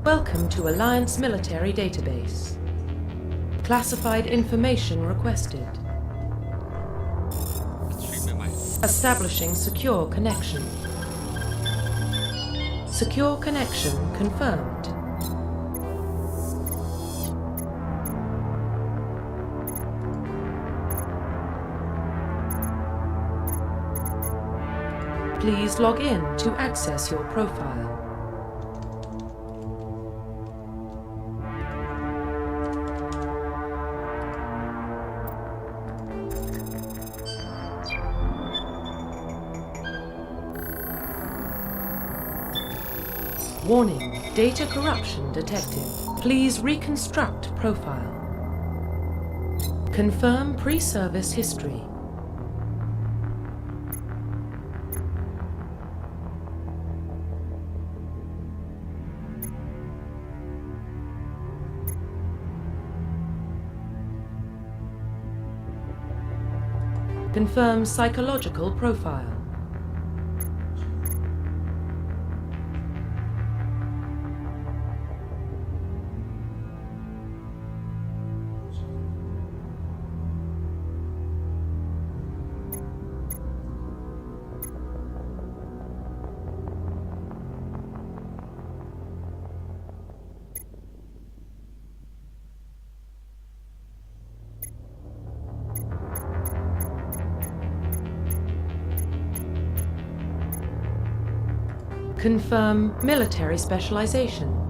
Welcome to Alliance Military Database. Classified information requested. Establishing secure connection. Secure connection confirmed. Please log in to access your profile. Warning, data corruption detected. Please reconstruct profile. Confirm pre-service history. Confirm psychological profile. Confirm military specialization.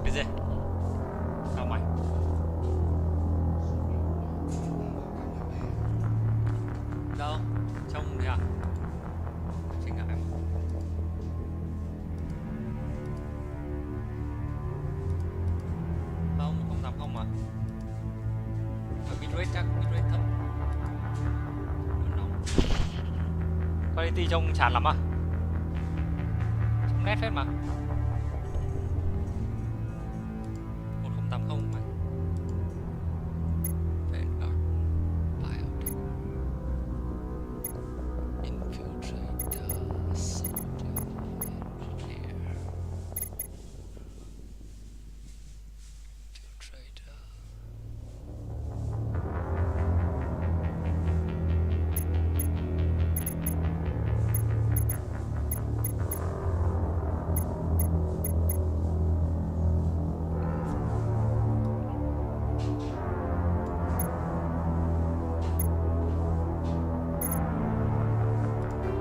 Cái gì? Sao mày? Đâu? Trông thế à? Chính là em. Không dám không mà. Ở bitrate chắc bitrate thấp. Nóng. Quality trông chán lắm à? Trông nét phết mà. 1080 mà. Vanguard Biotech Infiltrator Soldier Engineer Infiltrator.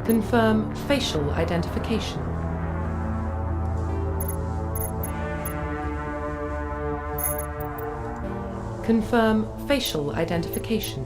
Confirm facial identification. Confirm facial identification.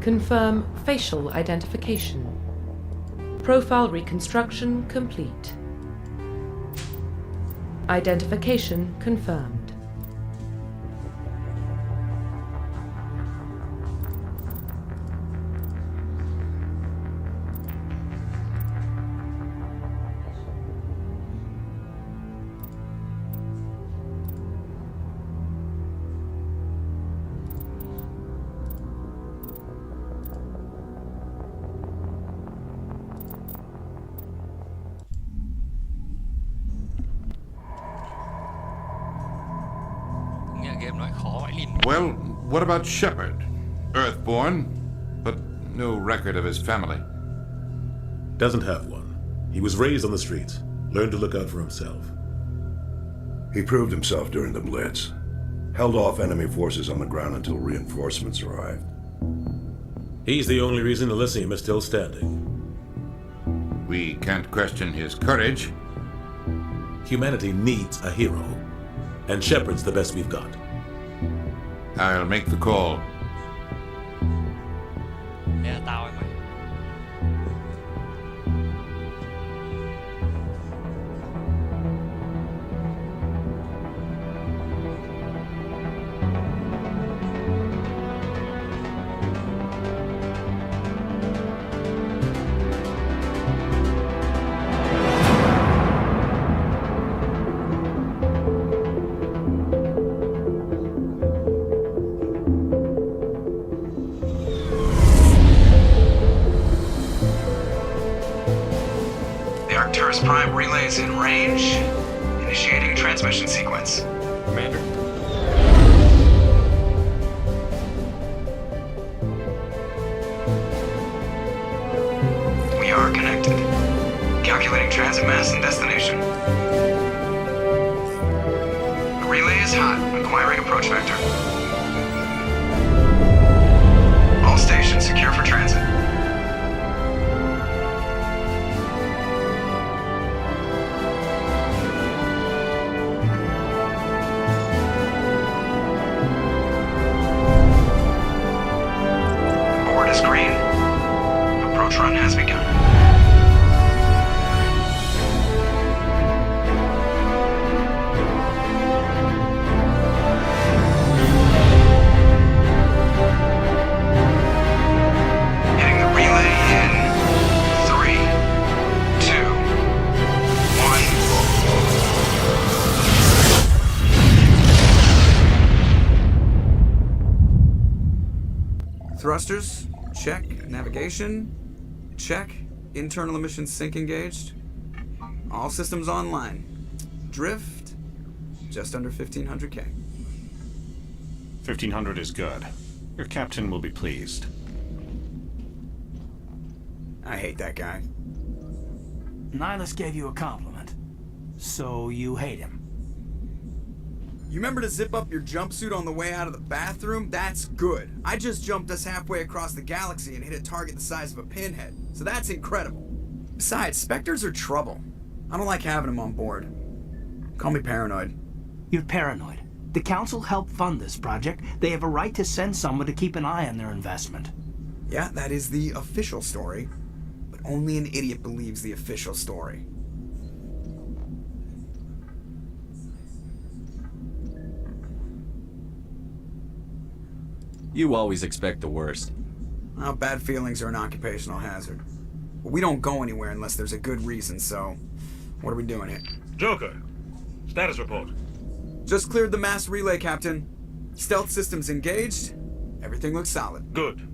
Confirm facial identification. Profile reconstruction complete. Identification confirmed. Well, what about Shepard? Earthborn, but no record of his family. Doesn't have one. He was raised on the streets, learned to look out for himself. He proved himself during the Blitz. Held off enemy forces on the ground until reinforcements arrived. He's the only reason Elysium is still standing. We can't question his courage. Humanity needs a hero, and Shepard's the best we've got. I'll make the call. Đây là tao em mày. The Arcturus Prime relay is in range. Initiating a transmission sequence. Commander. We are connected. Calculating transit mass and destination. The relay is hot. Acquiring approach vector. All stations secure for transit. Board is green. Approach run has begun. Hitting the relay in 3, 2, 1. Thrusters, check. Navigation, check. Internal emissions sync engaged. All systems online. Drift, just under 1500K. 1500 is good. Your captain will be pleased. I hate that guy. Nihilus gave you a compliment, so you hate him. You remember to zip up your jumpsuit on the way out of the bathroom? That's good. I just jumped us halfway across the galaxy and hit a target the size of a pinhead, so that's incredible. Besides, Spectres are trouble. I don't like having them on board. Call me paranoid. You're paranoid. The Council helped fund this project. They have a right to send someone to keep an eye on their investment. Yeah, that is the official story, but only an idiot believes the official story. You always expect the worst. Well, bad feelings are an occupational hazard. But we don't go anywhere unless there's a good reason, so what are we doing here? Joker, status report. Just cleared the mass relay, Captain. Stealth systems engaged. Everything looks solid. Good.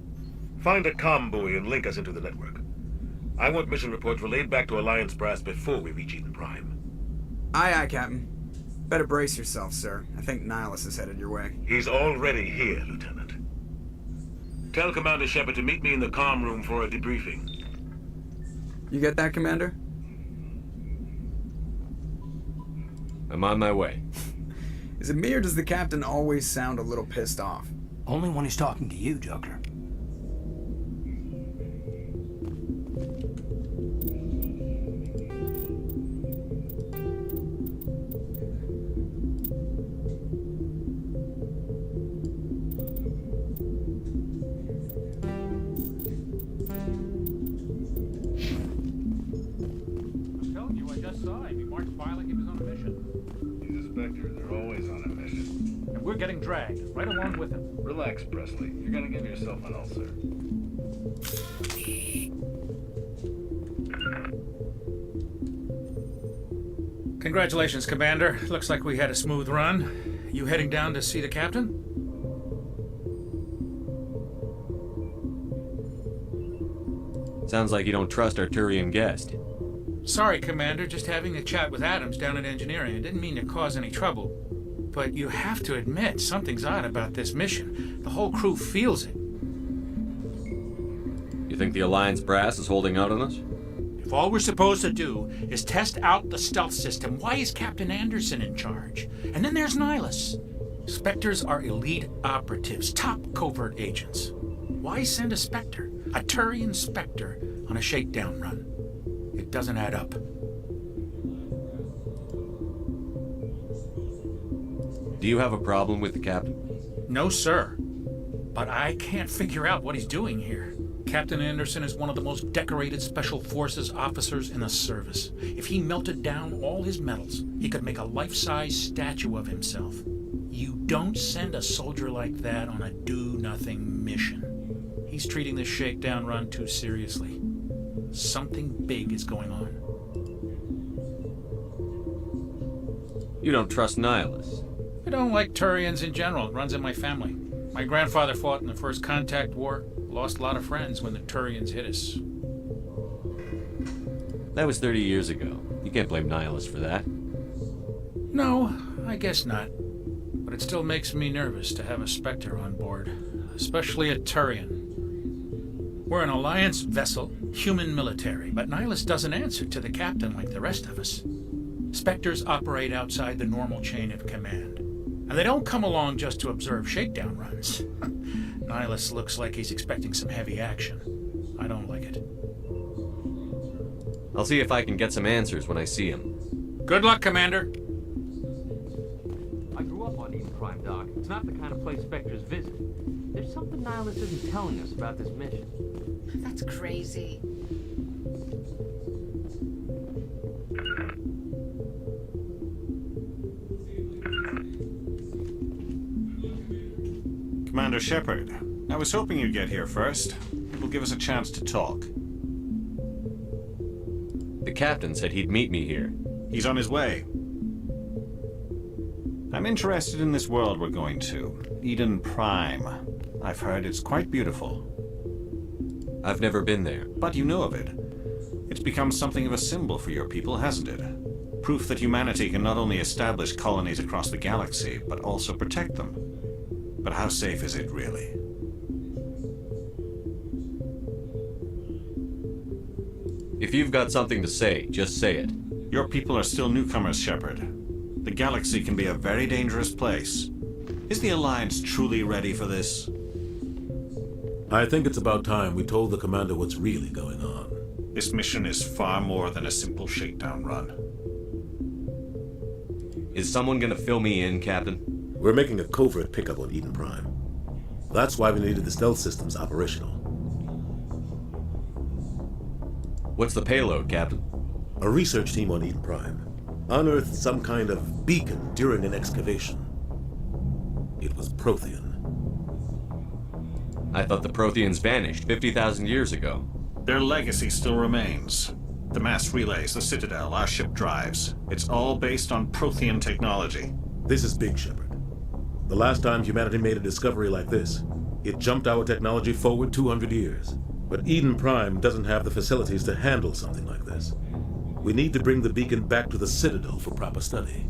Find a comm buoy and link us into the network. I want mission reports relayed back to Alliance Brass before we reach Eden Prime. Aye, aye, Captain. Better brace yourself, sir. I think Nihilus is headed your way. He's already here, Lieutenant. Tell Commander Shepard to meet me in the comm room for a debriefing. You get that, Commander? I'm on my way. Is it me or does the Captain always sound a little pissed off? Only when he's talking to you, Joker. We're getting dragged, right along with him. Relax, Presley. You're gonna give yourself an ulcer. Congratulations, Commander. Looks like we had a smooth run. You heading down to see the captain? Sounds like you don't trust Arturian guest. Sorry, Commander. Just having a chat with Adams down at engineering. I didn't mean to cause any trouble. But you have to admit, something's odd about this mission. The whole crew feels it. You think the Alliance brass is holding out on us? If If all we're supposed to do is test out the stealth system, why is Captain Anderson in charge? And then there's Nihilus. Spectres are elite operatives, top covert agents. Why send a Spectre, a Turian Spectre, on a shakedown run? It doesn't add up. Do you have a problem with the captain? No, sir. But I can't figure out what he's doing here. Captain Anderson is one of the most decorated Special Forces officers in the service. If he melted down all his medals, he could make a life-size statue of himself. You don't send a soldier like that on a do-nothing mission. He's treating this shakedown run too seriously. Something big is going on. You don't trust Nihilus? I don't like Turians in general. It runs in my family. My grandfather fought in the First Contact War. Lost a lot of friends when the Turians hit us. That was 30 years ago. You can't blame Nihilus for that. No, I guess not. But it still makes me nervous to have a Spectre on board. Especially a Turian. We're an Alliance vessel, human military, but Nihilus doesn't answer to the captain like the rest of us. Spectres operate outside the normal chain of command. And they don't come along just to observe shakedown runs. Nihilus looks like he's expecting some heavy action. I don't like it. I'll see if I can get some answers when I see him. Good luck, Commander. I grew up on Eden Prime, Doc. It's not the kind of place Spectres visit. There's something Nihilus isn't telling us about this mission. That's crazy. Commander Shepard, I was hoping you'd get here first. It will give us a chance to talk. The captain said he'd meet me here. He's on his way. I'm interested in this world we're going to, Eden Prime. I've heard it's quite beautiful. I've never been there. But you know of it. It's become something of a symbol for your people, hasn't it? Proof that humanity can not only establish colonies across the galaxy, but also protect them. But how safe is it, really? If you've got something to say, just say it. Your people are still newcomers, Shepard. The galaxy can be a very dangerous place. Is the Alliance truly ready for this? I think it's about time we told the commander what's really going on. This mission is far more than a simple shakedown run. Is someone gonna fill me in, Captain? We're making a covert pickup on Eden Prime. That's why we needed the stealth systems operational. What's the payload, Captain? A research team on Eden Prime unearthed some kind of beacon during an excavation. It was Prothean. I thought the Protheans vanished 50,000 years ago. Their legacy still remains. The mass relays, the Citadel, our ship drives. It's all based on Prothean technology. This is big, Shepard. The last time humanity made a discovery like this, it jumped our technology forward 200 years. But Eden Prime doesn't have the facilities to handle something like this. We need to bring the beacon back to the Citadel for proper study.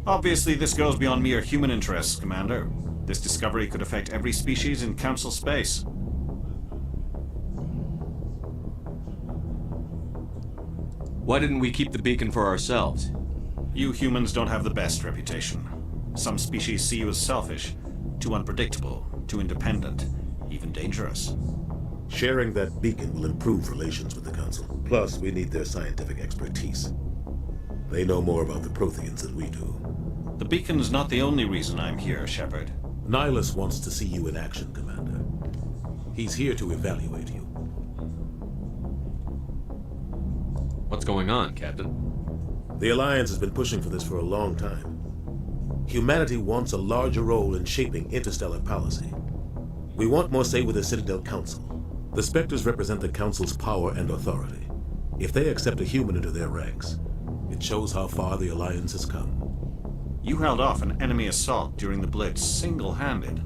Obviously, this goes beyond mere human interests, Commander. This discovery could affect every species in Council space. Why didn't we keep the beacon for ourselves? You humans don't have the best reputation. Some species see you as selfish, too unpredictable, too independent, even dangerous. Sharing that beacon will improve relations with the Council. Plus, we need their scientific expertise. They know more about the Protheans than we do. The beacon's not the only reason I'm here, Shepard. Nihilus wants to see you in action, Commander. He's here to evaluate you. What's going on, Captain? The Alliance has been pushing for this for a long time. Humanity wants a larger role in shaping interstellar policy. We want more say with the Citadel Council. The Spectres represent the Council's power and authority. If they accept a human into their ranks, it shows how far the Alliance has come. You held off an enemy assault during the Blitz single-handed.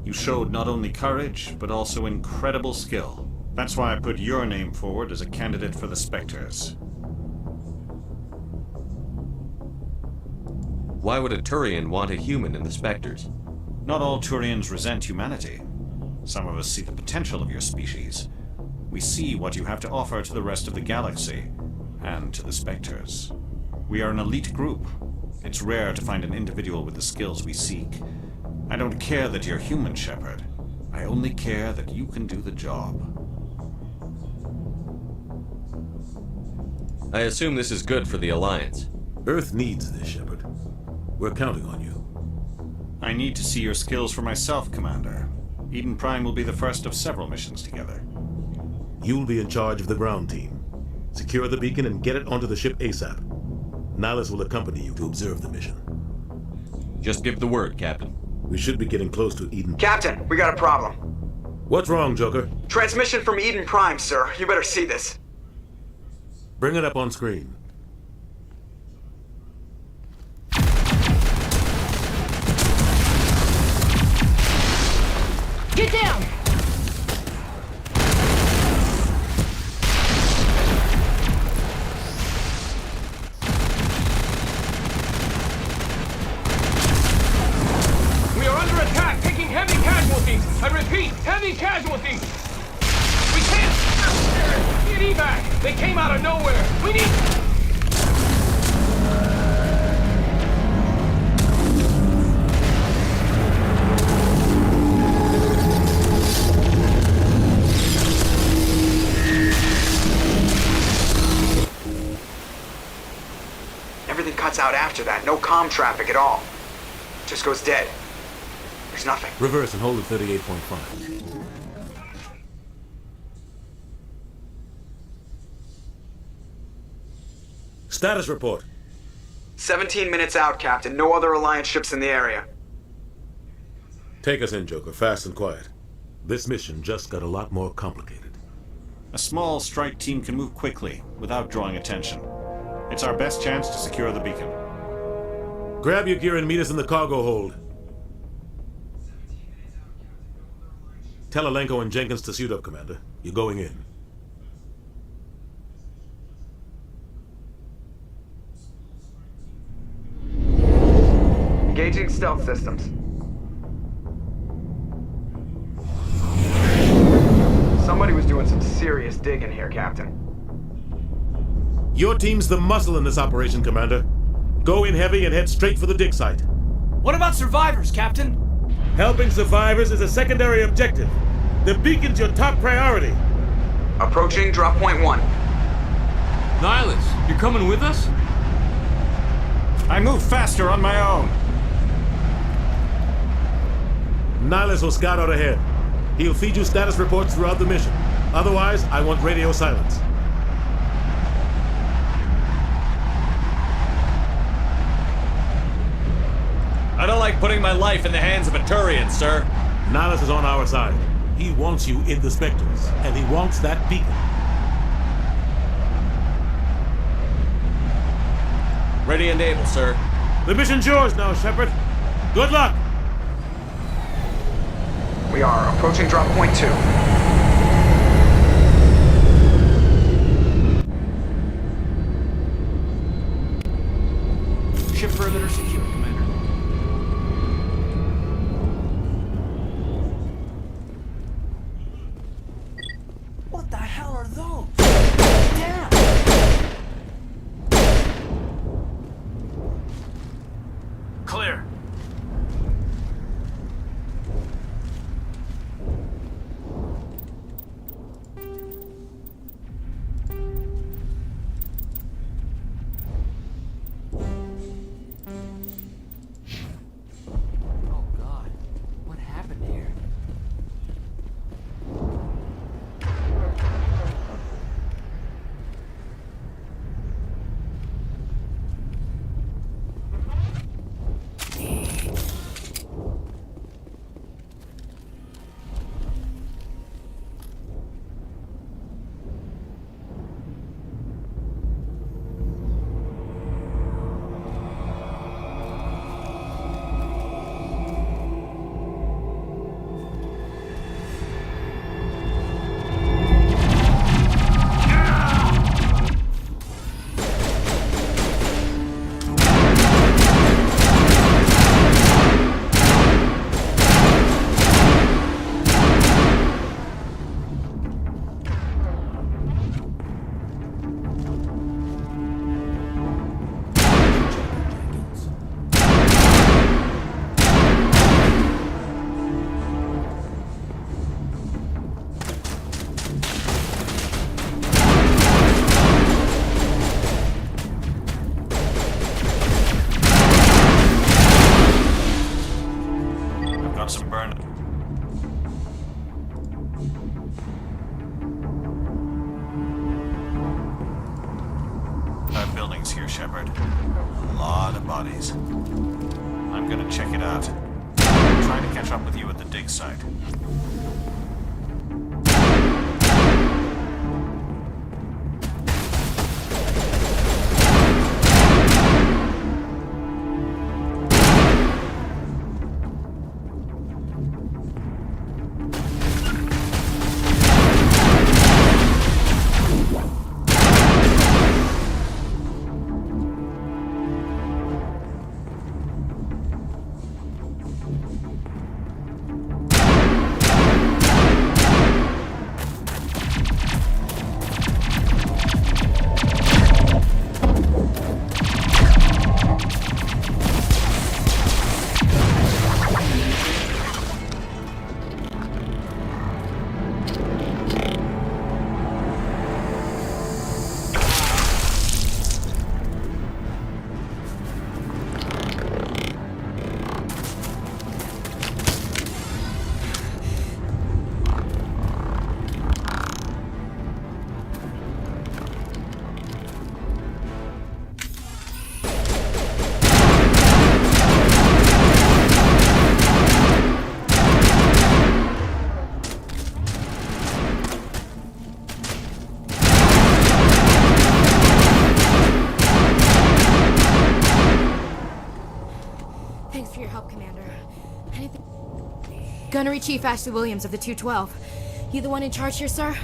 You showed not only courage, but also incredible skill. That's why I put your name forward as a candidate for the Spectres. Why would a Turian want a human in the Spectres? Not all Turians resent humanity. Some of us see the potential of your species. we see what you have to offer to the rest of the galaxy, and to the Spectres. We are an elite group. It's rare to find an individual with the skills we seek. I don't care that you're human, Shepard. I only care that you can do the job. I assume this is good for the Alliance. Earth needs this, Shepard. We're counting on you. I need to see your skills for myself, Commander. Eden Prime will be the first of several missions together. You'll be in charge of the ground team. Secure the beacon and get it onto the ship ASAP. Nihilus will accompany you to observe the mission. Just give the word, Captain. We should be getting close to Eden. Captain, we got a problem. What's wrong, Joker? Transmission from Eden Prime, sir. You better see this. Bring it up on screen. Get down! We are under attack, taking heavy casualties. I repeat, heavy casualties. We can't get evac. They came out of nowhere. We need. Everything cuts out after that. No comm traffic at all. Just goes dead. There's nothing. Reverse and hold at 38.5. Status report. 17 minutes out, Captain. No other Alliance ships in the area. Take us in, Joker, fast and quiet. This mission just got a lot more complicated. A small strike team can move quickly, without drawing attention. It's our best chance to secure the beacon. Grab your gear and meet us in the cargo hold. Tell Alenko and Jenkins to suit up, Commander. You're going in. Engaging stealth systems. Somebody was doing some serious digging here, Captain. Your team's the muscle in this operation, Commander. Go in heavy and head straight for the dig site. What about survivors, Captain? Helping survivors is a secondary objective. The beacon's your top priority. Approaching drop point 1. Nihilus, you're coming with us? I move faster on my own. Nihilus will scout out ahead. He'll feed you status reports throughout the mission. Otherwise, I want radio silence. I don't like putting my life in the hands of a Turian, sir. Nihilus is on our side. He wants you in the Spectres, and he wants that beacon. Ready and able, sir. The mission's yours now, Shepard. Good luck! We are approaching drop point 2. Ship perimeter secure, Commander. What the hell are those? Damn! Clear. evidence here, Shepard. A lot of bodies. I'm gonna check it out. I'll try to catch up with you at the dig site. Thanks for your help, Commander. Anything? Gunnery Chief Ashley Williams of the 212. You the one in charge here, sir?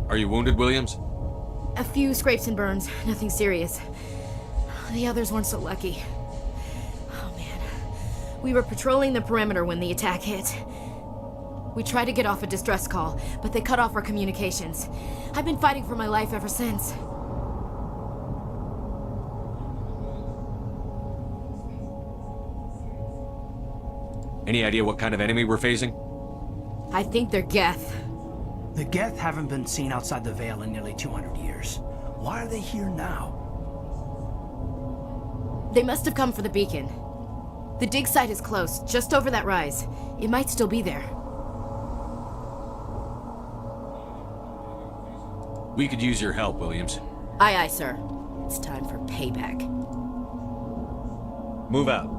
Are you wounded, Williams? A few scrapes and burns, nothing serious. The others weren't so lucky. Oh man. We were patrolling the perimeter when the attack hit. We tried to get off a distress call, but they cut off our communications. I've been fighting for my life ever since. Any idea what kind of enemy we're facing? I think they're Geth. The Geth haven't been seen outside the Veil in nearly 200 years. Why are they here now? They must have come for the beacon. The dig site is close, just over that rise. It might still be there. We could use your help, Williams. Aye, aye, sir. It's time for payback. Move out.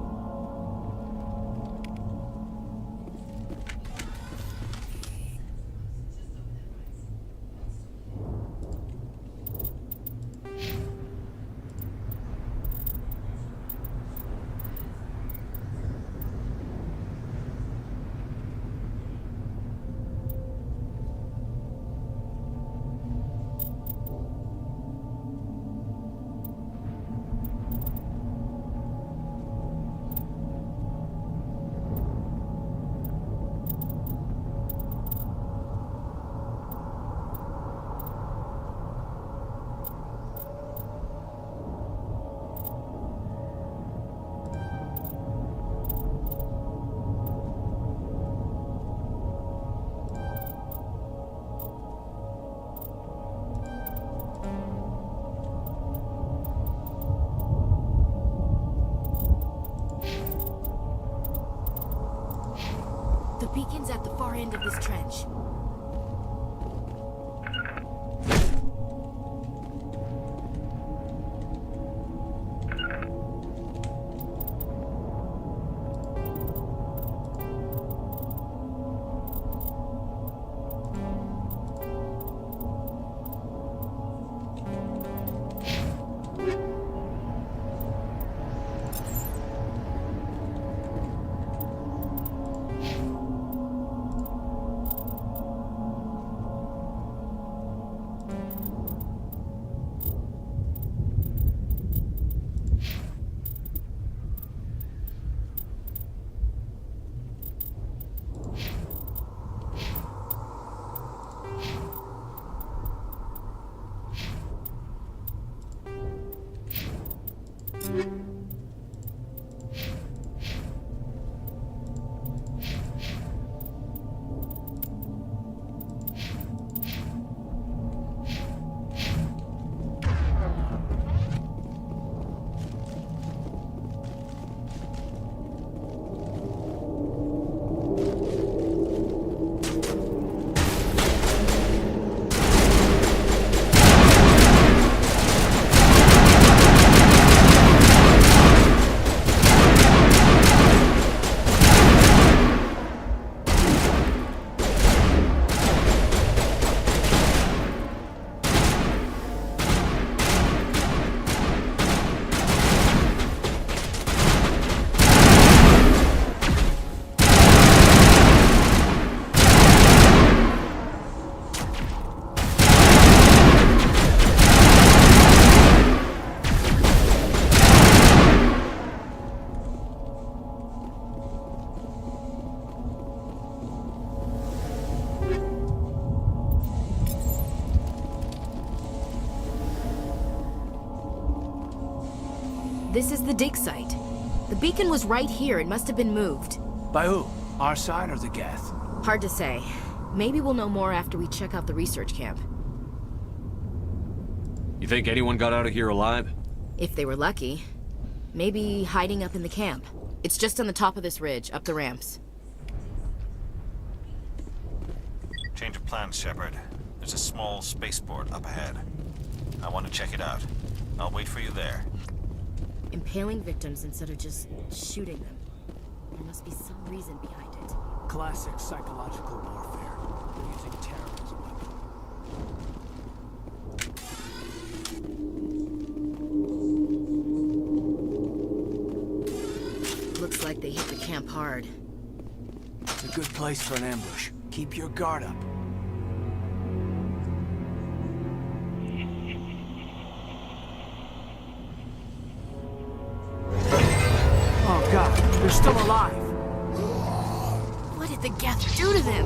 The beacon's at the far end of this trench. This is the dig site. The beacon was right here. It must have been moved. By who? Our side or the Geth? Hard to say. Maybe we'll know more after we check out the research camp. You think anyone got out of here alive? If they were lucky. Maybe hiding up in the camp. It's just on the top of this ridge, up the ramps. Change of plans, Shepard. There's a small spaceport up ahead. I want to check it out. I'll wait for you there. Impaling victims instead of just shooting them. There must be some reason behind it. Classic psychological warfare. They're using terror as a weapon. Looks like they hit the camp hard. It's a good place for an ambush. Keep your guard up. Oh god, they're still alive! What did the Geth do to them?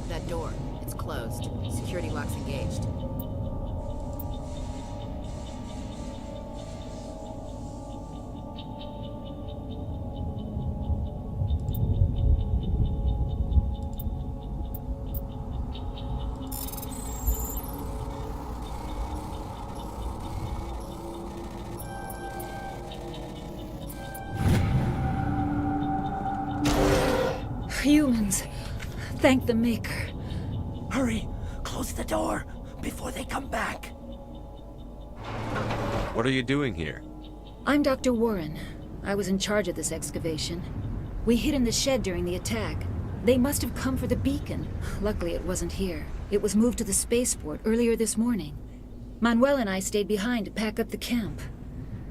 That door, it's closed. Security lock's engaged. Humans. Thank the Maker. Hurry! Close the door before they come back. What are you doing here? I'm Dr. Warren. I was in charge of this excavation. We hid in the shed during the attack. They must have come for the beacon. Luckily, it wasn't here. It was moved to the spaceport earlier this morning. Manuel and I stayed behind to pack up the camp.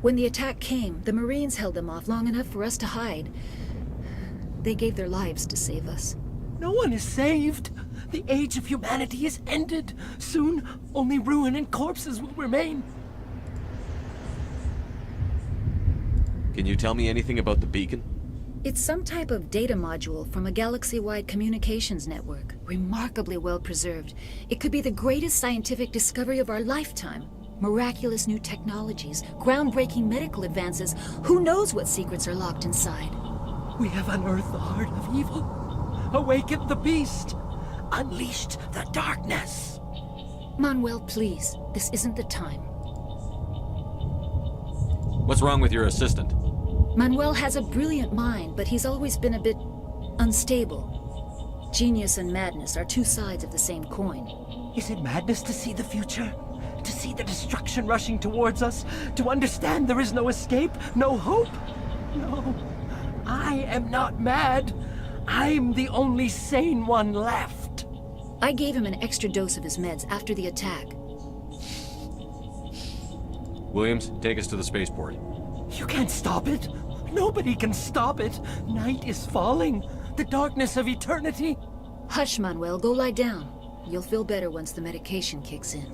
When the attack came, the Marines held them off long enough for us to hide. They gave their lives to save us. No one is saved. The age of humanity is ended. Soon, only ruin and corpses will remain. Can you tell me anything about the beacon? It's some type of data module from a galaxy-wide communications network. Remarkably well preserved. It could be the greatest scientific discovery of our lifetime. Miraculous new technologies, groundbreaking medical advances. Who knows what secrets are locked inside? We have unearthed the heart of evil. Awakened the beast. Unleashed the darkness. Manuel, please. This isn't the time. What's wrong with your assistant? Manuel has a brilliant mind, but he's always been a bit unstable. Genius and madness are two sides of the same coin. Is it madness to see the future? To see the destruction rushing towards us? To understand there is no escape? No hope? No. I am not mad. I'm the only sane one left. I gave him an extra dose of his meds after the attack. Williams, take us to the spaceport. You can't stop it. Nobody can stop it. Night is falling. The darkness of eternity. Hush, Manuel. Go lie down. You'll feel better once the medication kicks in.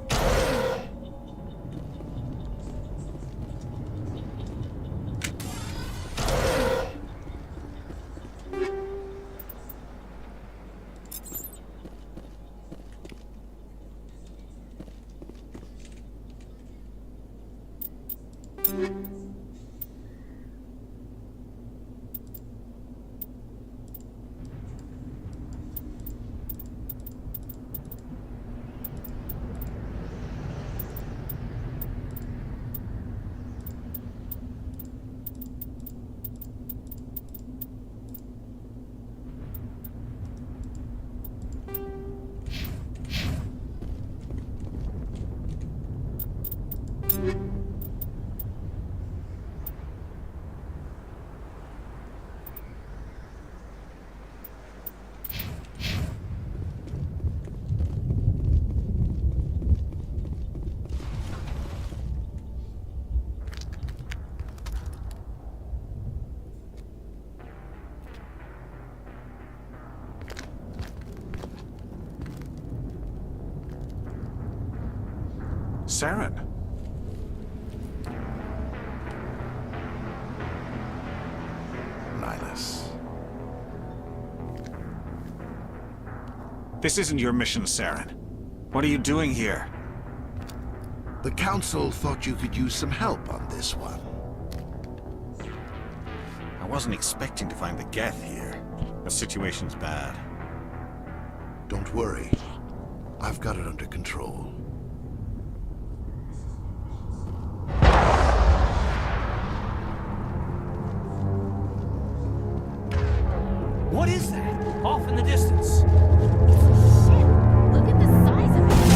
Saren. Nihilus. This isn't your mission, Saren. What are you doing here? The Council thought you could use some help on this one. I wasn't expecting to find the Geth here. The situation's bad. Don't worry. I've got it under control. What is that? Off in the distance. Look at the size of it.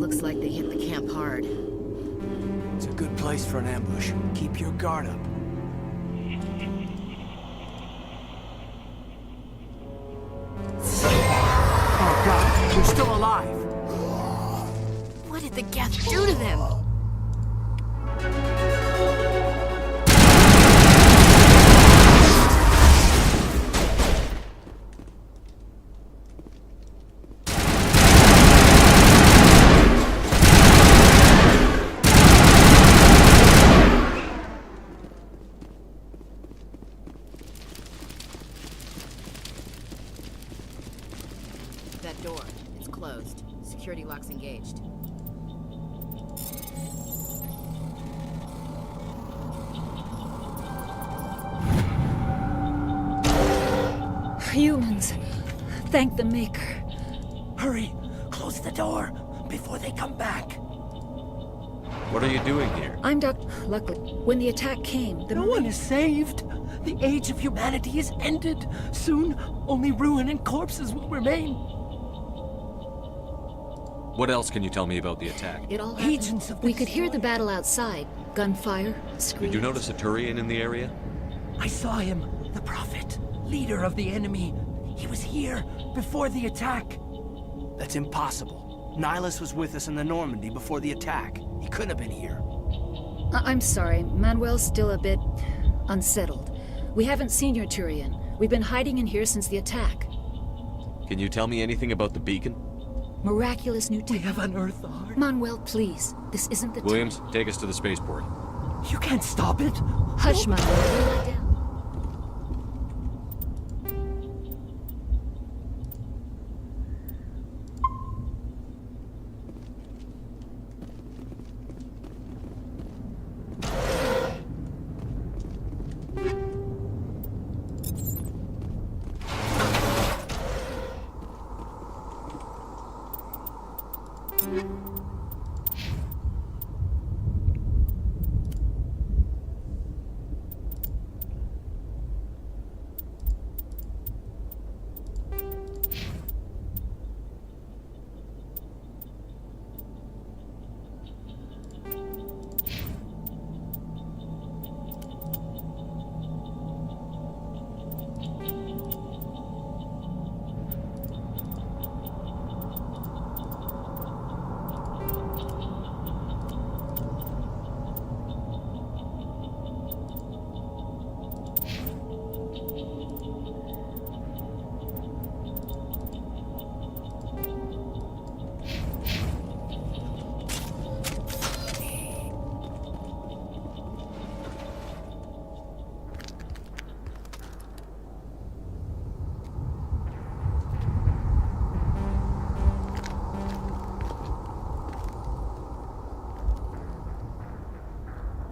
Looks like they hit the camp hard. It's a good place for an ambush. Keep your guard up. Oh God, you're still alive. What did the Geth do to them? That door, it's closed. Security lock's engaged. Humans. Thank the Maker. Hurry, close the door before they come back. What are you doing here? I'm Luckily, when the attack came, No one is saved. The age of humanity is ended. Soon, only ruin and corpses will remain. What else can you tell me about the attack? It all Agents happened. of We the could hear the battle outside. Gunfire, screams. Did you notice a Turian in the area? I saw him, the Prophet, leader of the enemy. He was here before the attack. That's impossible. Nihilus was with us in the Normandy before the attack. He couldn't have been here. I'm sorry, Manuel's still a bit unsettled. We haven't seen your Turian. We've been hiding in here since the attack. Can you tell me anything about the beacon? Miraculous new We have unearthed the heart. Manuel, please. This isn't the Williams, take us to the spaceport. You can't stop it. Hush, Manuel. Lie down.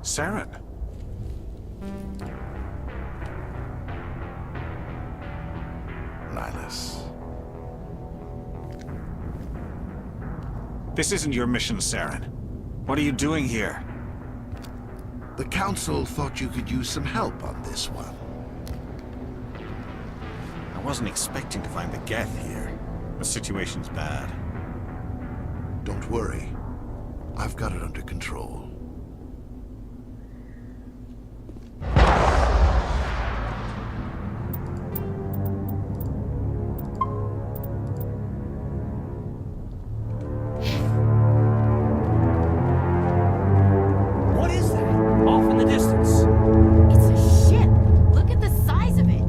Saren. Nihilus. This isn't your mission, Saren. What are you doing here? The Council thought you could use some help on this one. I wasn't expecting to find the Geth here. The situation's bad. Don't worry. I've got it under control. What is that? Off in the distance. It's a ship. Look at the size of it.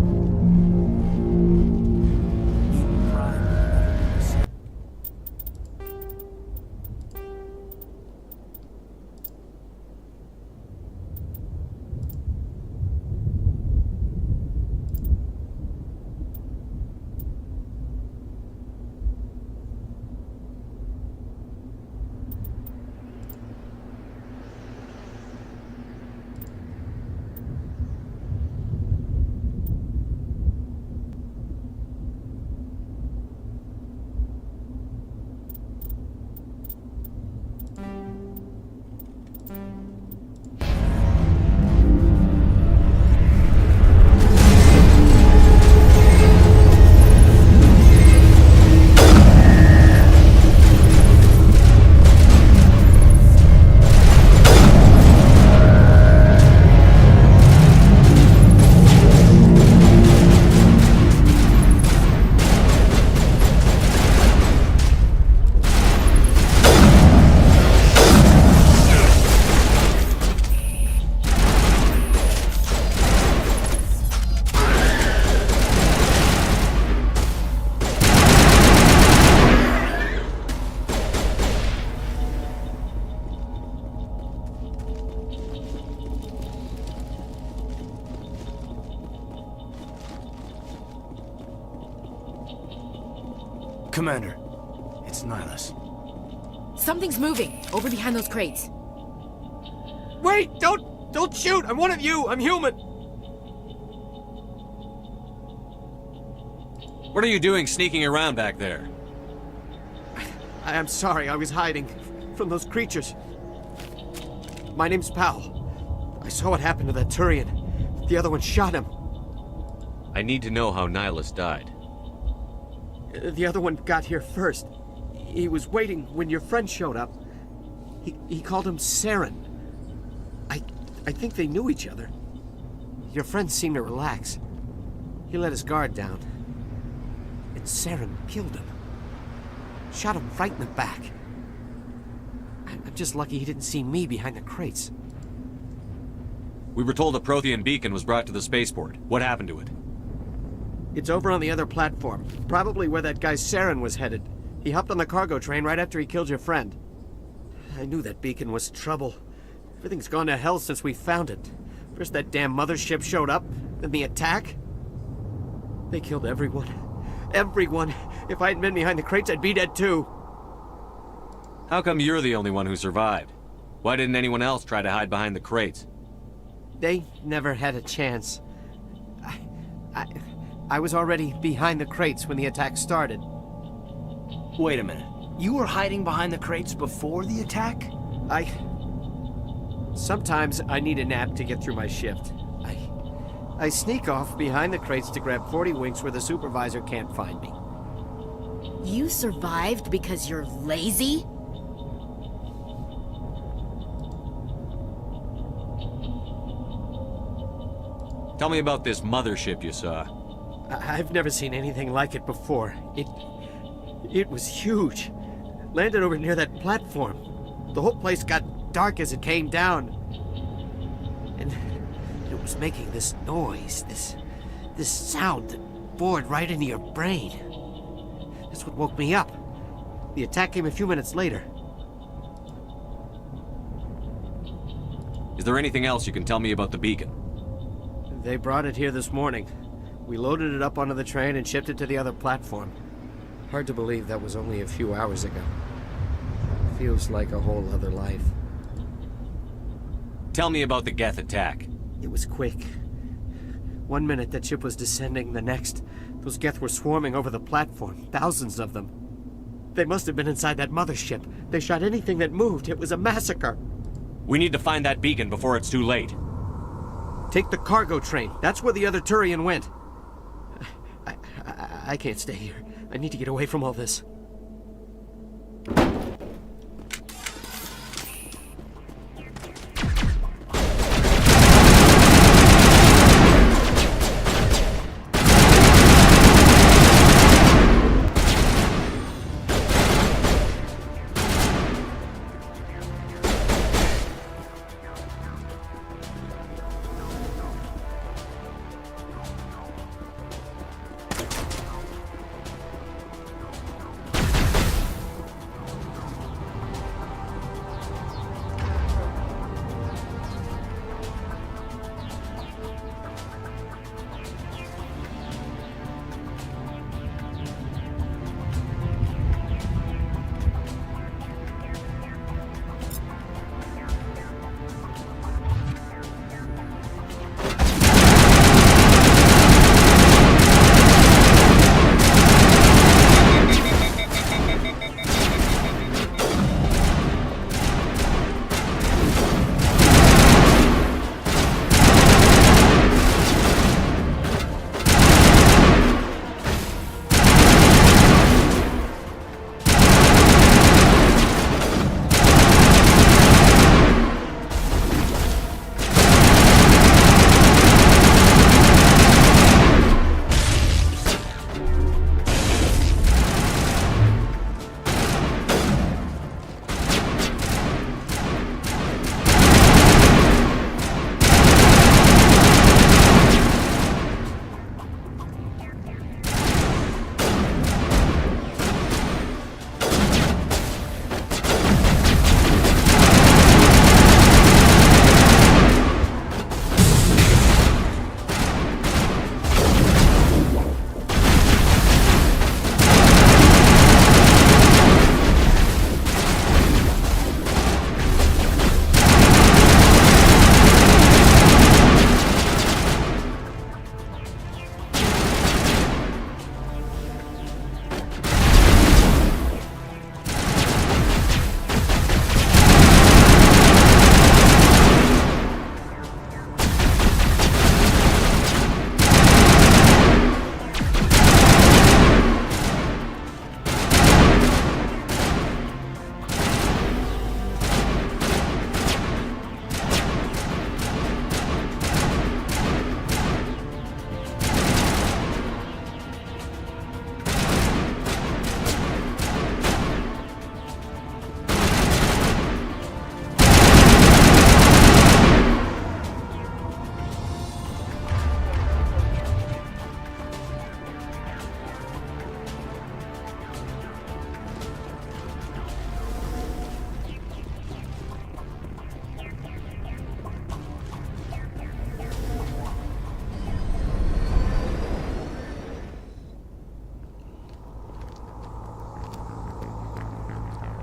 Commander, it's Nihilus. Something's moving over behind those crates. Wait! Don't shoot! I'm one of you! I'm human! What are you doing sneaking around back there? I'm sorry, I was hiding from those creatures. My name's Powell. I saw what happened to that Turian. The other one shot him. I need to know how Nihilus died. The other one got here first. He was waiting when your friend showed up. He called him Saren. I think they knew each other. Your friend seemed to relax. He let his guard down. And Saren killed him. Shot him right in the back. I'm just lucky he didn't see me behind the crates. We were told a Prothean beacon was brought to the spaceport. What happened to it? It's over on the other platform. Probably where that guy Saren was headed. He hopped on the cargo train right after he killed your friend. I knew that beacon was trouble. Everything's gone to hell since we found it. First that damn mothership showed up, then the attack. They killed everyone. Everyone! If I hadn't been behind the crates, I'd be dead too. How come you're the only one who survived? Why didn't anyone else try to hide behind the crates? They never had a chance. I was already behind the crates when the attack started. Wait a minute. You were hiding behind the crates before the attack? Sometimes I need a nap to get through my shift. I sneak off behind the crates to grab 40 winks where the supervisor can't find me. You survived because you're lazy? Tell me about this mothership you saw. I've never seen anything like it before. It was huge. Landed over near that platform. The whole place got dark as it came down. And it was making this noise, this sound that bored right into your brain. That's what woke me up. The attack came a few minutes later. Is there anything else you can tell me about the beacon? They brought it here this morning. We loaded it up onto the train and shipped it to the other platform. Hard to believe that was only a few hours ago. Feels like a whole other life. Tell me about the Geth attack. It was quick. 1 minute that ship was descending, the next, those Geth were swarming over the platform, thousands of them. They must have been inside that mothership. They shot anything that moved. It was a massacre. We need to find that beacon before it's too late. Take the cargo train. That's where the other Turian went. I can't stay here. I need to get away from all this.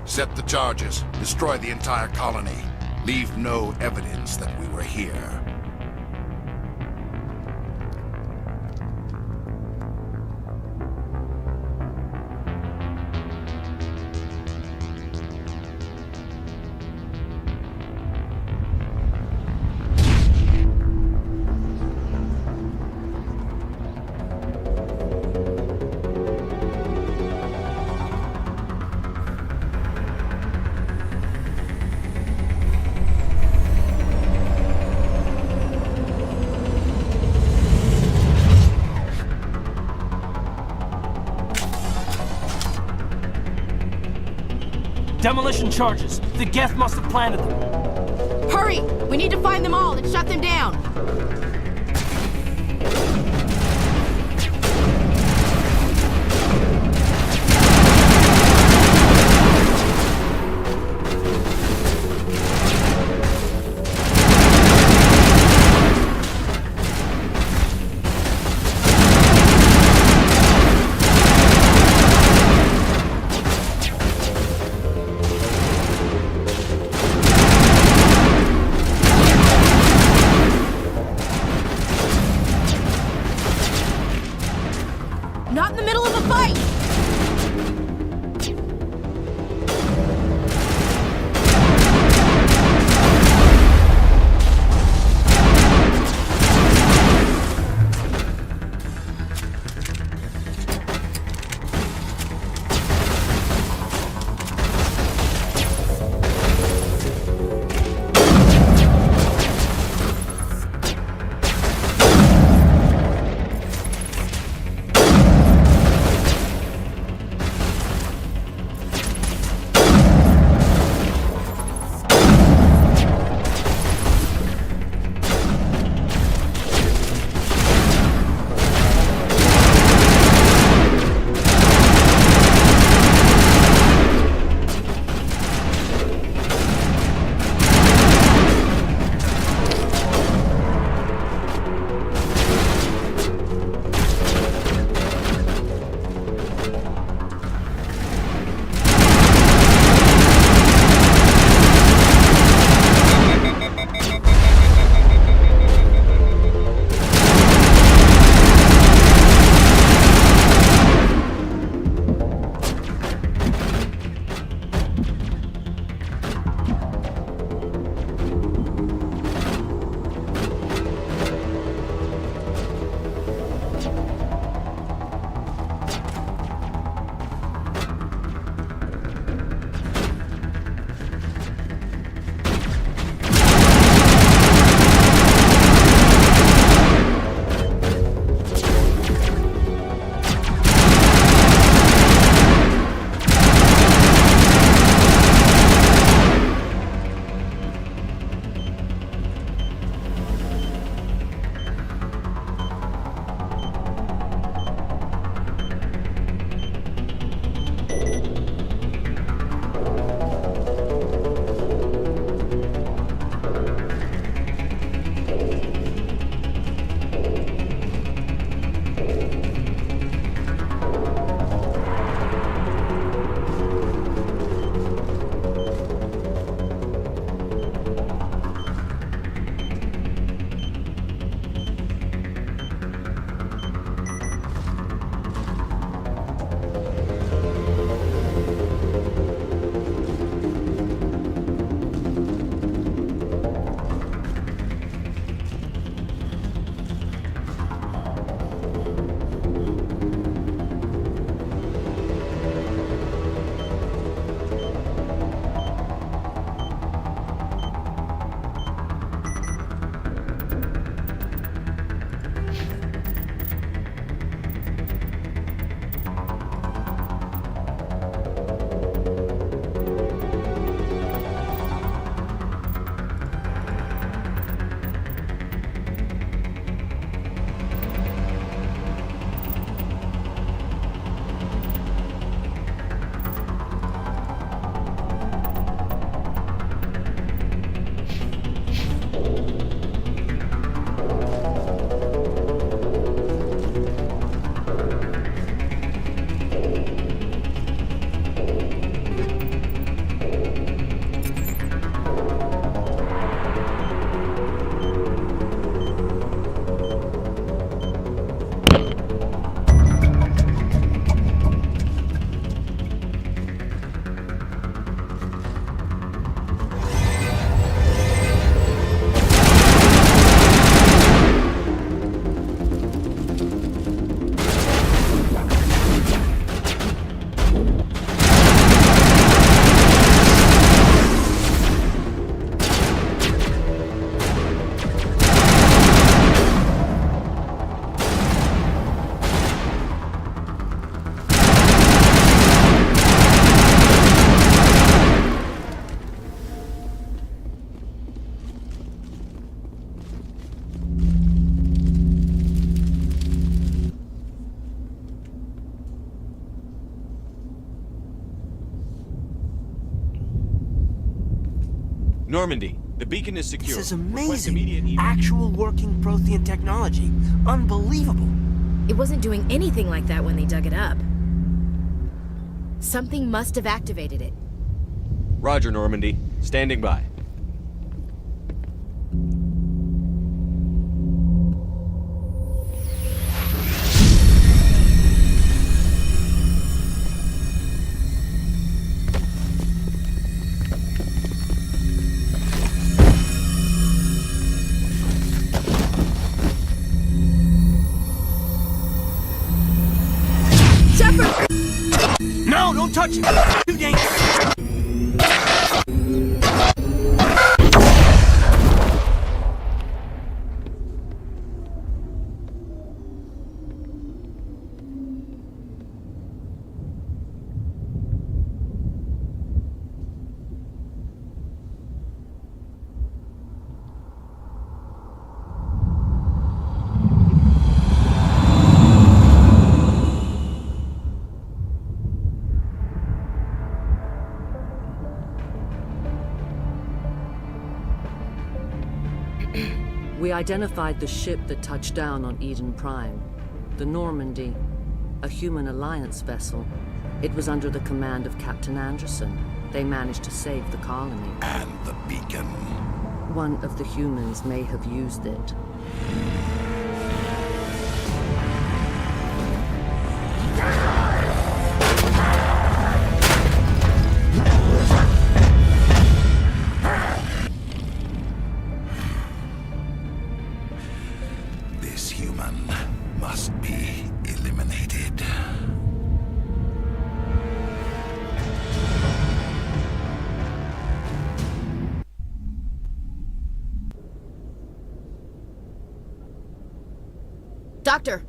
Set the charges. Destroy the entire colony. Leave no evidence that we were here. Demolition charges. The Geth must have planted them. Hurry! We need to find them all and shut them down! Normandy, the beacon is secure. This is Request immediate amazing. Actual working Prothean technology. Unbelievable. It wasn't doing anything like that when they dug it up. Something must have activated it. Roger, Normandy. Standing by. No, don't touch it! Too dangerous! We identified the ship that touched down on Eden Prime. The Normandy, a human alliance vessel. It was under the command of Captain Anderson. They managed to save the colony. And the beacon. One of the humans may have used it. This human must be eliminated. Dr.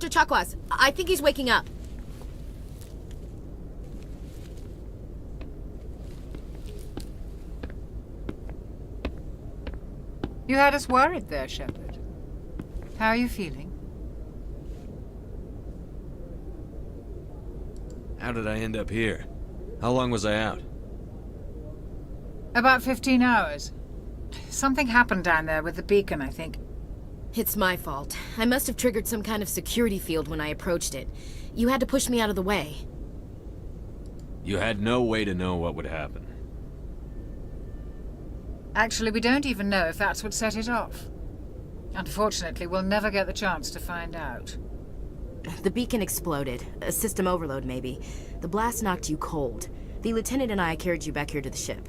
Chakwas, I think he's waking up. You had us worried there, Shepard. How are you feeling? How did I end up here? How long was I out? About 15 hours. Something happened down there with the beacon, I think. It's my fault. I must have triggered some kind of security field when I approached it. You had to push me out of the way. You had no way to know what would happen. Actually, we don't even know if that's what set it off. Unfortunately, we'll never get the chance to find out. The beacon exploded. A system overload, maybe. The blast knocked you cold. The lieutenant and I carried you back here to the ship.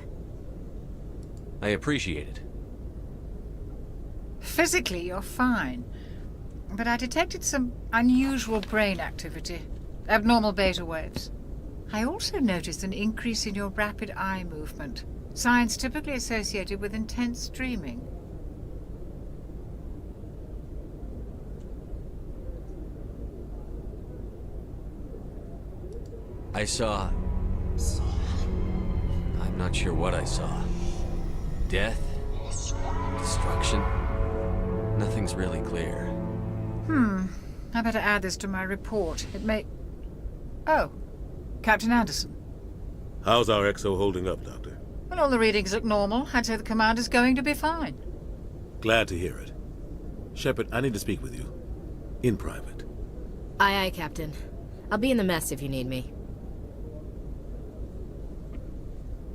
I appreciate it. Physically, you're fine. But I detected some unusual brain activity. Abnormal beta waves. I also noticed an increase in your rapid eye movement. Signs typically associated with intense dreaming. I saw... I'm not sure what I saw. Death? Destruction? Nothing's really clear. I better add this to my report. It may... Oh, Captain Anderson. How's our XO holding up, Doctor? Well, all the readings look normal. I'd say the commander's going to be fine. Glad to hear it. Shepard, I need to speak with you. In private. Aye, Captain. I'll be in the mess if you need me.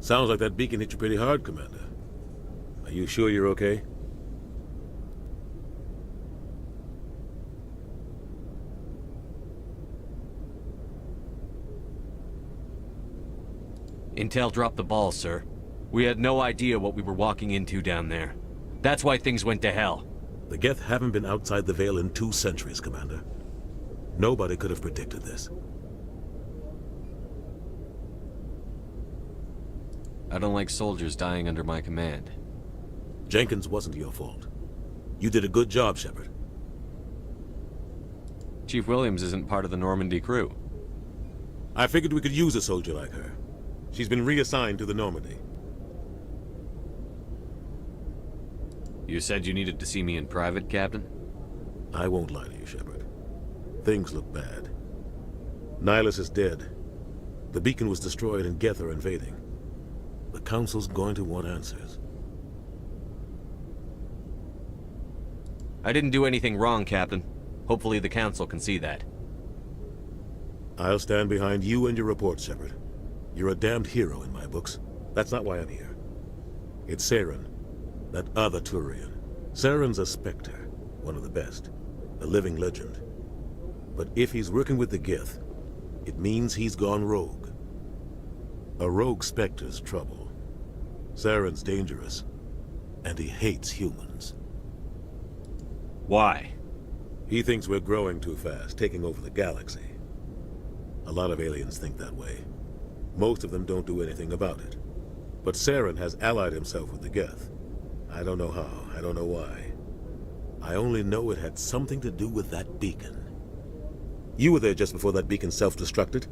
Sounds like that beacon hit you pretty hard, Commander. Are you sure you're okay? Intel dropped the ball, sir. We had no idea what we were walking into down there. That's why things went to hell. The Geth haven't been outside the Veil in 2 centuries, Commander. Nobody could have predicted this. I don't like soldiers dying under my command. Jenkins wasn't your fault. You did a good job, Shepard. Chief Williams isn't part of the Normandy crew. I figured we could use a soldier like her. She's been reassigned to the Normandy. You said you needed to see me in private, Captain? I won't lie to you, Shepard. Things look bad. Nihilus is dead. The beacon was destroyed and Geth are invading. The Council's going to want answers. I didn't do anything wrong, Captain. Hopefully the Council can see that. I'll stand behind you and your report, Shepard. You're a damned hero in my books. That's not why I'm here. It's Saren, that other Turian. Saren's a Spectre, one of the best, a living legend. But if he's working with the Geth, it means he's gone rogue. A rogue Spectre's trouble. Saren's dangerous, and he hates humans. Why? He thinks we're growing too fast, taking over the galaxy. A lot of aliens think that way. Most of them don't do anything about it. But Saren has allied himself with the Geth. I don't know how, I don't know why. I only know it had something to do with that beacon. You were there just before that beacon self-destructed.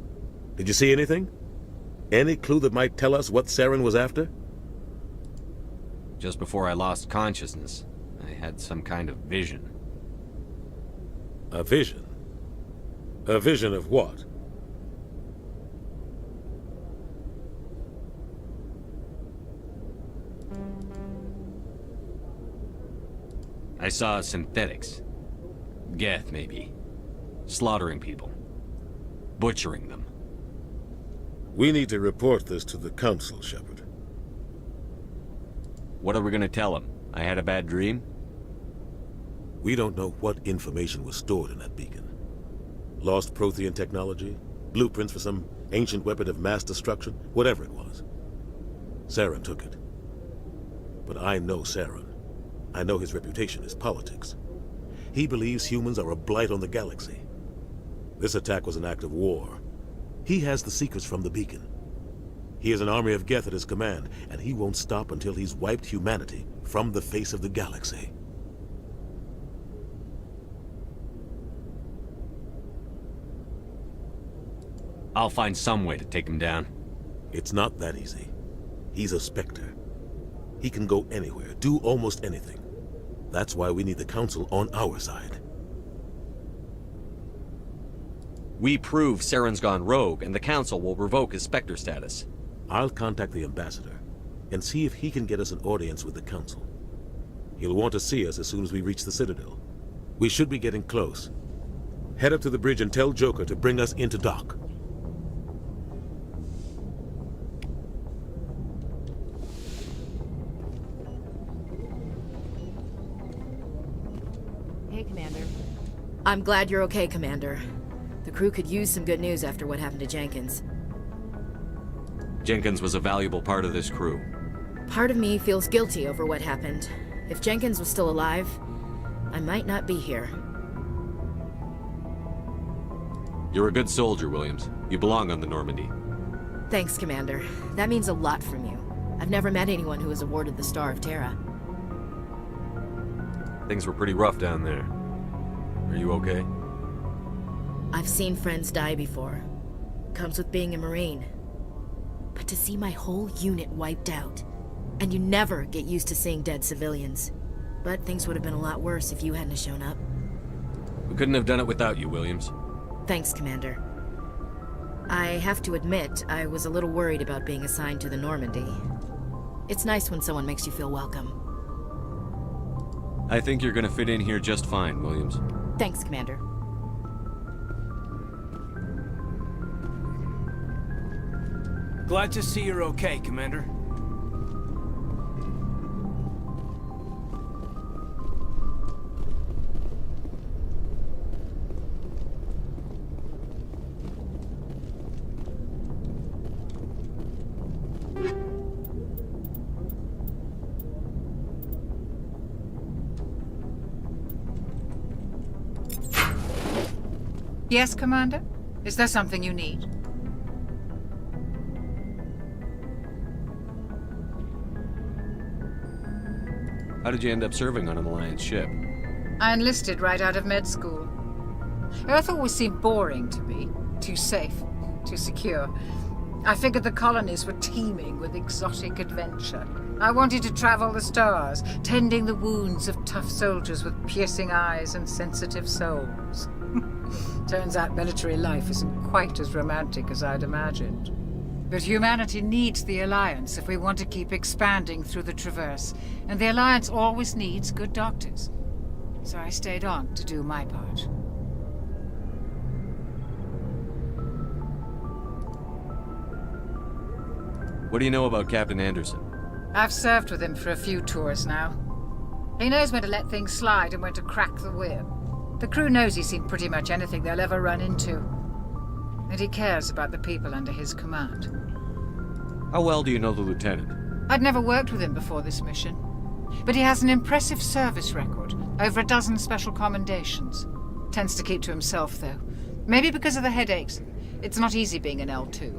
Did you see anything? Any clue that might tell us what Saren was after? Just before I lost consciousness, I had some kind of vision. A vision? A vision of what? I saw synthetics. Geth, maybe. Slaughtering people. Butchering them. We need to report this to the Council, Shepard. What are we gonna tell them? I had a bad dream? We don't know what information was stored in that beacon. Lost Prothean technology? Blueprints for some ancient weapon of mass destruction? Whatever it was. Saren took it. But I know Saren. I know his reputation is politics. He believes humans are a blight on the galaxy. This attack was an act of war. He has the secrets from the beacon. He has an army of Geth at his command, and he won't stop until he's wiped humanity from the face of the galaxy. I'll find some way to take him down. It's not that easy. He's a Spectre. He can go anywhere, do almost anything. That's why we need the Council on our side. We prove Saren's gone rogue, and the Council will revoke his Spectre status. I'll contact the Ambassador, and see if he can get us an audience with the Council. He'll want to see us as soon as we reach the Citadel. We should be getting close. Head up to the bridge and tell Joker to bring us into dock. Hey, Commander. I'm glad you're okay, Commander. The crew could use some good news after what happened to Jenkins. Jenkins was a valuable part of this crew. Part of me feels guilty over what happened. If Jenkins was still alive, I might not be here. You're a good soldier, Williams. You belong on the Normandy. Thanks, Commander. That means a lot from you. I've never met anyone who was awarded the Star of Terra. Things were pretty rough down there. Are you okay? I've seen friends die before. Comes with being a Marine. But to see my whole unit wiped out, and you never get used to seeing dead civilians. But things would have been a lot worse if you hadn't shown up. We couldn't have done it without you, Williams. Thanks, Commander. I have to admit, I was a little worried about being assigned to the Normandy. It's nice when someone makes you feel welcome. I think you're gonna fit in here just fine, Williams. Thanks, Commander. Glad to see you're okay, Commander. Yes, Commander? Is there something you need? How did you end up serving on an Alliance ship? I enlisted right out of med school. Earth always seemed boring to me. Too safe, too secure. I figured the colonies were teeming with exotic adventure. I wanted to travel the stars, tending the wounds of tough soldiers with piercing eyes and sensitive souls. Turns out military life isn't quite as romantic as I'd imagined. But humanity needs the Alliance if we want to keep expanding through the Traverse, and the Alliance always needs good doctors. so I stayed on to do my part. What do you know about Captain Anderson? I've served with him for a few tours now. He knows when to let things slide and when to crack the whip. The crew knows he's seen pretty much anything they'll ever run into. And he cares about the people under his command. How well do you know the lieutenant? I'd never worked with him before this mission. But he has an impressive service record, over a dozen special commendations. Tends to keep to himself, though. Maybe because of the headaches. It's not easy being an L2.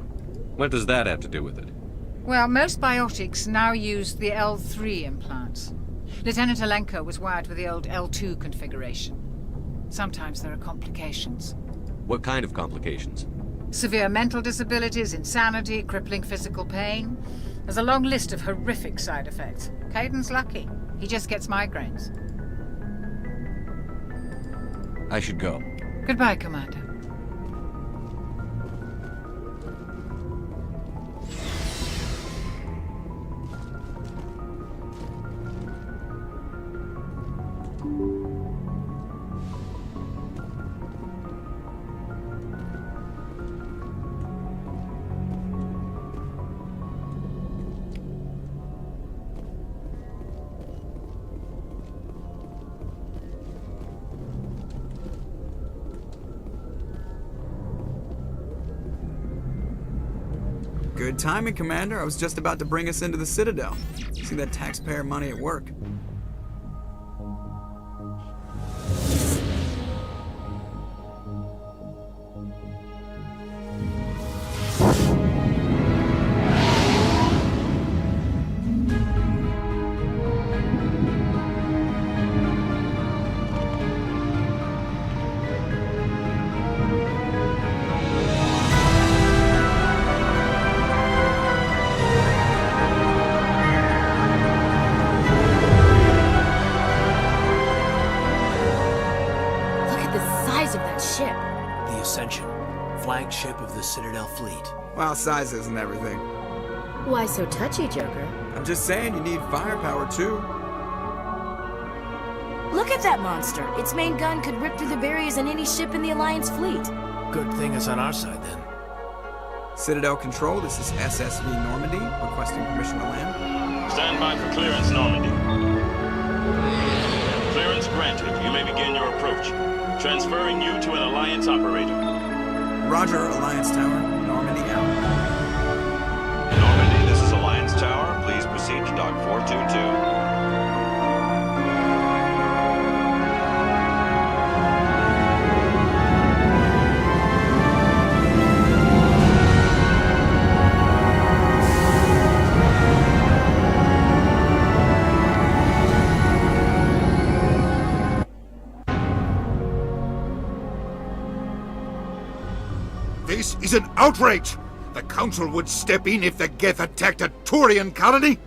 What does that have to do with it? Well, most biotics now use the L3 implants. Lieutenant Alenko was wired with the old L2 configuration. Sometimes there are complications. What kind of complications? Severe mental disabilities, insanity, crippling physical pain. There's a long list of horrific side effects. Caden's lucky. He just gets migraines. I should go. Goodbye, Commander. Good timing, Commander. I was just about to bring us into the Citadel. See that taxpayer money at work. Flagship of the Citadel fleet. Well, size isn't everything. Why so touchy, Joker? I'm just saying you need firepower, too. Look at that monster! Its main gun could rip through the barriers in any ship in the Alliance fleet. Good thing it's on our side, then. Citadel Control, this is SSV Normandy, requesting permission to land. Stand by for clearance, Normandy. Clearance granted. You may begin your approach. Transferring you to an Alliance operator. Roger, Alliance Tower. Normandy out. Normandy, this is Alliance Tower. Please proceed to Dock 422. This is an outrage! The Council would step in if the Geth attacked a Turian colony?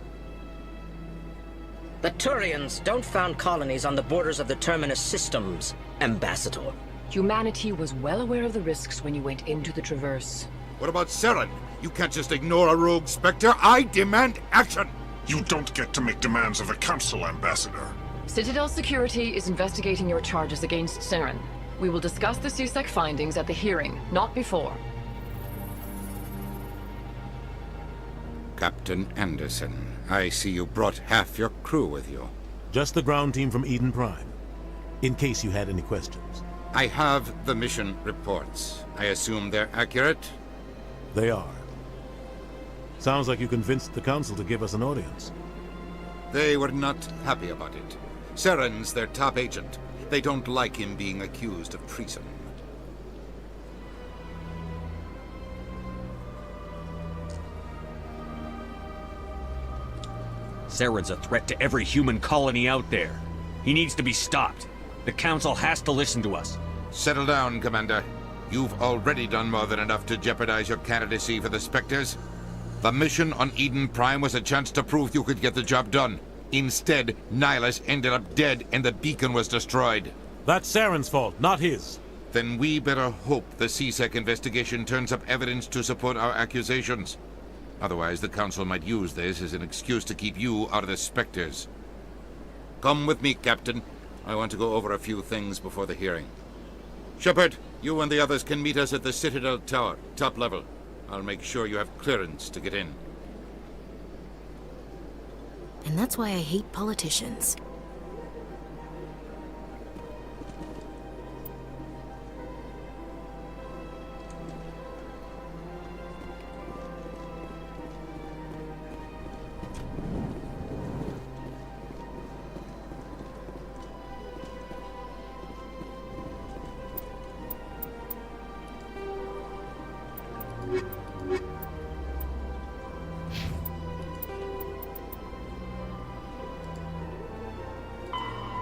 The Turians don't found colonies on the borders of the Terminus systems, Ambassador. Humanity was well aware of the risks when you went into the Traverse. What about Saren? You can't just ignore a rogue Spectre. I demand action! You don't get to make demands of the Council, Ambassador. Citadel Security is investigating your charges against Saren. We will discuss the CSEC findings at the hearing, not before. Captain Anderson, I see you brought half your crew with you. Just the ground team from Eden Prime, in case you had any questions. I have the mission reports. I assume they're accurate? They are. Sounds like you convinced the Council to give us an audience. They were not happy about it. Saren's their top agent. They don't like him being accused of treason. Saren's a threat to every human colony out there. He needs to be stopped. The Council has to listen to us. Settle down, Commander. You've already done more than enough to jeopardize your candidacy for the Spectres. The mission on Eden Prime was a chance to prove you could get the job done. Instead, Nihilus ended up dead and the beacon was destroyed. That's Saren's fault, not his. Then we better hope the CSEC investigation turns up evidence to support our accusations. Otherwise, the Council might use this as an excuse to keep you out of the Spectres. Come with me, Captain. I want to go over a few things before the hearing. Shepard, you and the others can meet us at the Citadel Tower, top level. I'll make sure you have clearance to get in. And that's why I hate politicians.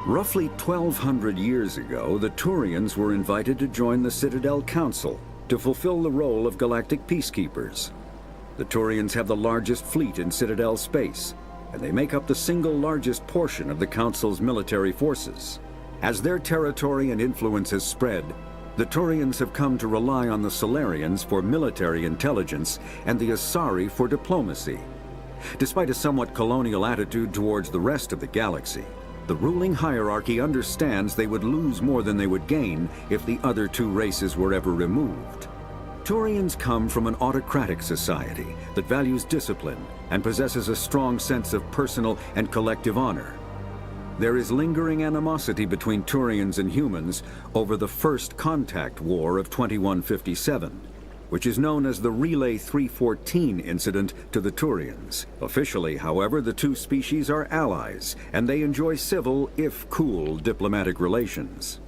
Roughly 1,200 years ago, the Turians were invited to join the Citadel Council to fulfill the role of galactic peacekeepers. The Turians have the largest fleet in Citadel space, and they make up the single largest portion of the Council's military forces. As their territory and influence has spread, the Turians have come to rely on the Solarians for military intelligence and the Asari for diplomacy. Despite a somewhat colonial attitude towards the rest of the galaxy, the ruling hierarchy understands they would lose more than they would gain if the other two races were ever removed. Turians come from an autocratic society that values discipline and possesses a strong sense of personal and collective honor. There is lingering animosity between Turians and humans over the First Contact War of 2157, which is known as the Relay 314 incident to the Turians. Officially, however, the two species are allies, and they enjoy civil, if cool, diplomatic relations.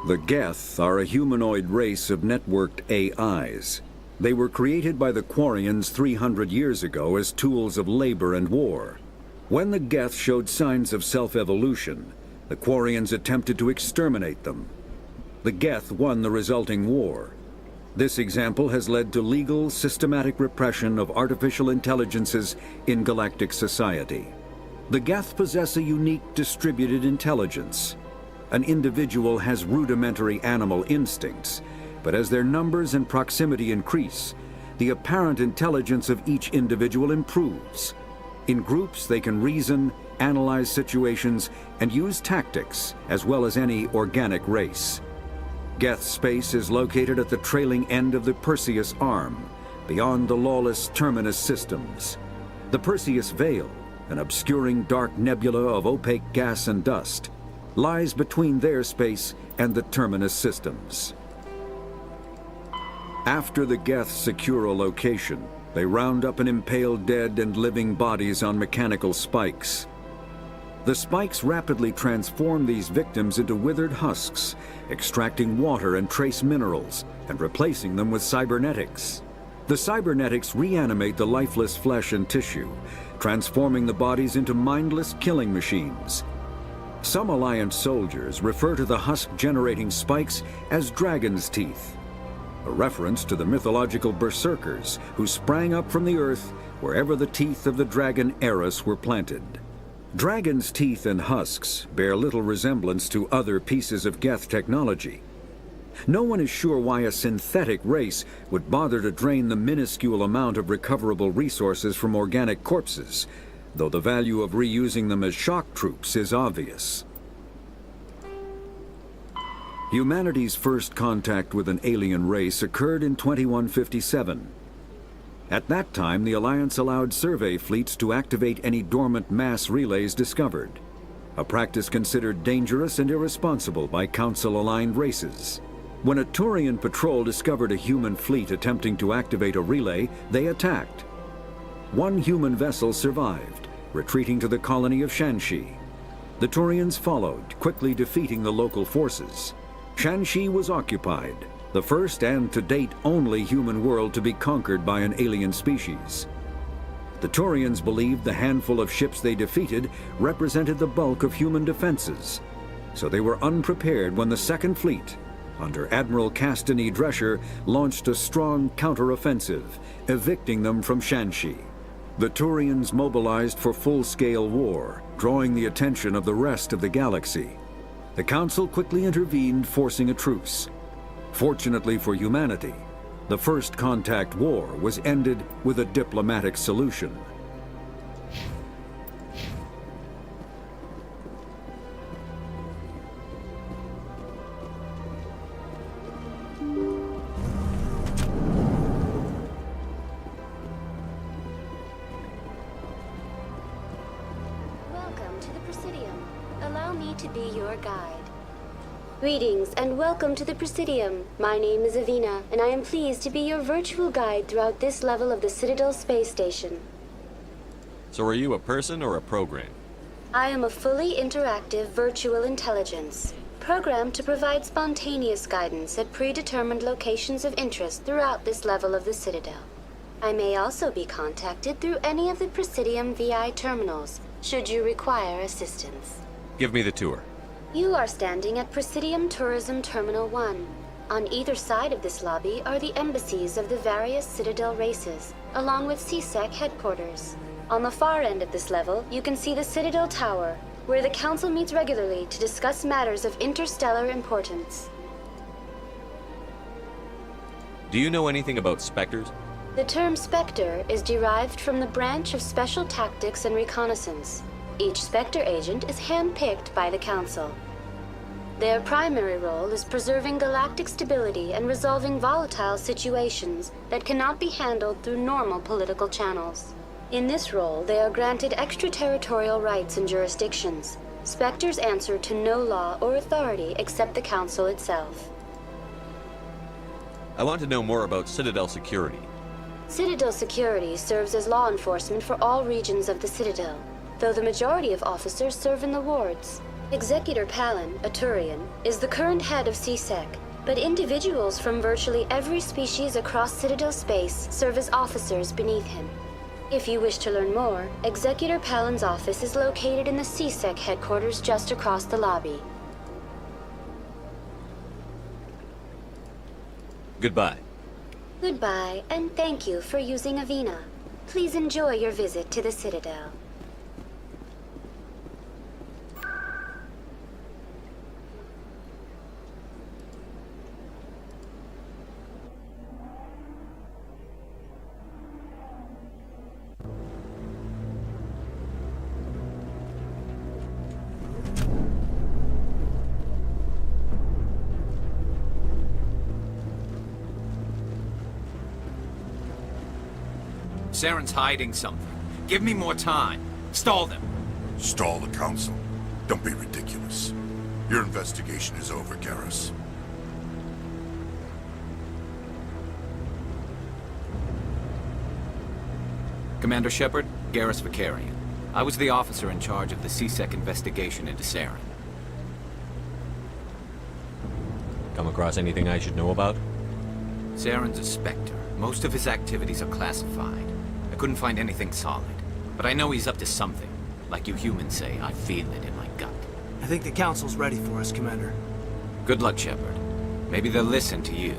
The Geth are a humanoid race of networked AIs. They were created by the Quarians 300 years ago as tools of labor and war. When the Geth showed signs of self-evolution, the Quarians attempted to exterminate them. The Geth won the resulting war. This example has led to legal, systematic repression of artificial intelligences in galactic society. The Geth possess a unique distributed intelligence. An individual has rudimentary animal instincts, but as their numbers and proximity increase, the apparent intelligence of each individual improves. In groups, they can reason, analyze situations, and use tactics, as well as any organic race. Geth space is located at the trailing end of the Perseus Arm, beyond the lawless Terminus systems. The Perseus Veil, an obscuring dark nebula of opaque gas and dust, lies between their space and the Terminus systems. After the Geth secure a location, they round up and impale dead and living bodies on mechanical spikes. The spikes rapidly transform these victims into withered husks, extracting water and trace minerals, and replacing them with cybernetics. The cybernetics reanimate the lifeless flesh and tissue, transforming the bodies into mindless killing machines. Some Alliance soldiers refer to the husk-generating spikes as dragon's teeth, a reference to the mythological berserkers who sprang up from the earth wherever the teeth of the dragon Eris were planted. Dragon's teeth and husks bear little resemblance to other pieces of Geth technology. No one is sure why a synthetic race would bother to drain the minuscule amount of recoverable resources from organic corpses, though the value of reusing them as shock troops is obvious. Humanity's first contact with an alien race occurred in 2157. At that time, the Alliance allowed survey fleets to activate any dormant mass relays discovered, a practice considered dangerous and irresponsible by Council-aligned races. When a Turian patrol discovered a human fleet attempting to activate a relay, they attacked. One human vessel survived, retreating to the colony of Shanxi. The Turians followed, quickly defeating the local forces. Shanxi was occupied, the first and to date only human world to be conquered by an alien species. The Turians believed the handful of ships they defeated represented the bulk of human defenses, so they were unprepared when the Second Fleet, under Admiral Castany Drescher, launched a strong counteroffensive, evicting them from Shanxi. The Turians mobilized for full-scale war, drawing the attention of the rest of the galaxy. The Council quickly intervened, forcing a truce. Fortunately for humanity, the First Contact War was ended with a diplomatic solution. to the Presidium. Allow me to be your guide. Greetings and welcome to the Presidium. My name is Avina, and I am pleased to be your virtual guide throughout this level of the Citadel Space Station. So are you a person or a program? I am a fully interactive virtual intelligence, programmed to provide spontaneous guidance at predetermined locations of interest throughout this level of the Citadel. I may also be contacted through any of the Presidium VI terminals, should you require assistance. Give me the tour. You are standing at Presidium Tourism Terminal 1. On either side of this lobby are the embassies of the various Citadel races, along with CSEC headquarters. On the far end of this level, you can see the Citadel Tower, where the Council meets regularly to discuss matters of interstellar importance. Do you know anything about Spectres? The term Spectre is derived from the branch of Special Tactics and Reconnaissance. Each Spectre agent is hand-picked by the Council. Their primary role is preserving galactic stability and resolving volatile situations that cannot be handled through normal political channels. In this role, they are granted extraterritorial rights and jurisdictions. Spectres answer to no law or authority except the Council itself. I want to know more about Citadel security. Citadel security serves as law enforcement for all regions of the Citadel, though the majority of officers serve in the wards. Executor Palin, a Turian, is the current head of CSEC, but individuals from virtually every species across Citadel space serve as officers beneath him. If you wish to learn more, Executor Palin's office is located in the CSEC headquarters just across the lobby. Goodbye. Goodbye, and thank you for using Avina. Please enjoy your visit to the Citadel. Saren's hiding something. Give me more time. Stall them. Stall the Council? Don't be ridiculous. Your investigation is over, Garrus. Commander Shepard, Garrus Vakarian. I was the officer in charge of the CSEC investigation into Saren. Come across anything I should know about? Saren's a Spectre. Most of his activities are classified. I couldn't find anything solid. But I know he's up to something. Like you humans say, I feel it in my gut. I think the Council's ready for us, Commander. Good luck, Shepard. Maybe they'll listen to you.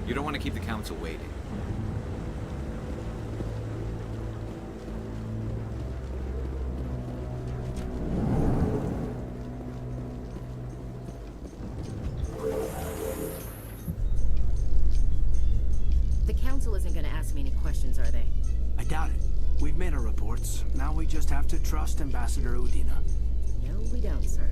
You don't want to keep the Council waiting. The Council isn't going to ask me any questions, are they? I doubt it. We've made our reports. Now we just have to trust Ambassador Udina. No, we don't, sir.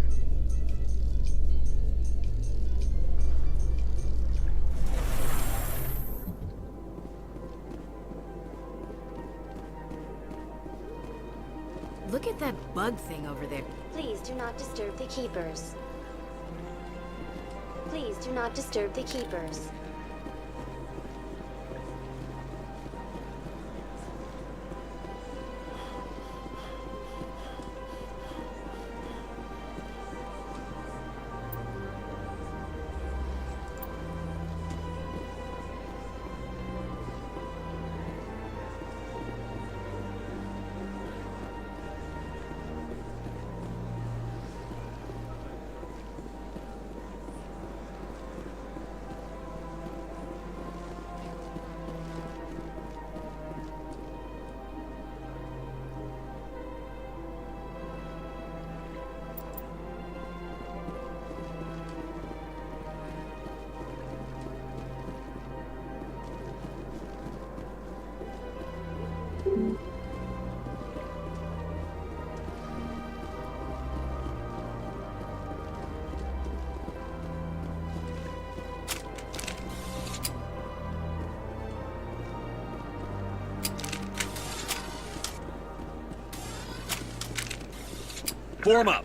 Look at that bug thing over there. Please do not disturb the Keepers. Please do not disturb the Keepers. Form up.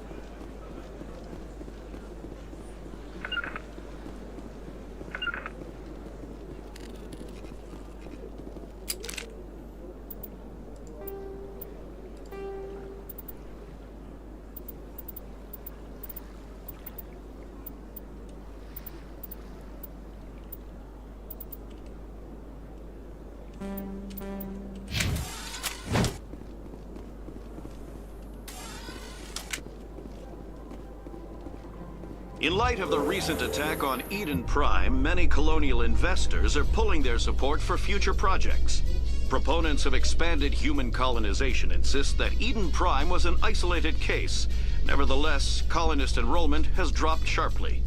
In light of the recent attack on Eden Prime, many colonial investors are pulling their support for future projects. Proponents of expanded human colonization insist that Eden Prime was an isolated case. Nevertheless, colonist enrollment has dropped sharply.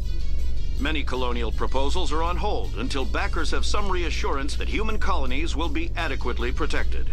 Many colonial proposals are on hold until backers have some reassurance that human colonies will be adequately protected.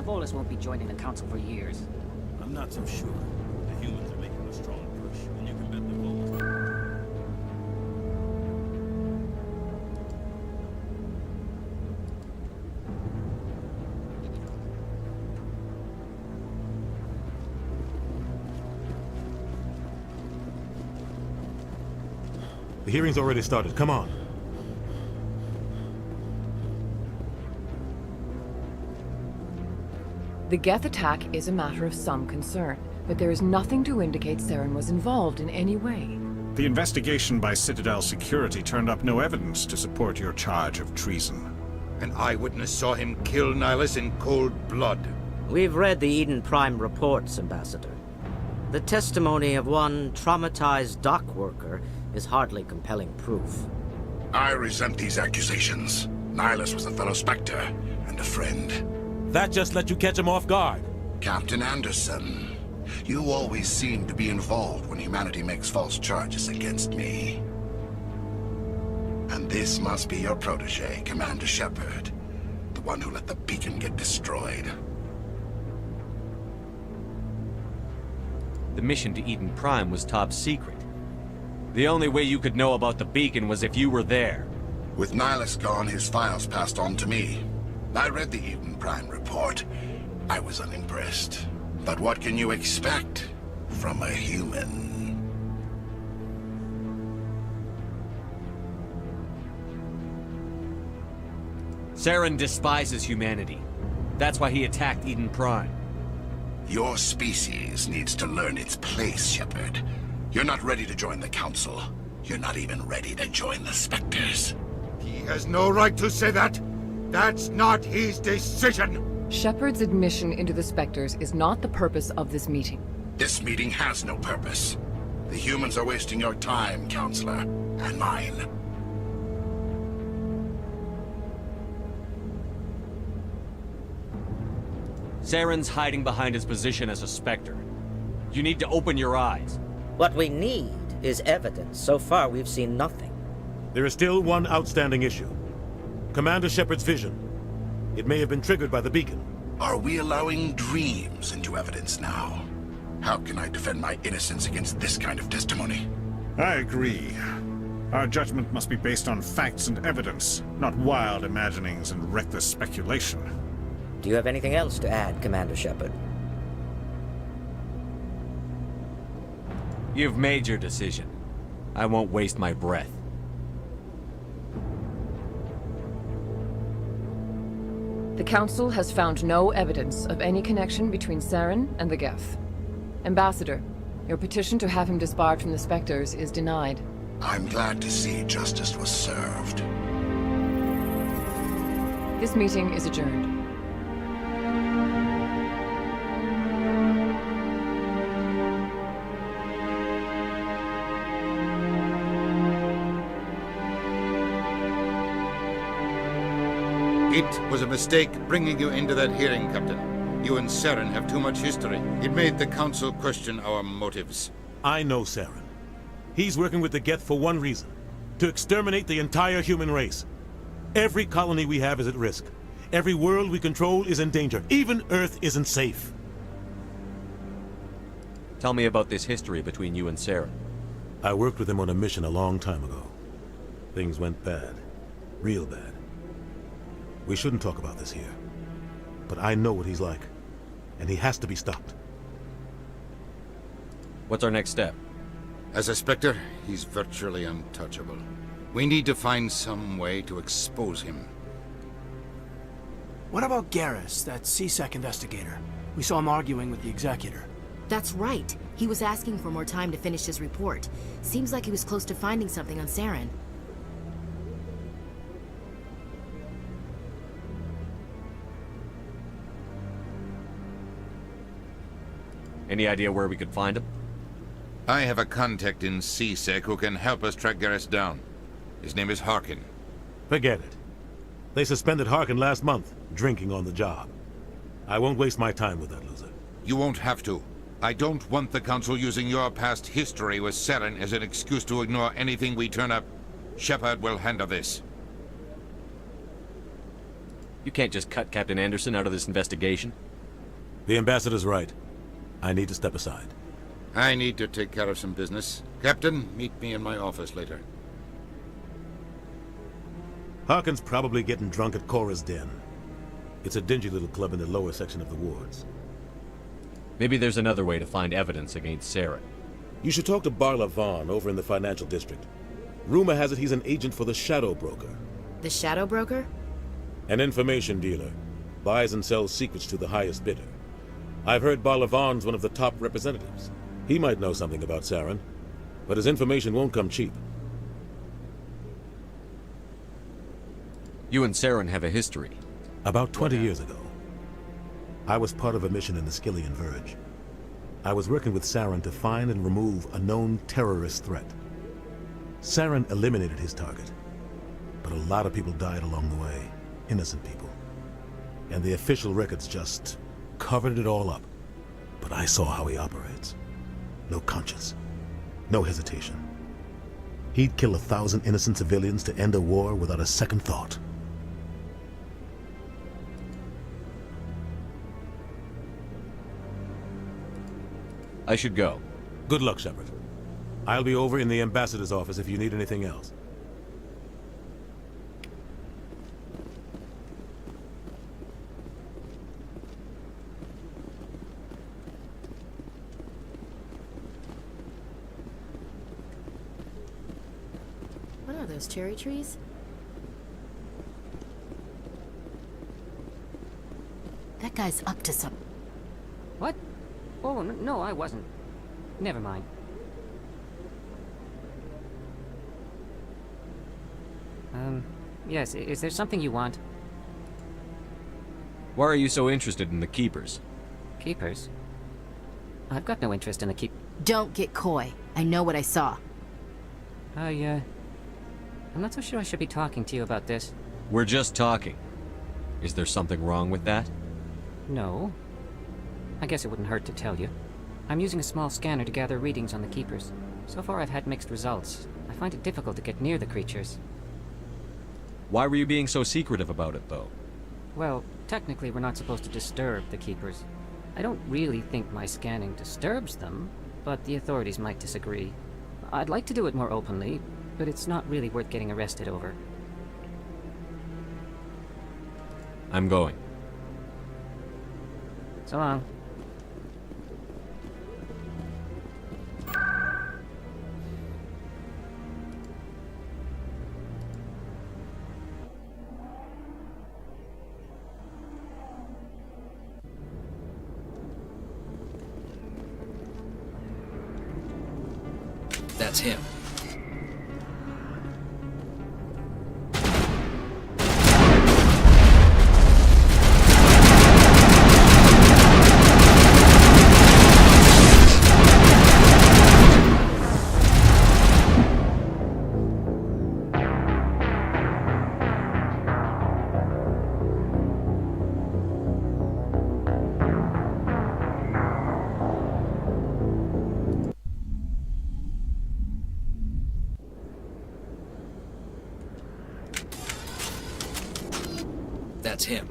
Volus won't be joining the council for years. I'm not so sure. The humans are making a strong push, and you can bet the Volus... The hearing's already started. Come on. The Geth attack is a matter of some concern, but there is nothing to indicate Saren was involved in any way. The investigation by Citadel Security turned up no evidence to support your charge of treason. An eyewitness saw him kill Nihilus in cold blood. We've read the Eden Prime reports, Ambassador. The testimony of one traumatized dock worker is hardly compelling proof. I resent these accusations. Nihilus was a fellow Spectre and a friend. That just let you catch him off guard. Captain Anderson, you always seem to be involved when humanity makes false charges against me. And this must be your protege, Commander Shepard, the one who let the beacon get destroyed. The mission to Eden Prime was top secret. The only way you could know about the beacon was if you were there. With Nihilus gone, his files passed on to me. I read the Eden Prime report. I was unimpressed. But what can you expect from a human? Saren despises humanity. That's why he attacked Eden Prime. Your species needs to learn its place, Shepard. You're not ready to join the Council. You're not even ready to join the Spectres. He has no right to say that. That's not his decision. Shepard's admission into the Spectres is not the purpose of this meeting. This meeting has no purpose. The humans are wasting your time, Counselor, and mine. Saren's hiding behind his position as a Spectre. You need to open your eyes. What we need is evidence. So far, we've seen nothing. There is still one outstanding issue. Commander Shepard's vision. It may have been triggered by the beacon. Are we allowing dreams into evidence now? How can I defend my innocence against this kind of testimony? I agree. Our judgment must be based on facts and evidence, not wild imaginings and reckless speculation. Do you have anything else to add, Commander Shepard? You've made your decision. I won't waste my breath. The Council has found no evidence of any connection between Saren and the Geth. Ambassador, your petition to have him disbarred from the Spectres is denied. I'm glad to see justice was served. This meeting is adjourned. It was a mistake bringing you into that hearing, Captain. You and Saren have too much history. It made the Council question our motives. I know Saren. He's working with the Geth for one reason: to exterminate the entire human race. Every colony we have is at risk. Every world we control is in danger. Even Earth isn't safe. Tell me about this history between you and Saren. I worked with him on a mission a long time ago. Things went bad. Real bad. We shouldn't talk about this here. But I know what he's like. And he has to be stopped. What's our next step? As a Spectre, he's virtually untouchable. We need to find some way to expose him. What about Garrus, that C-Sec investigator? We saw him arguing with the Executor. That's right. He was asking for more time to finish his report. Seems like he was close to finding something on Saren. Any idea where we could find him? I have a contact in C-Sec who can help us track Garrus down. His name is Harkin. Forget it. They suspended Harkin last month, drinking on the job. I won't waste my time with that loser. You won't have to. I don't want the Council using your past history with Saren as an excuse to ignore anything we turn up. Shepard will handle this. You can't just cut Captain Anderson out of this investigation. The Ambassador's right. I need to step aside. I need to take care of some business. Captain, meet me in my office later. Harkin's probably getting drunk at Cora's Den. It's a dingy little club in the lower section of the wards. Maybe there's another way to find evidence against Saren. You should talk to Barla Vaughn over in the financial district. Rumor has it he's an agent for the Shadow Broker. The Shadow Broker? An information dealer. Buys and sells secrets to the highest bidder. I've heard Barla Vaughn's one of the top representatives. He might know something about Saren, but his information won't come cheap. You and Saren have a history. About 20 years ago, I was part of a mission in the Skillian Verge. I was working with Saren to find and remove a known terrorist threat. Saren eliminated his target, but a lot of people died along the way, innocent people. And the official records just covered it all up. But I saw how he operates. No conscience, no hesitation. He'd kill 1,000 innocent civilians to end a war without a second thought. I should go. Good luck, Shepard. I'll be over in the Ambassador's office if you need anything else. What are those, cherry trees? That guy's up to some... What? Oh, no, I wasn't. Never mind. Yes, is there something you want? Why are you so interested in the Keepers? Keepers? I've got no interest in the Don't get coy. I know what I saw. I'm not so sure I should be talking to you about this. We're just talking. Is there something wrong with that? No. I guess it wouldn't hurt to tell you. I'm using a small scanner to gather readings on the Keepers. So far I've had mixed results. I find it difficult to get near the creatures. Why were you being so secretive about it, though? Well, technically we're not supposed to disturb the Keepers. I don't really think my scanning disturbs them, but the authorities might disagree. I'd like to do it more openly, but it's not really worth getting arrested over. I'm going. So long. That's him. That's him.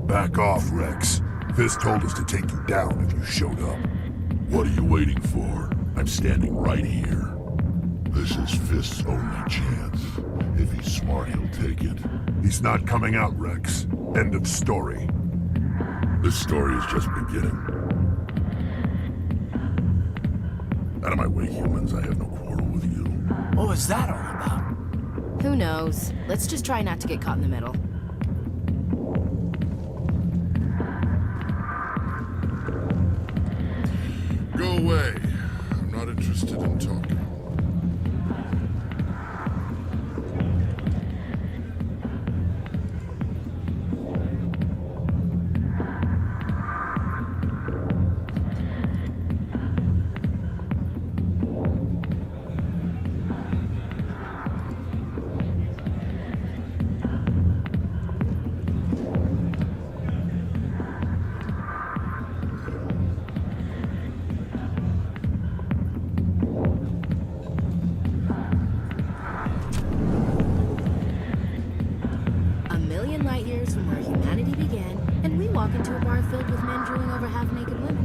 Back off, Rex. Fisk told us to take you down if you showed up. What are you waiting for? I'm standing right here. This is Fisk's only chance. If he's smart, he'll take it. He's not coming out, Rex. End of story. This story is just beginning. Out of my way, humans. I have no quarrel with you. What was that all about? Who knows? Let's just try not to get caught in the middle. Go away. I'm not interested in talking.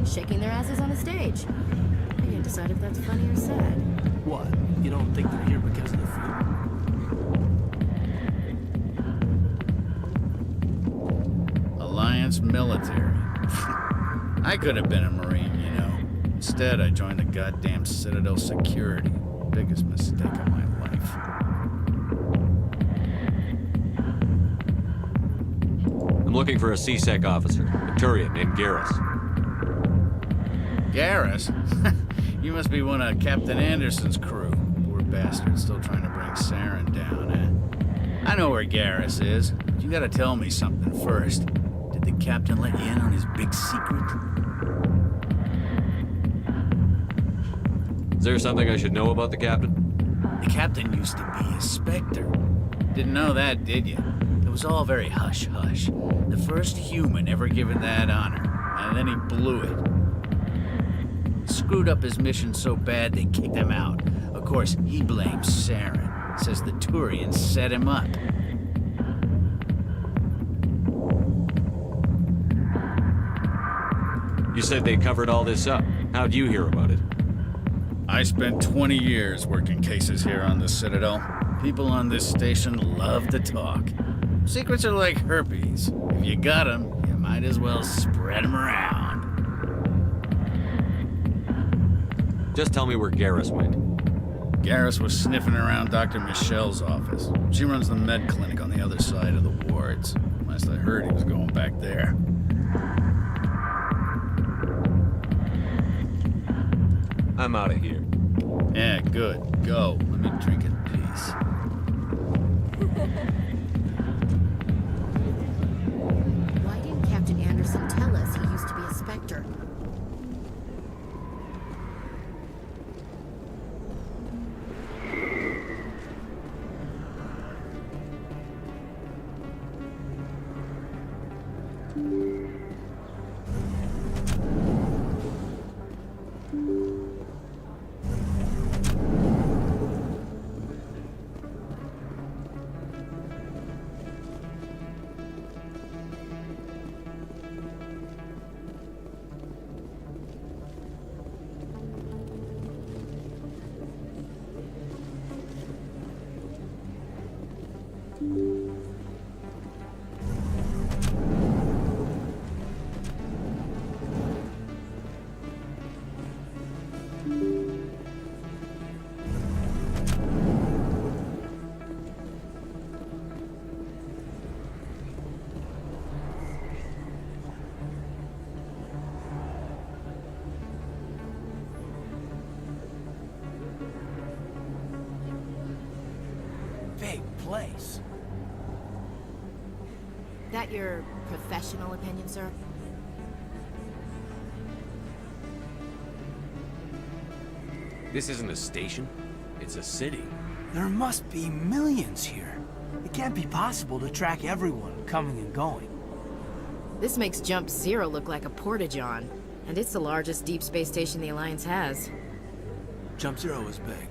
Shaking their asses on a stage. I can't decide if that's funny or sad. What? You don't think they're here because of the food? Alliance military. I could have been a Marine, you know. Instead, I joined the goddamn Citadel security. Biggest mistake of my life. I'm looking for a C-Sec officer, a Turian named Garrus. Garrus? You must be one of Captain Anderson's crew. Poor bastard, still trying to bring Saren down, eh? I know where Garrus is, but you gotta tell me something first. Did the captain let you in on his big secret? Is there something I should know about the captain? The captain used to be a Spectre. Didn't know that, did you? It was all very hush-hush. The first human ever given that honor, and then he blew it. Screwed up his mission so bad they kicked him out. Of course, he blames Saren. Says the Turians set him up. You said they covered all this up. How'd you hear about it? I spent 20 years working cases here on the Citadel. People on this station love to talk. Secrets are like herpes. If you got them, you might as well spread them around. Just tell me where Garrus went. Garrus was sniffing around Dr. Michelle's office. She runs the med clinic on the other side of the wards. Last I heard, he was going back there. I'm out of here. Yeah, good. Go. Let me drink in peace. Why didn't Captain Anderson tell us he used to be a Spectre? Big place. That your professional opinion, sir? This isn't a station. It's a city. There must be millions here. It can't be possible to track everyone coming and going. This makes Jump Zero look like a porta-john, and it's the largest deep space station the Alliance has. Jump Zero is big,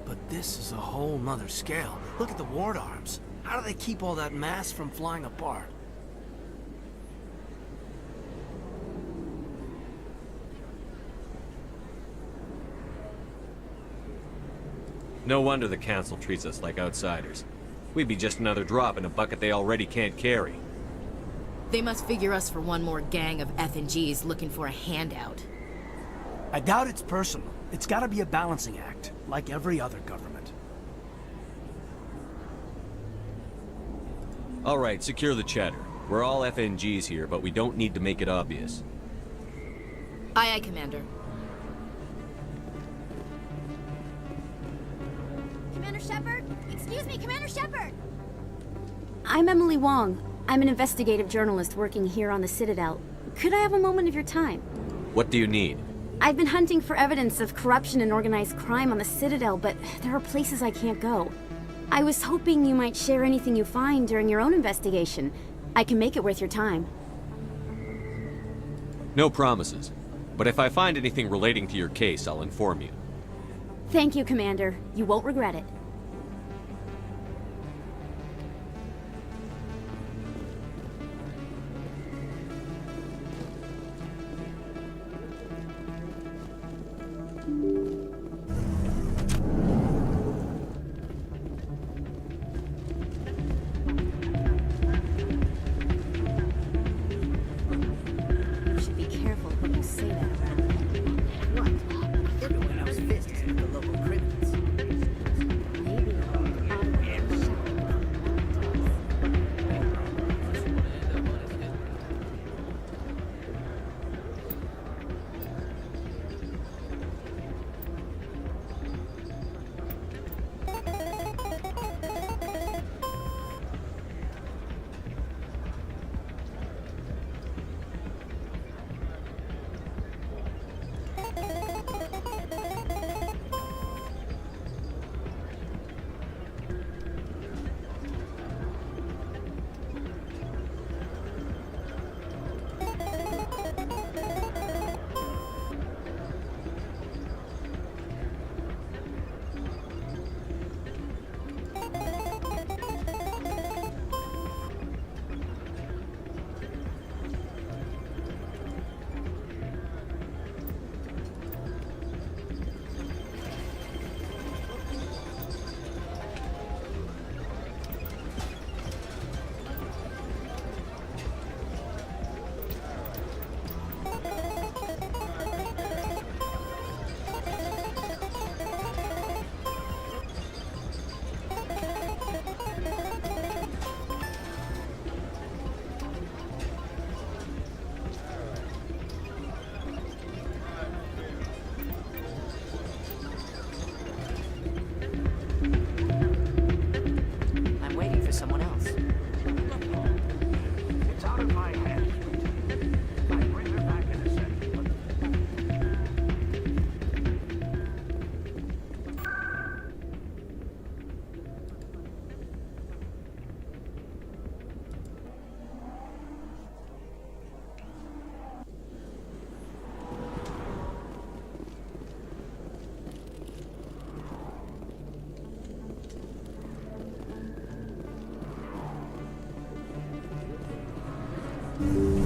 but this is a whole nother scale. Look at the ward arms. How do they keep all that mass from flying apart? No wonder the Council treats us like outsiders. We'd be just another drop in a bucket they already can't carry. They must figure us for one more gang of F&Gs looking for a handout. I doubt it's personal. It's gotta be a balancing act, like every other government. All right, secure the chatter. We're all FNGs here, but we don't need to make it obvious. Aye, aye, Commander. Commander Shepard? Excuse me, Commander Shepard! I'm Emily Wong. I'm an investigative journalist working here on the Citadel. Could I have a moment of your time? What do you need? I've been hunting for evidence of corruption and organized crime on the Citadel, but there are places I can't go. I was hoping you might share anything you find during your own investigation. I can make it worth your time. No promises. But if I find anything relating to your case, I'll inform you. Thank you, Commander. You won't regret it.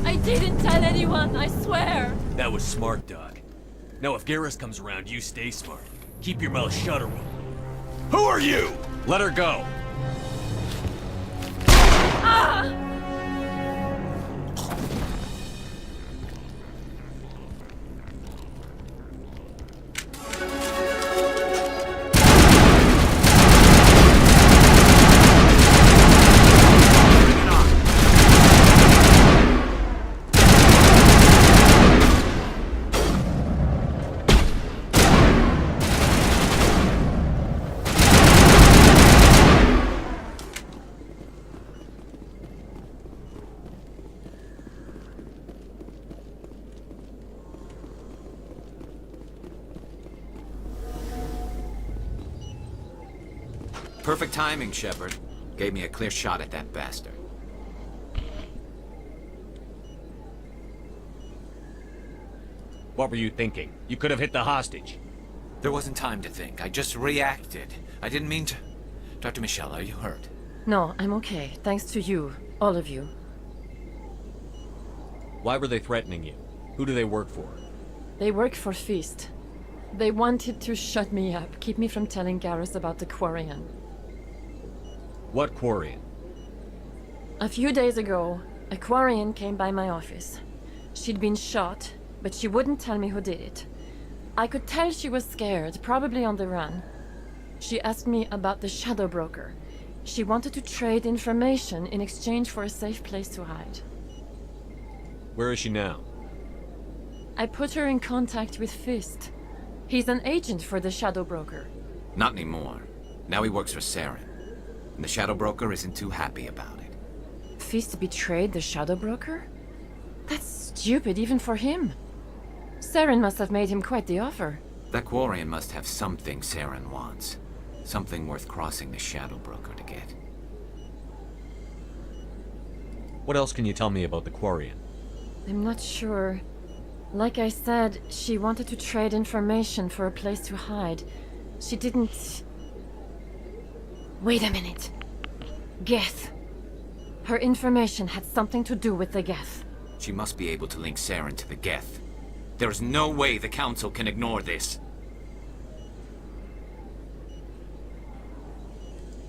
I didn't tell anyone, I swear! That was smart, Doc. Now if Garrus comes around, you stay smart. Keep your mouth shut or we'll... Who are you? Let her go. Ah! Perfect timing, Shepard. Gave me a clear shot at that bastard. What were you thinking? You could have hit the hostage. There wasn't time to think. I just reacted. I didn't mean to... Dr. Michelle, are you hurt? No, I'm okay. Thanks to you. All of you. Why were they threatening you? Who do they work for? They work for Feast. They wanted to shut me up, keep me from telling Garrus about the Quarian. What Quarian? A few days ago, a Quarian came by my office. She'd been shot, but she wouldn't tell me who did it. I could tell she was scared, probably on the run. She asked me about the Shadow Broker. She wanted to trade information in exchange for a safe place to hide. Where is she now? I put her in contact with Fist. He's an agent for the Shadow Broker. Not anymore. Now he works for Saren. And the Shadow Broker isn't too happy about it. Fist betrayed the Shadow Broker? That's stupid even for him. Saren must have made him quite the offer. That Quarian must have something Saren wants. Something worth crossing the Shadow Broker to get. What else can you tell me about the Quarian? I'm not sure. Like I said, she wanted to trade information for a place to hide. She didn't... Wait a minute. Geth. Her information had something to do with the Geth. She must be able to link Saren to the Geth. There's no way the Council can ignore this.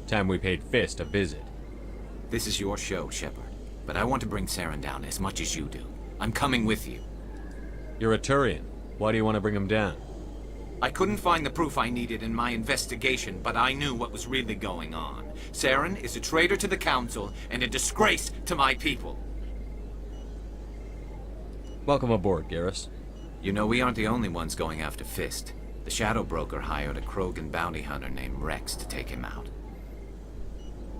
Time we paid Fist a visit. This is your show, Shepard. But I want to bring Saren down as much as you do. I'm coming with you. You're a Turian. Why do you want to bring him down? I couldn't find the proof I needed in my investigation, but I knew what was really going on. Saren is a traitor to the Council and a disgrace to my people. Welcome aboard, Garrus. You know, we aren't the only ones going after Fist. The Shadow Broker hired a Krogan bounty hunter named Rex to take him out.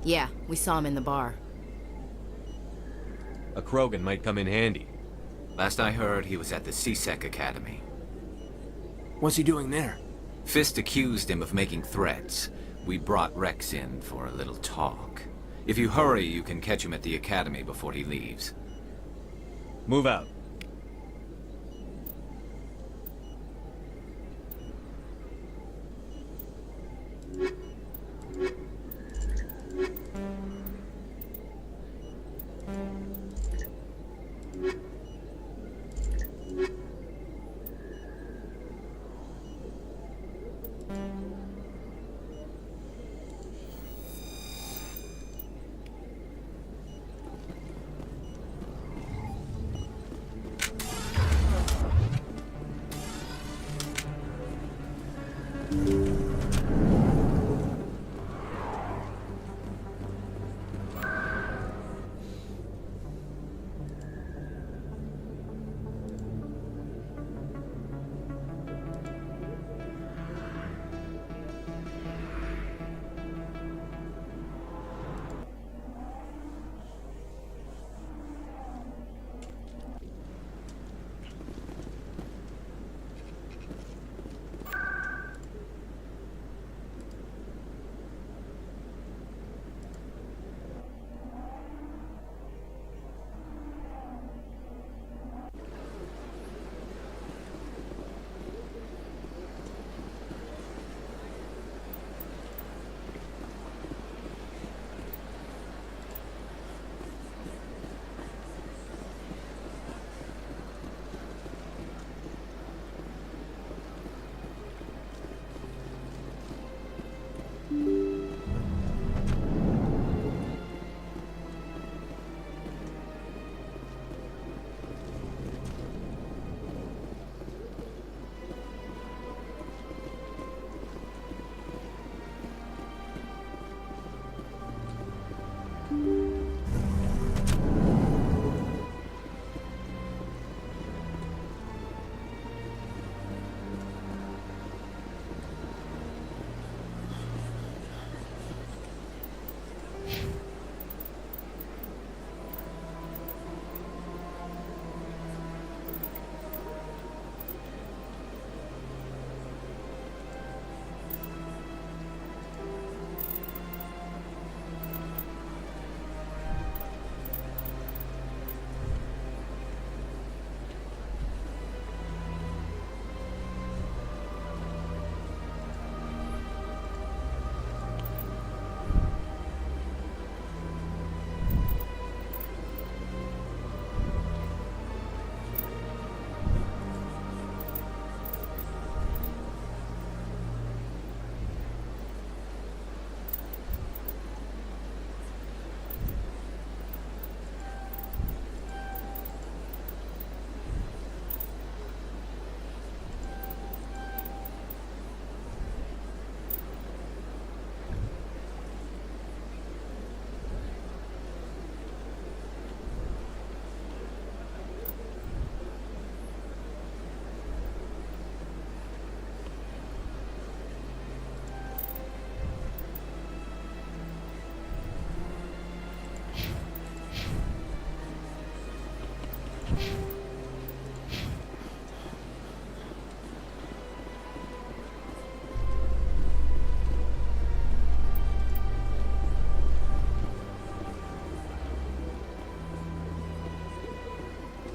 Yeah, we saw him in the bar. A Krogan might come in handy. Last I heard, he was at the C-Sec Academy. What's he doing there? Fist accused him of making threats. We brought Rex in for a little talk. If you hurry, you can catch him at the Academy before he leaves. Move out.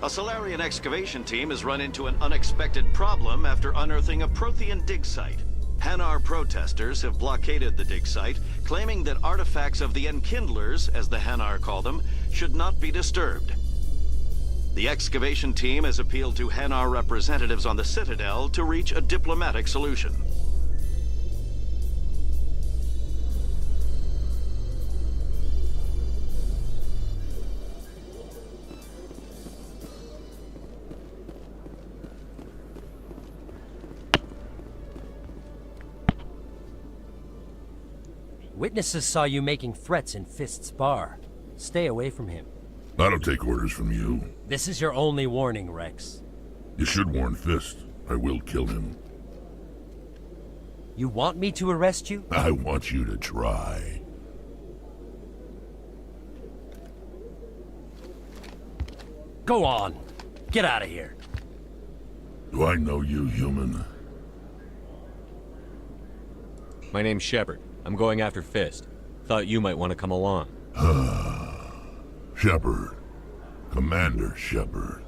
A Solarian excavation team has run into an unexpected problem after unearthing a Prothean dig site. Hanar protesters have blockaded the dig site, claiming that artifacts of the Enkindlers, as the Hanar call them, should not be disturbed. The excavation team has appealed to Hanar representatives on the Citadel to reach a diplomatic solution. Witnesses saw you making threats in Fist's bar. Stay away from him. I don't take orders from you. This is your only warning, Rex. You should warn Fist. I will kill him. You want me to arrest you? I want you to try. Go on. Get out of here. Do I know you, human? My name's Shepard. I'm going after Fist. Thought you might want to come along. Shepard. Commander Shepard.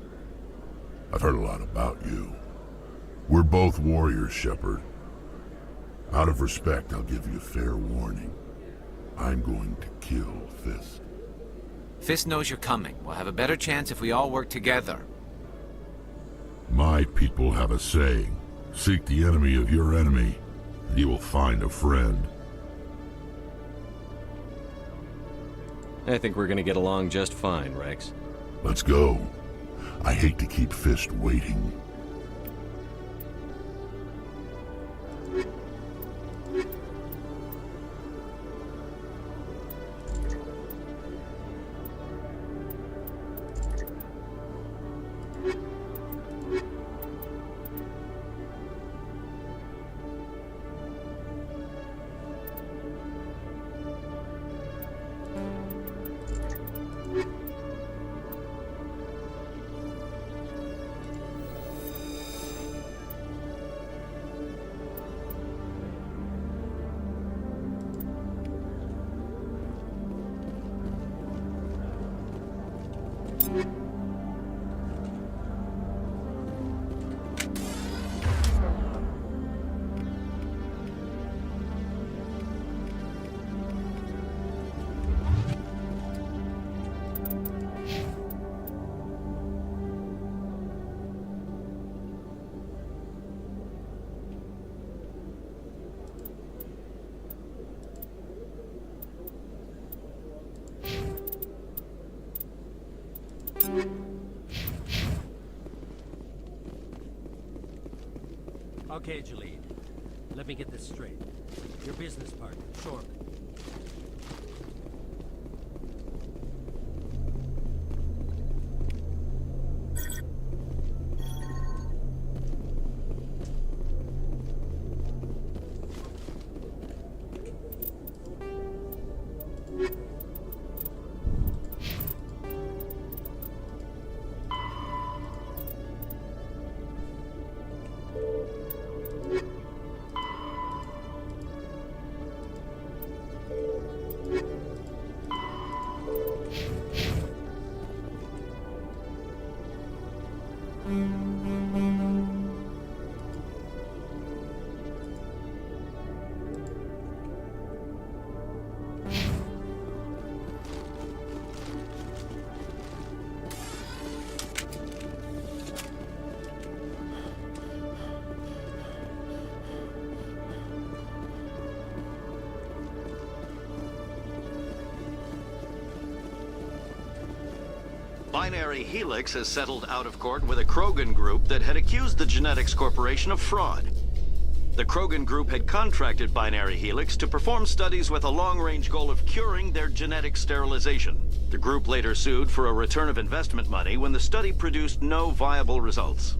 I've heard a lot about you. We're both warriors, Shepard. Out of respect, I'll give you a fair warning. I'm going to kill Fist. Fist knows you're coming. We'll have a better chance if we all work together. My people have a saying. Seek the enemy of your enemy, and you will find a friend. I think we're gonna get along just fine, Rex. Let's go. I hate to keep Fist waiting. Okay, Jalid. Let me get this straight. Your business partner, Shorman. Binary Helix has settled out of court with a Krogan group that had accused the Genetics Corporation of fraud. The Krogan group had contracted Binary Helix to perform studies with a long-range goal of curing their genetic sterilization. The group later sued for a return of investment money when the study produced no viable results.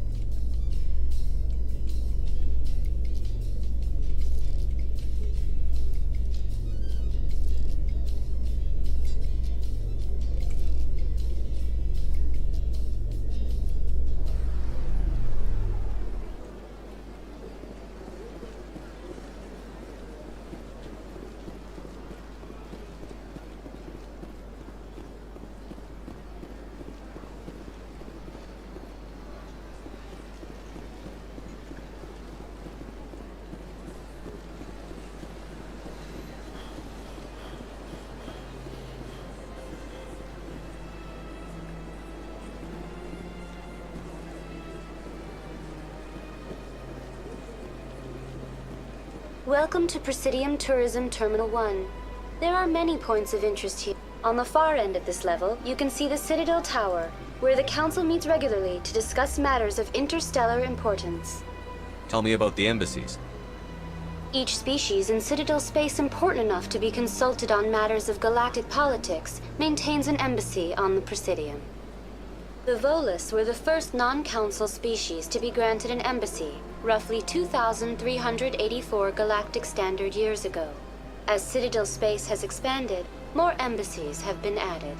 Welcome to Presidium Tourism Terminal 1. There are many points of interest here. On the far end of this level, you can see the Citadel Tower, where the Council meets regularly to discuss matters of interstellar importance. Tell me about the embassies. Each species in Citadel space important enough to be consulted on matters of galactic politics maintains an embassy on the Presidium. The Volus were the first non-council species to be granted an embassy, roughly 2,384 galactic standard years ago. As Citadel space has expanded, more embassies have been added.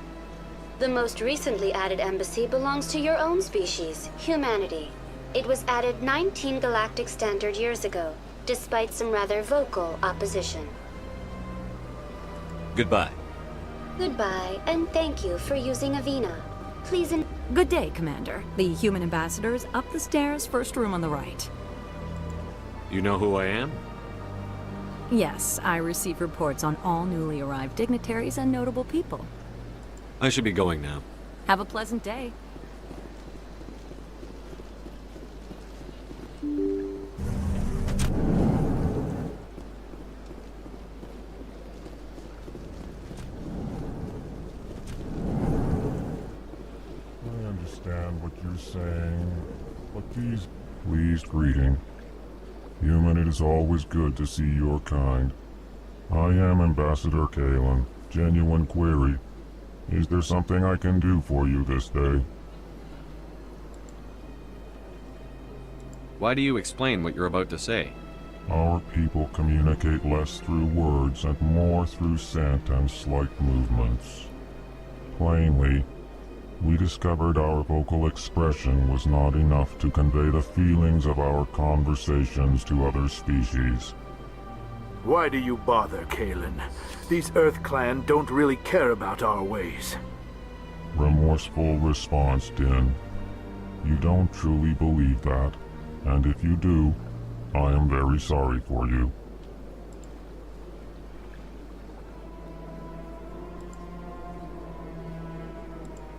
The most recently added embassy belongs to your own species, humanity. It was added 19 galactic standard years ago, despite some rather vocal opposition. Goodbye. Goodbye, and thank you for using Avina. Please Good day, Commander. The human ambassador is up the stairs, first room on the right. You know who I am? Yes, I receive reports on all newly arrived dignitaries and notable people. I should be going now. Have a pleasant day. I understand what you're saying, but please greeting. Human, it is always good to see your kind. I am Ambassador Kalen. Genuine query. Is there something I can do for you this day? Why do you explain what you're about to say? Our people communicate less through words and more through scent and slight movements. Plainly, we discovered our vocal expression was not enough to convey the feelings of our conversations to other species. Why do you bother, Kalen? These Earth Clan don't really care about our ways. Remorseful response, Din. You don't truly believe that, and if you do, I am very sorry for you.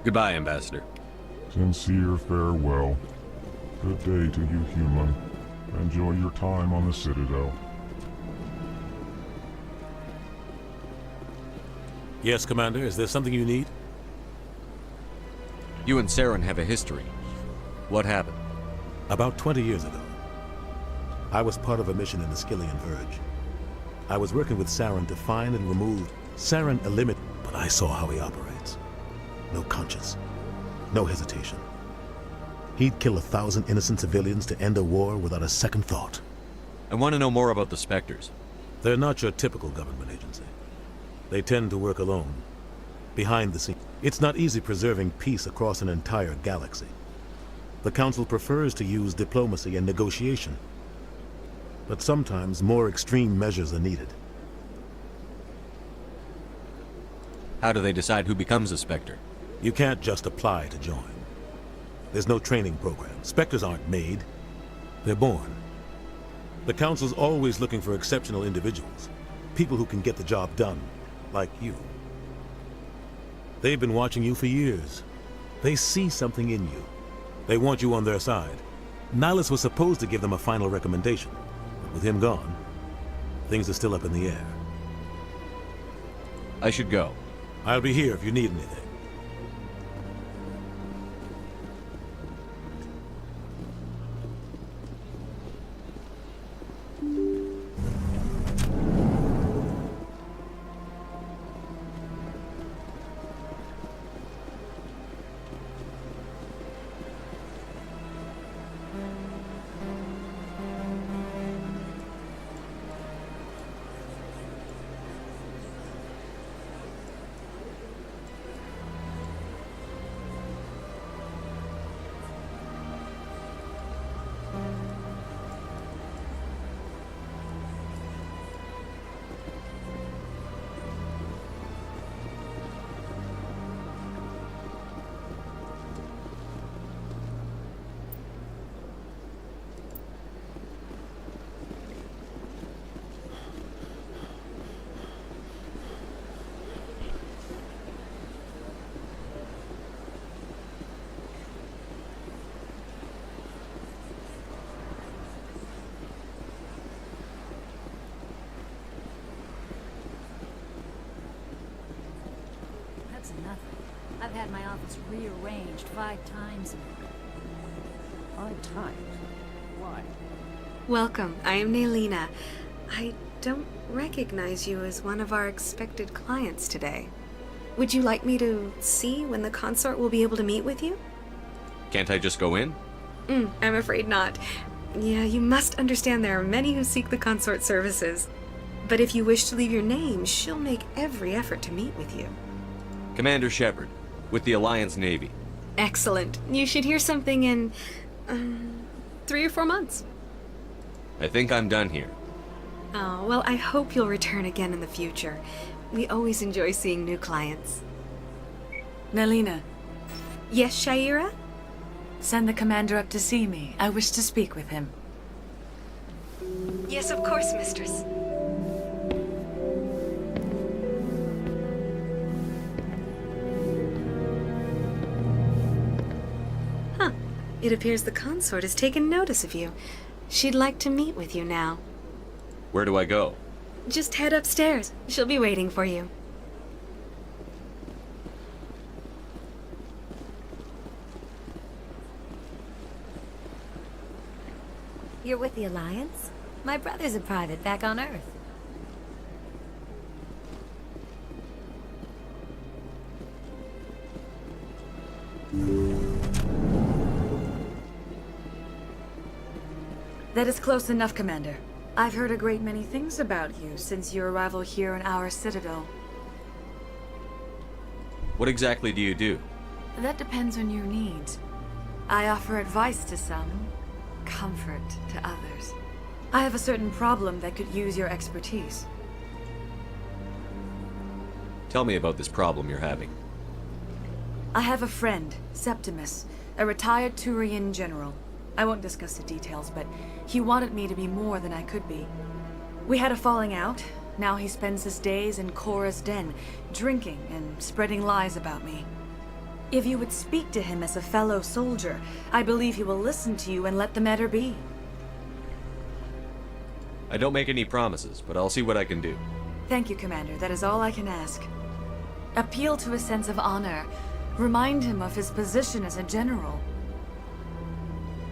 Goodbye, Ambassador. Sincere farewell. Good day to you, human. Enjoy your time on the Citadel. Yes, Commander. Is there something you need? You and Saren have a history. What happened? About 20 years ago, I was part of a mission in the Skillian Verge. I was working with Saren to find and remove Saren Elimit, but I saw how he operates. No conscience, no hesitation. He'd kill 1,000 innocent civilians to end a war without a second thought. I want to know more about the Spectres. They're not your typical government agency. They tend to work alone, behind the scenes. It's not easy preserving peace across an entire galaxy. The Council prefers to use diplomacy and negotiation, but sometimes more extreme measures are needed. How do they decide who becomes a Spectre? You can't just apply to join. There's no training program. Spectres aren't made, they're born. The Council's always looking for exceptional individuals, people who can get the job done, like you. They've been watching you for years. They see something in you. They want you on their side. Nihilus was supposed to give them a final recommendation, but with him gone, things are still up in the air. I should go. I'll be here if you need anything. nothing. I've had my office rearranged 5 times. 5 times? Why? Welcome. I am Naylina. I don't recognize you as one of our expected clients today. Would you like me to see when the consort will be able to meet with you? Can't I just go in? I'm afraid not. Yeah, you must understand there are many who seek the consort services. But if you wish to leave your name, she'll make every effort to meet with you. Commander Shepard, with the Alliance Navy. Excellent. You should hear something in 3 or 4 months. I think I'm done here. Oh, well, I hope you'll return again in the future. We always enjoy seeing new clients. Naylina. Yes, Shaira? Send the commander up to see me. I wish to speak with him. Yes, of course, mistress. Huh. It appears the consort has taken notice of you. She'd like to meet with you now. Where do I go? Just head upstairs. She'll be waiting for you. You're with the Alliance? My brother's a private back on Earth. That is close enough, Commander. I've heard a great many things about you since your arrival here in our citadel. What exactly do you do? That depends on your needs. I offer advice to some, comfort to others. I have a certain problem that could use your expertise. Tell me about this problem you're having. I have a friend, Septimus, a retired Turian general. I won't discuss the details, but he wanted me to be more than I could be. We had a falling out. Now he spends his days in Korra's den, drinking and spreading lies about me. If you would speak to him as a fellow soldier, I believe he will listen to you and let the matter be. I don't make any promises, but I'll see what I can do. Thank you, Commander. That is all I can ask. Appeal to his sense of honor. Remind him of his position as a general.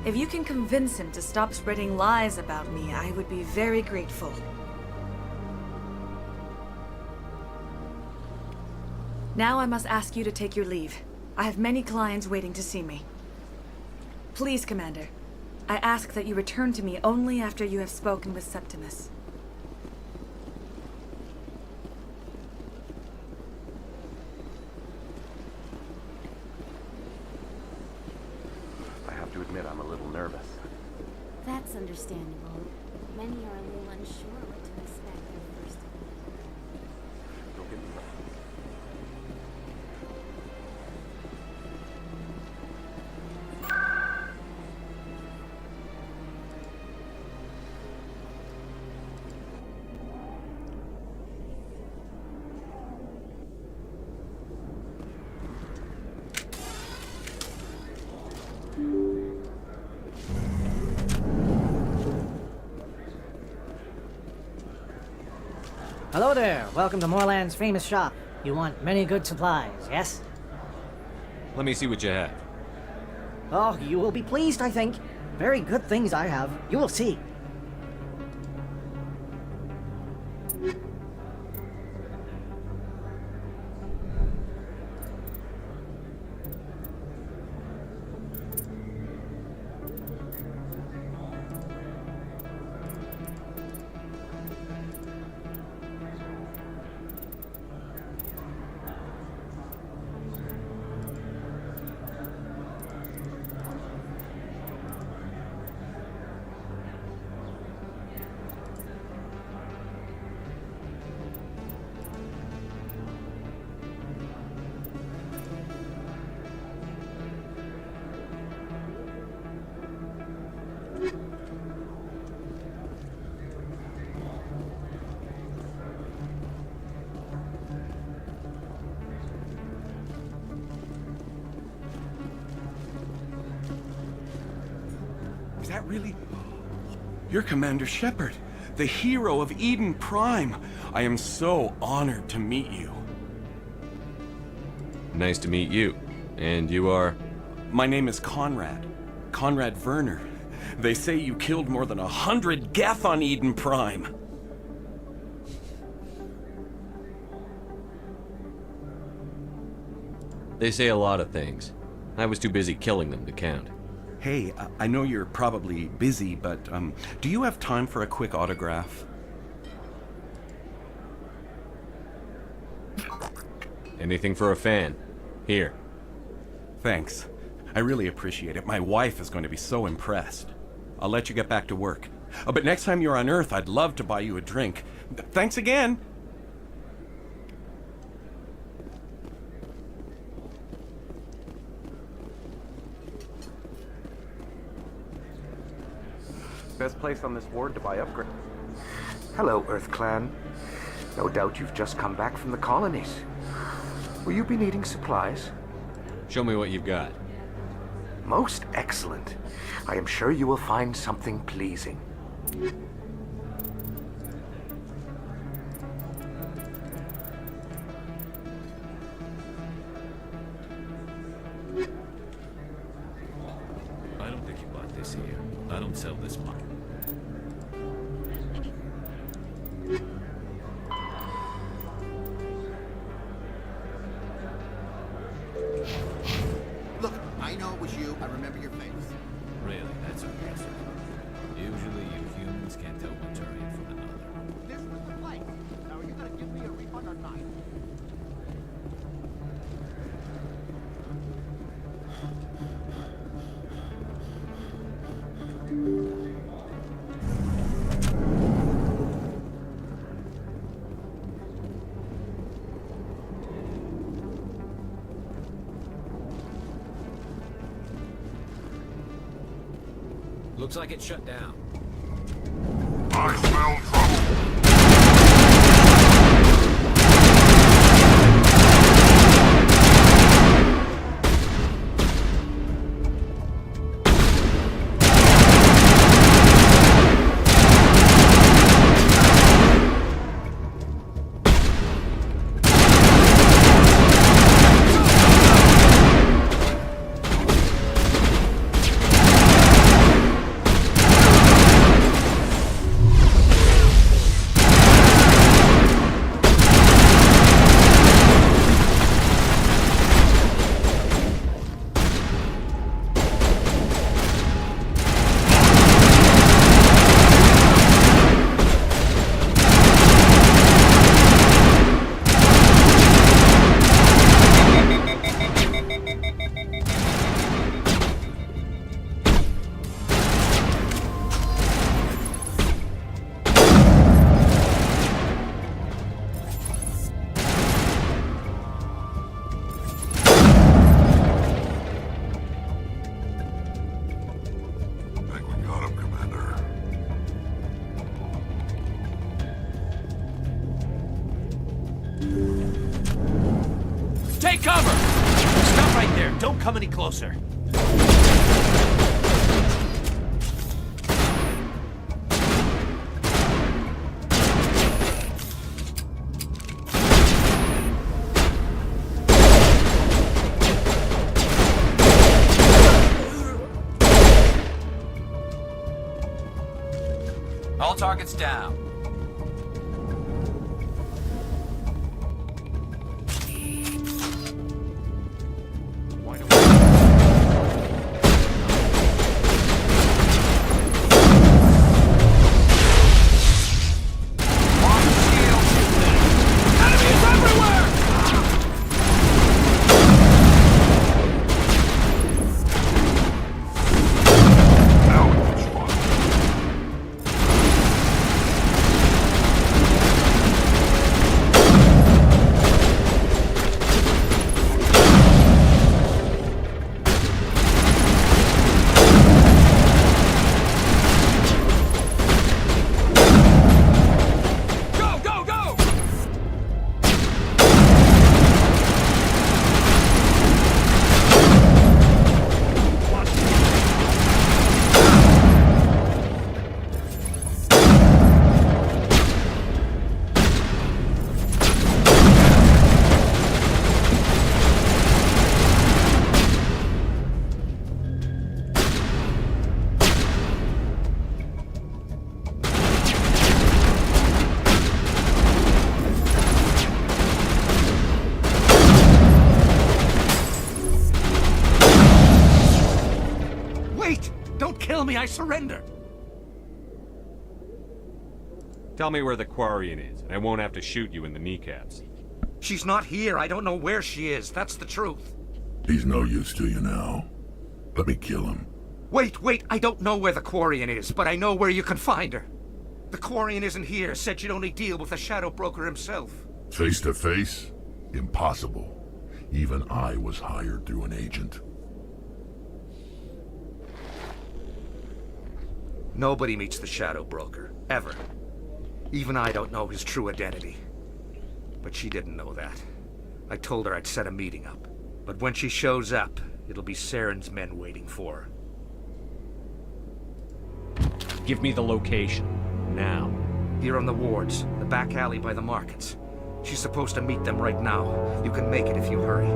If you can convince him to stop spreading lies about me, I would be very grateful. Now I must ask you to take your leave. I have many clients waiting to see me. Please, Commander, I ask that you return to me only after you have spoken with Septimus. I have to admit, I'm a little nervous. That's understandable. Many are a little unsure what to expect at first. Don't get me wrong. Hello there. Welcome to Moorland's famous shop. You want many good supplies, yes? Let me see what you have. Oh, you will be pleased, I think. Very good things I have. You will see. Is that really... You're Commander Shepard, the hero of Eden Prime. I am so honored to meet you. Nice to meet you. And you are? My name is Conrad. Conrad Werner. They say you killed more than 100 Geth on Eden Prime. They say a lot of things. I was too busy killing them to count. Hey, I know you're probably busy, but do you have time for a quick autograph? Anything for a fan. Here. Thanks. I really appreciate it. My wife is going to be so impressed. I'll let you get back to work. But next time you're on Earth, I'd love to buy you a drink. Thanks again! Best place on this ward to buy upgrades. Hello, Earth Clan. No doubt you've just come back from the colonies. Will you be needing supplies? Show me what you've got. Most excellent. I am sure you will find something pleasing. I don't think you bought this here. I don't sell this one. Look, I know it was you. I remember your face. Really, that's impressive. Usually you humans can't tell one Turian from another. This was the place. Now, are you gonna give me a refund or not? Looks like it's shut down. I smell trouble. Take cover! Stop right there. Don't come any closer. All targets down. Wait! Don't kill me, I surrender! Tell me where the Quarian is, and I won't have to shoot you in the kneecaps. She's not here. I don't know where she is. That's the truth. He's no use to you now. Let me kill him. Wait! I don't know where the Quarian is, but I know where you can find her. The Quarian isn't here. Said she'd only deal with the Shadow Broker himself. Face to face? Impossible. Even I was hired through an agent. Nobody meets the Shadow Broker. Ever. Even I don't know his true identity. But she didn't know that. I told her I'd set a meeting up. But when she shows up, it'll be Saren's men waiting for her. Give me the location. Now. Here on the wards, the back alley by the markets. She's supposed to meet them right now. You can make it if you hurry.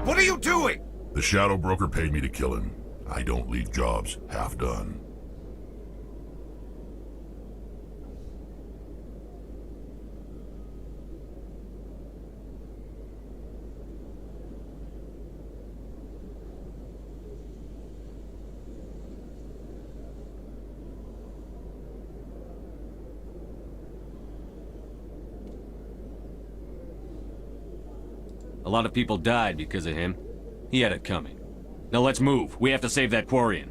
What are you doing? The Shadow Broker paid me to kill him. I don't leave jobs half done. A lot of people died because of him. He had it coming. Now let's move. We have to save that Quarian.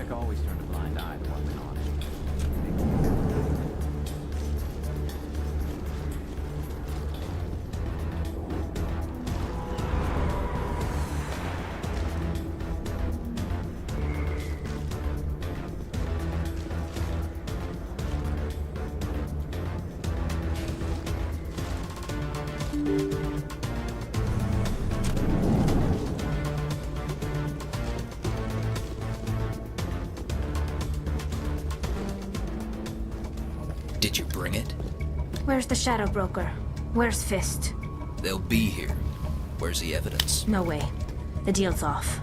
Always turned a blind eye to what went on. Where's the Shadow Broker? Where's Fist? They'll be here. Where's the evidence? No way. The deal's off.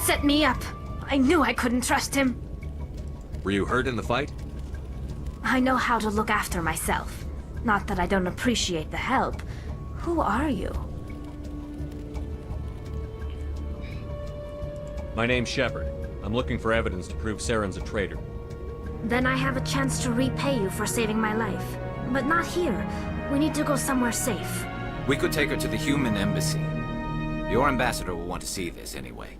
Set me up. I knew I couldn't trust him. Were you hurt in the fight? I know how to look after myself. Not that I don't appreciate the help. Who are you? My name's Shepard. I'm looking for evidence to prove Saren's a traitor. Then I have a chance to repay you for saving my life. But not here. We need to go somewhere safe. We could take her to the human embassy. Your ambassador will want to see this anyway.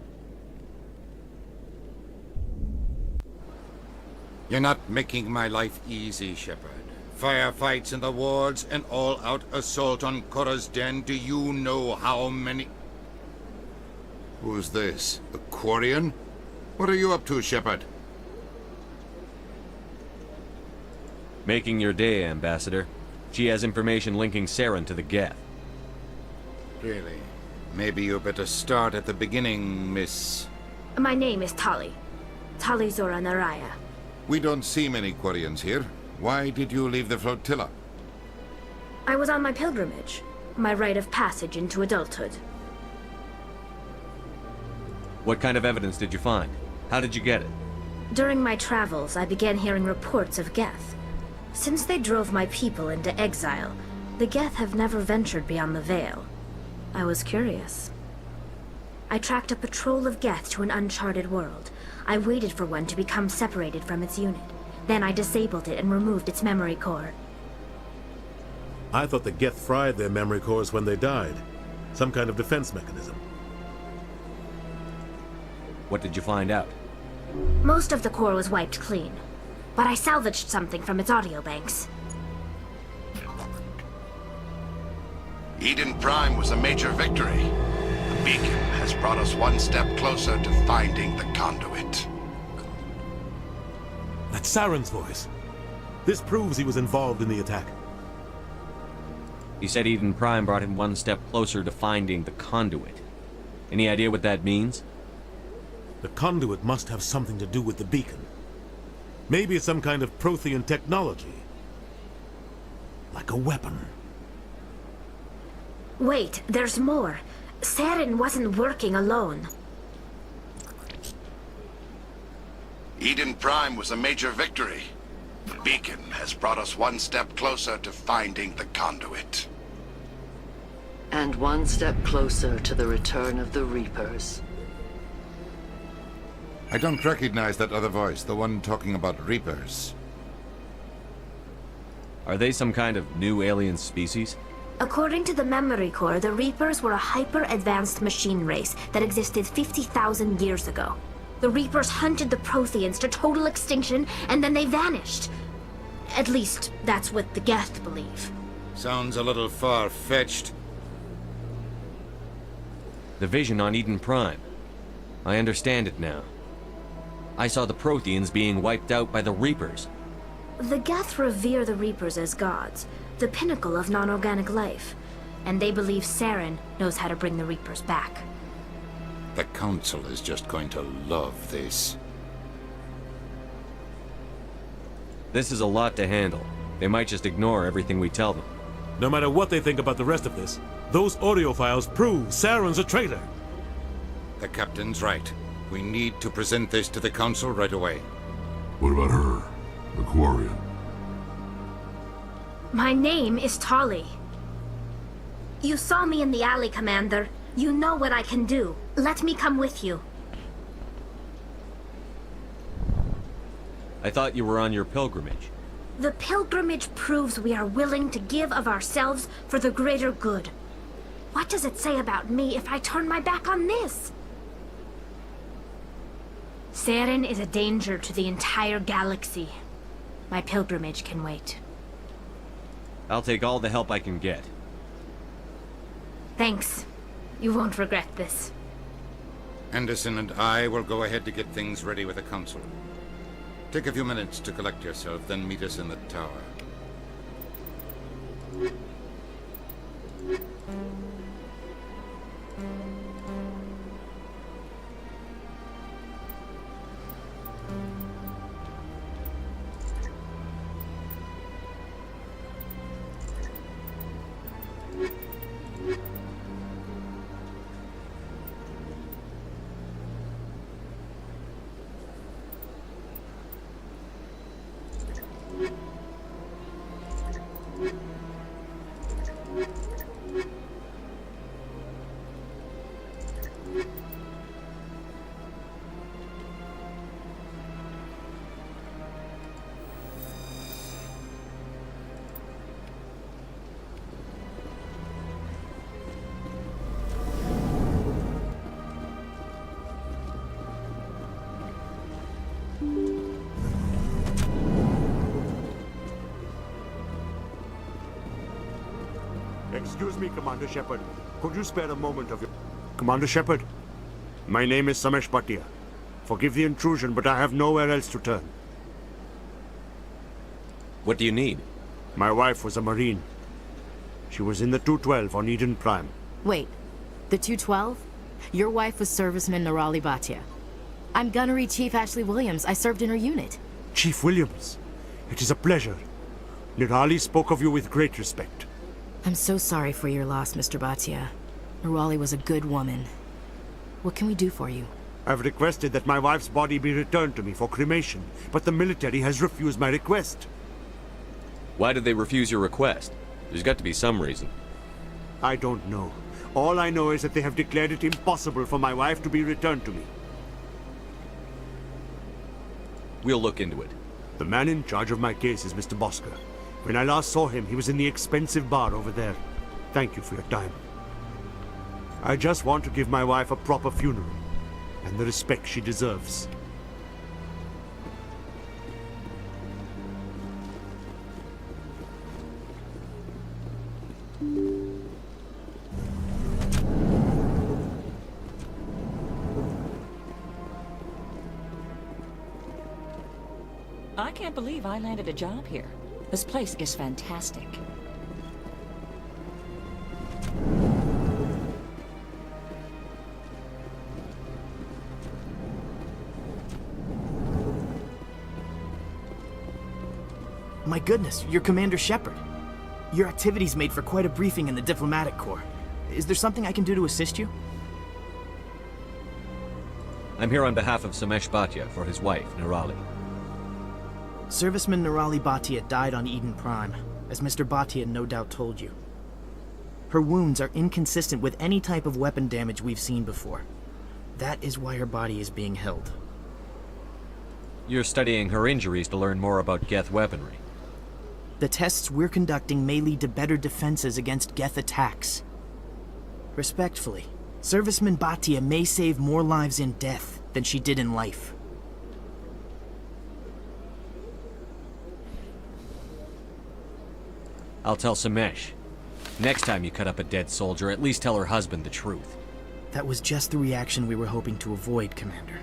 You're not making my life easy, Shepard. Firefights in the wards, an all-out assault on Korra's den. Do you know how many... Who's this? A Quarian? What are you up to, Shepard? Making your day, Ambassador. She has information linking Saren to the Geth. Really? Maybe you better start at the beginning, Miss... My name is Tali. Tali Zora Naraya. We don't see many Quarians here. Why did you leave the flotilla? I was on my pilgrimage. My rite of passage into adulthood. What kind of evidence did you find? How did you get it? During my travels, I began hearing reports of Geth. Since they drove my people into exile, the Geth have never ventured beyond the Veil. I was curious. I tracked a patrol of Geth to an uncharted world. I waited for one to become separated from its unit. Then I disabled it and removed its memory core. I thought the Geth fried their memory cores when they died. Some kind of defense mechanism. What did you find out? Most of the core was wiped clean. But I salvaged something from its audio banks. Eden Prime was a major victory. The beacon has brought us one step closer to finding the conduit. That's Saren's voice. This proves he was involved in the attack. He said Eden Prime brought him one step closer to finding the conduit. Any idea what that means? The conduit must have something to do with the beacon. Maybe it's some kind of Prothean technology. Like a weapon. Wait, there's more. Saren wasn't working alone. Eden Prime was a major victory. The beacon has brought us one step closer to finding the conduit. And one step closer to the return of the Reapers. I don't recognize that other voice, the one talking about Reapers. Are they some kind of new alien species? According to the memory core, the Reapers were a hyper-advanced machine race that existed 50,000 years ago. The Reapers hunted the Protheans to total extinction, and then they vanished. At least, that's what the Geth believe. Sounds a little far-fetched. The vision on Eden Prime. I understand it now. I saw the Protheans being wiped out by the Reapers. The Geth revere the Reapers as gods, the pinnacle of non-organic life. And they believe Saren knows how to bring the Reapers back. The Council is just going to love this. This is a lot to handle. They might just ignore everything we tell them. No matter what they think about the rest of this, those audio files prove Saren's a traitor. The Captain's right. We need to present this to the Council right away. What about her? The Quarian? My name is Tali. You saw me in the alley, Commander. You know what I can do. Let me come with you. I thought you were on your pilgrimage. The pilgrimage proves we are willing to give of ourselves for the greater good. What does it say about me if I turn my back on this? Saren is a danger to the entire galaxy. My pilgrimage can wait. I'll take all the help I can get. Thanks. You won't regret this. Anderson and I will go ahead to get things ready with the Council. Take a few minutes to collect yourself, then meet us in the tower. Excuse me, Commander Shepard. Could you spare a moment of your... Commander Shepard, my name is Samesh Bhatia. Forgive the intrusion, but I have nowhere else to turn. What do you need? My wife was a Marine. She was in the 212 on Eden Prime. Wait, the 212? Your wife was Serviceman Nirali Bhatia. I'm Gunnery Chief Ashley Williams. I served in her unit. Chief Williams, it is a pleasure. Nirali spoke of you with great respect. I'm so sorry for your loss, Mr. Bhatia. Nirali was a good woman. What can we do for you? I've requested that my wife's body be returned to me for cremation, but the military has refused my request. Why did they refuse your request? There's got to be some reason. I don't know. All I know is that they have declared it impossible for my wife to be returned to me. We'll look into it. The man in charge of my case is Mr. Bosker. When I last saw him, he was in the expensive bar over there. Thank you for your time. I just want to give my wife a proper funeral, and the respect she deserves. I can't believe I landed a job here. This place is fantastic. My goodness, you're Commander Shepard. Your activities made for quite a briefing in the Diplomatic Corps. Is there something I can do to assist you? I'm here on behalf of Samesh Bhatia for his wife, Nirali. Serviceman Nirali Bhatia died on Eden Prime, as Mr. Bhatia no doubt told you. Her wounds are inconsistent with any type of weapon damage we've seen before. That is why her body is being held. You're studying her injuries to learn more about Geth weaponry. The tests we're conducting may lead to better defenses against Geth attacks. Respectfully, Serviceman Bhatia may save more lives in death than she did in life. I'll tell Samesh. Next time you cut up a dead soldier, at least tell her husband the truth. That was just the reaction we were hoping to avoid, Commander.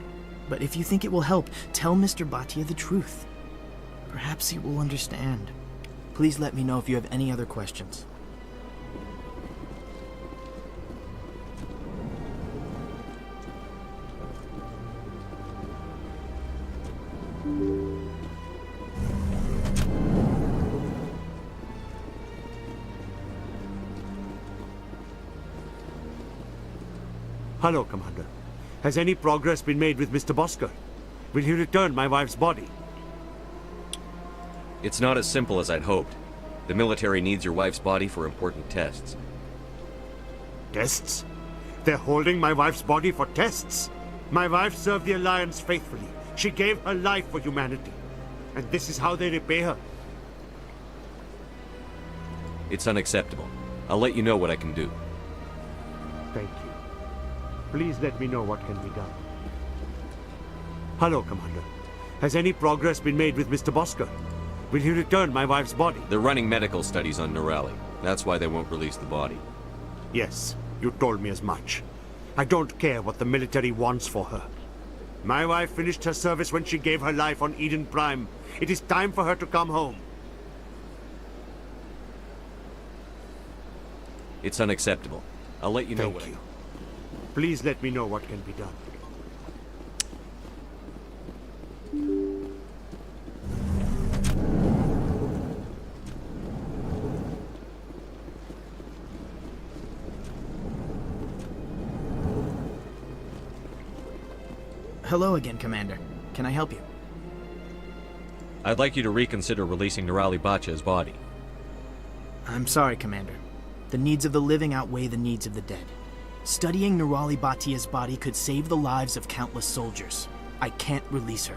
But if you think it will help, tell Mr. Bhatia the truth. Perhaps he will understand. Please let me know if you have any other questions. Hello, Commander. Has any progress been made with Mr. Bosker? Will he return my wife's body? It's not as simple as I'd hoped. The military needs your wife's body for important tests. Tests? They're holding my wife's body for tests. My wife served the Alliance faithfully. She gave her life for humanity. And this is how they repay her. It's unacceptable. I'll let you know what I can do. Thank you. Please let me know what can be done. Hello, Commander. Has any progress been made with Mr. Bosker? Will he return my wife's body? They're running medical studies on Norali. That's why they won't release the body. Yes, you told me as much. I don't care what the military wants for her. My wife finished her service when she gave her life on Eden Prime. It is time for her to come home. It's unacceptable. I'll let you know what Thank you. Please let me know what can be done. Hello again, Commander. Can I help you? I'd like you to reconsider releasing Norali Bachya's body. I'm sorry, Commander. The needs of the living outweigh the needs of the dead. Studying Norali Batia's body could save the lives of countless soldiers. I can't release her.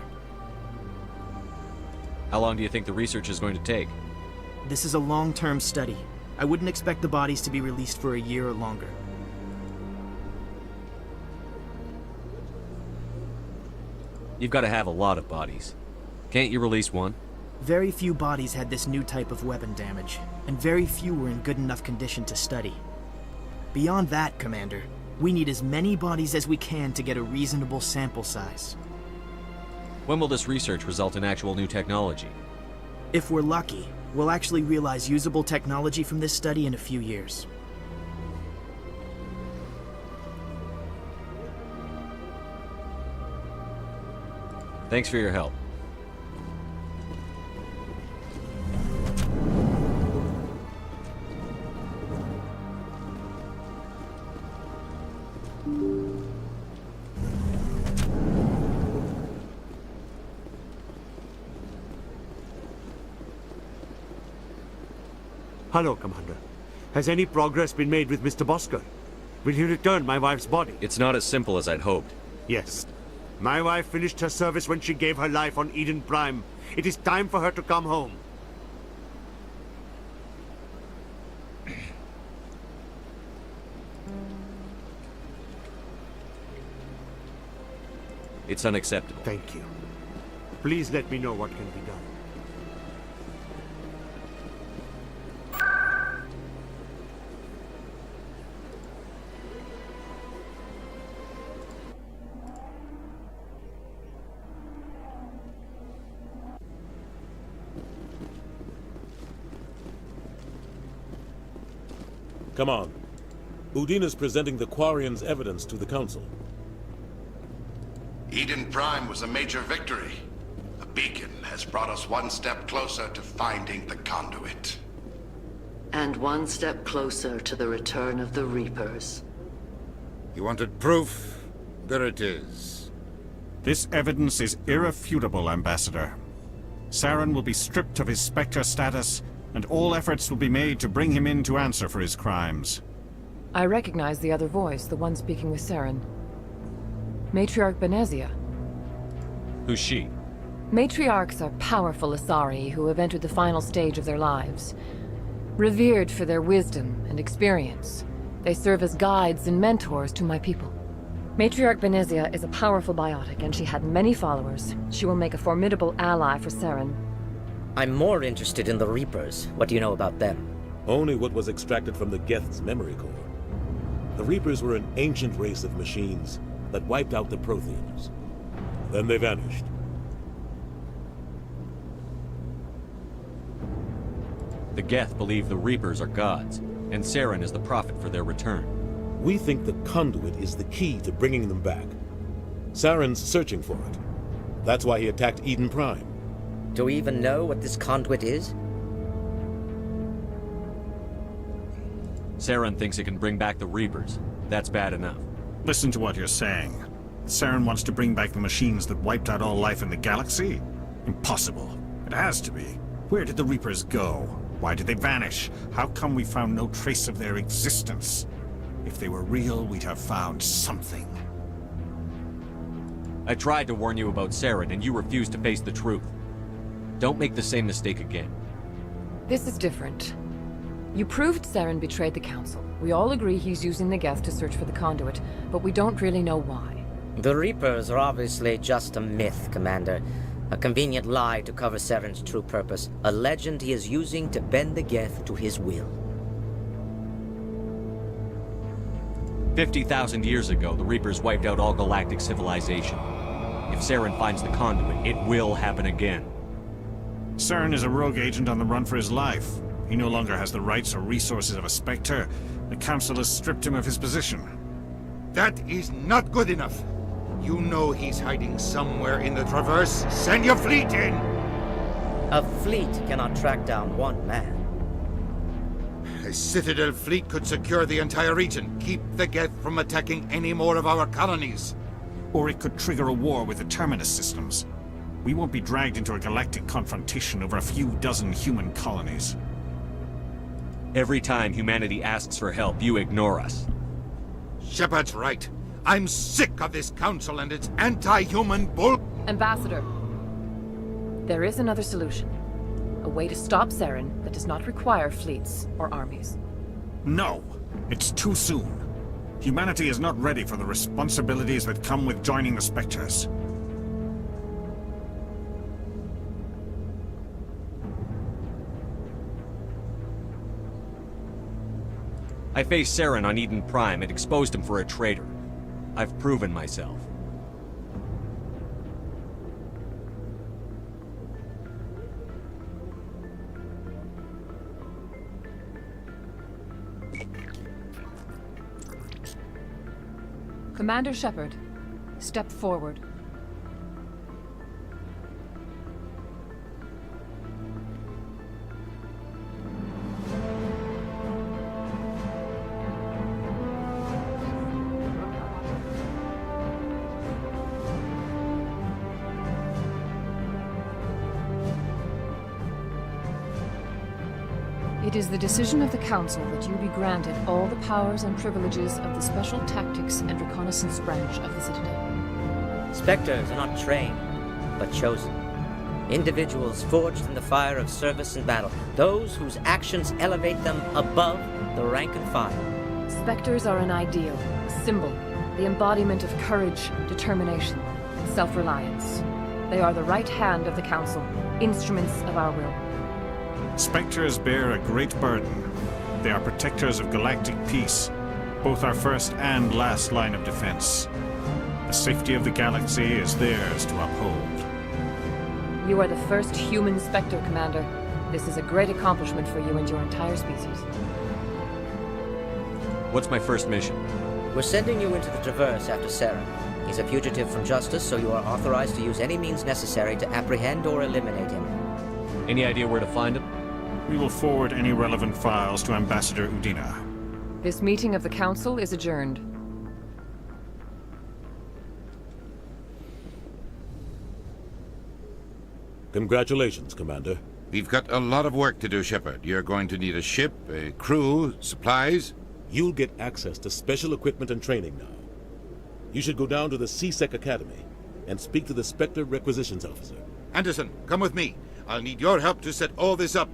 How long do you think the research is going to take? This is a long-term study. I wouldn't expect the bodies to be released for a year or longer. You've got to have a lot of bodies. Can't you release one? Very few bodies had this new type of weapon damage, and very few were in good enough condition to study. Beyond that, Commander, we need as many bodies as we can to get a reasonable sample size. When will this research result in actual new technology? If we're lucky, we'll actually realize usable technology from this study in a few years. Thanks for your help. Hello, Commander. Has any progress been made with Mr. Bosker? Will he return my wife's body? It's not as simple as I'd hoped. Yes. My wife finished her service when she gave her life on Eden Prime. It is time for her to come home. It's unacceptable. Thank you. Please let me know what can be done. Come on. Udina's presenting the Quarian's evidence to the Council. Eden Prime was a major victory. The beacon has brought us one step closer to finding the conduit. And one step closer to the return of the Reapers. You wanted proof? There it is. This evidence is irrefutable, Ambassador. Saren will be stripped of his Spectre status, and all efforts will be made to bring him in to answer for his crimes. I recognize the other voice, the one speaking with Saren. Matriarch Benezia. Who's she? Matriarchs are powerful Asari who have entered the final stage of their lives. Revered for their wisdom and experience, they serve as guides and mentors to my people. Matriarch Benezia is a powerful biotic, and she had many followers. She will make a formidable ally for Saren. I'm more interested in the Reapers. What do you know about them? Only what was extracted from the Geth's memory core. The Reapers were an ancient race of machines that wiped out the Protheans. Then they vanished. The Geth believe the Reapers are gods, and Saren is the prophet for their return. We think the conduit is the key to bringing them back. Saren's searching for it. That's why he attacked Eden Prime. Do we even know what this conduit is? Saren thinks it can bring back the Reapers. That's bad enough. Listen to what you're saying. Saren wants to bring back the machines that wiped out all life in the galaxy? Impossible. It has to be. Where did the Reapers go? Why did they vanish? How come we found no trace of their existence? If they were real, we'd have found something. I tried to warn you about Saren, and you refused to face the truth. Don't make the same mistake again. This is different. You proved Saren betrayed the Council. We all agree he's using the Geth to search for the conduit, but we don't really know why. The Reapers are obviously just a myth, Commander. A convenient lie to cover Saren's true purpose. A legend he is using to bend the Geth to his will. 50,000 years ago, the Reapers wiped out all galactic civilization. If Saren finds the conduit, it will happen again. Saren is a rogue agent on the run for his life. He no longer has the rights or resources of a Spectre. The Council has stripped him of his position. That is not good enough. You know he's hiding somewhere in the Traverse. Send your fleet in! A fleet cannot track down one man. A Citadel fleet could secure the entire region, keep the Geth from attacking any more of our colonies. Or it could trigger a war with the Terminus systems. We won't be dragged into a galactic confrontation over a few dozen human colonies. Every time humanity asks for help, you ignore us. Shepard's right. I'm sick of this council and its anti-human bull... Ambassador, there is another solution. A way to stop Saren that does not require fleets or armies. No! It's too soon. Humanity is not ready for the responsibilities that come with joining the Spectres. I faced Saren on Eden Prime and exposed him for a traitor. I've proven myself. Commander Shepard, step forward. It is the decision of the Council that you be granted all the powers and privileges of the Special Tactics and Reconnaissance Branch of the Citadel. Spectres are not trained, but chosen. Individuals forged in the fire of service and battle. Those whose actions elevate them above the rank and file. Spectres are an ideal, a symbol, the embodiment of courage, determination, and self-reliance. They are the right hand of the Council, instruments of our will. Spectres bear a great burden. They are protectors of galactic peace, both our first and last line of defense. The safety of the galaxy is theirs to uphold. You are the first human Spectre, Commander. This is a great accomplishment for you and your entire species. What's my first mission? We're sending you into the Traverse after Saren. He's a fugitive from justice, so you are authorized to use any means necessary to apprehend or eliminate him. Any idea where to find him? We will forward any relevant files to Ambassador Udina. This meeting of the Council is adjourned. Congratulations, Commander. We've got a lot of work to do, Shepard. You're going to need a ship, a crew, supplies. You'll get access to special equipment and training now. You should go down to the C-Sec Academy and speak to the Spectre Requisitions Officer. Anderson, come with me. I'll need your help to set all this up.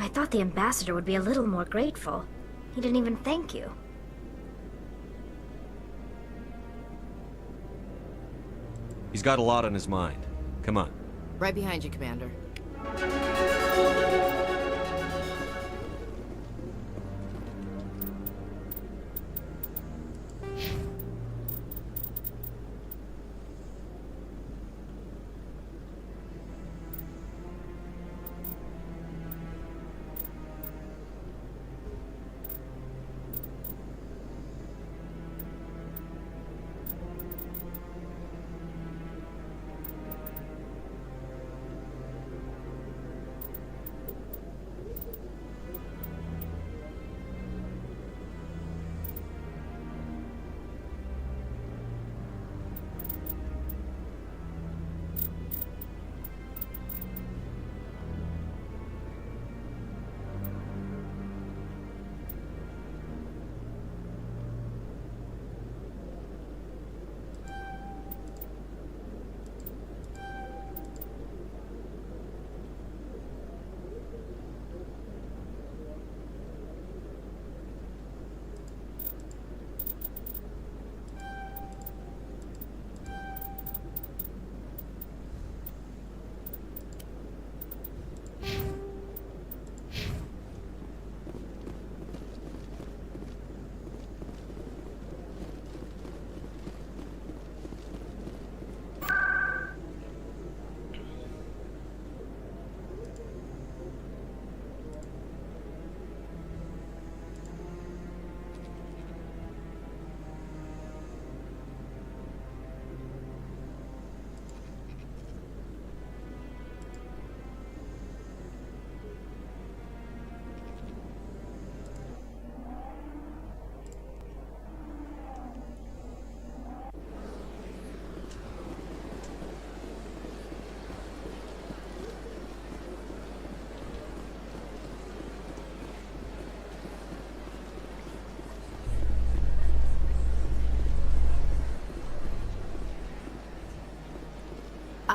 I thought the ambassador would be a little more grateful. He didn't even thank you. He's got a lot on his mind. Come on. Right behind you, Commander.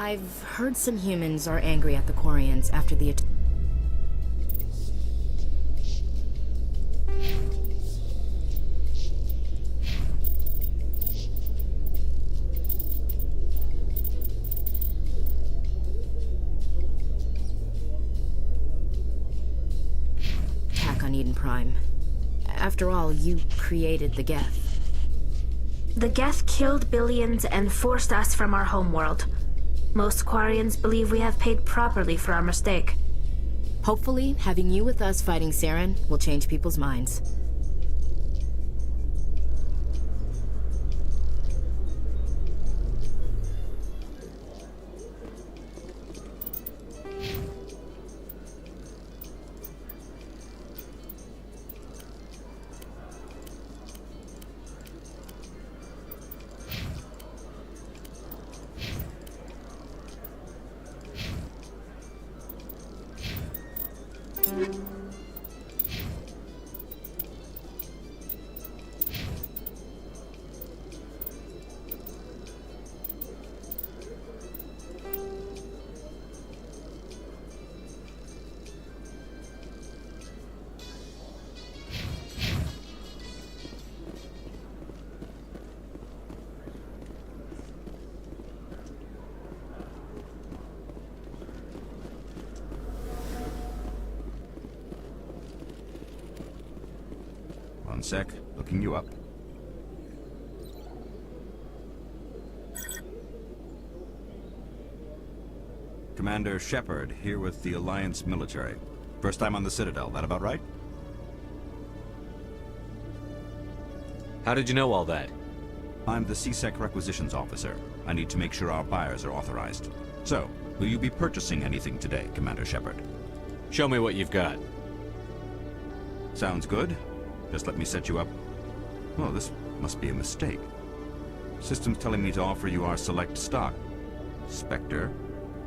I've heard some humans are angry at the Quarians after the attack on Eden Prime. After all, you created the Geth. The Geth killed billions and forced us from our homeworld. Most Quarians believe we have paid properly for our mistake. Hopefully, having you with us fighting Saren will change people's minds. One sec, looking you up. Commander Shepard, here with the Alliance military. First time on the Citadel, that about right? How did you know all that? I'm the CSEC requisitions officer. I need to make sure our buyers are authorized. So, will you be purchasing anything today, Commander Shepard? Show me what you've got. Sounds good. Just let me set you up. Oh, this must be a mistake. System's telling me to offer you our select stock. Spectre?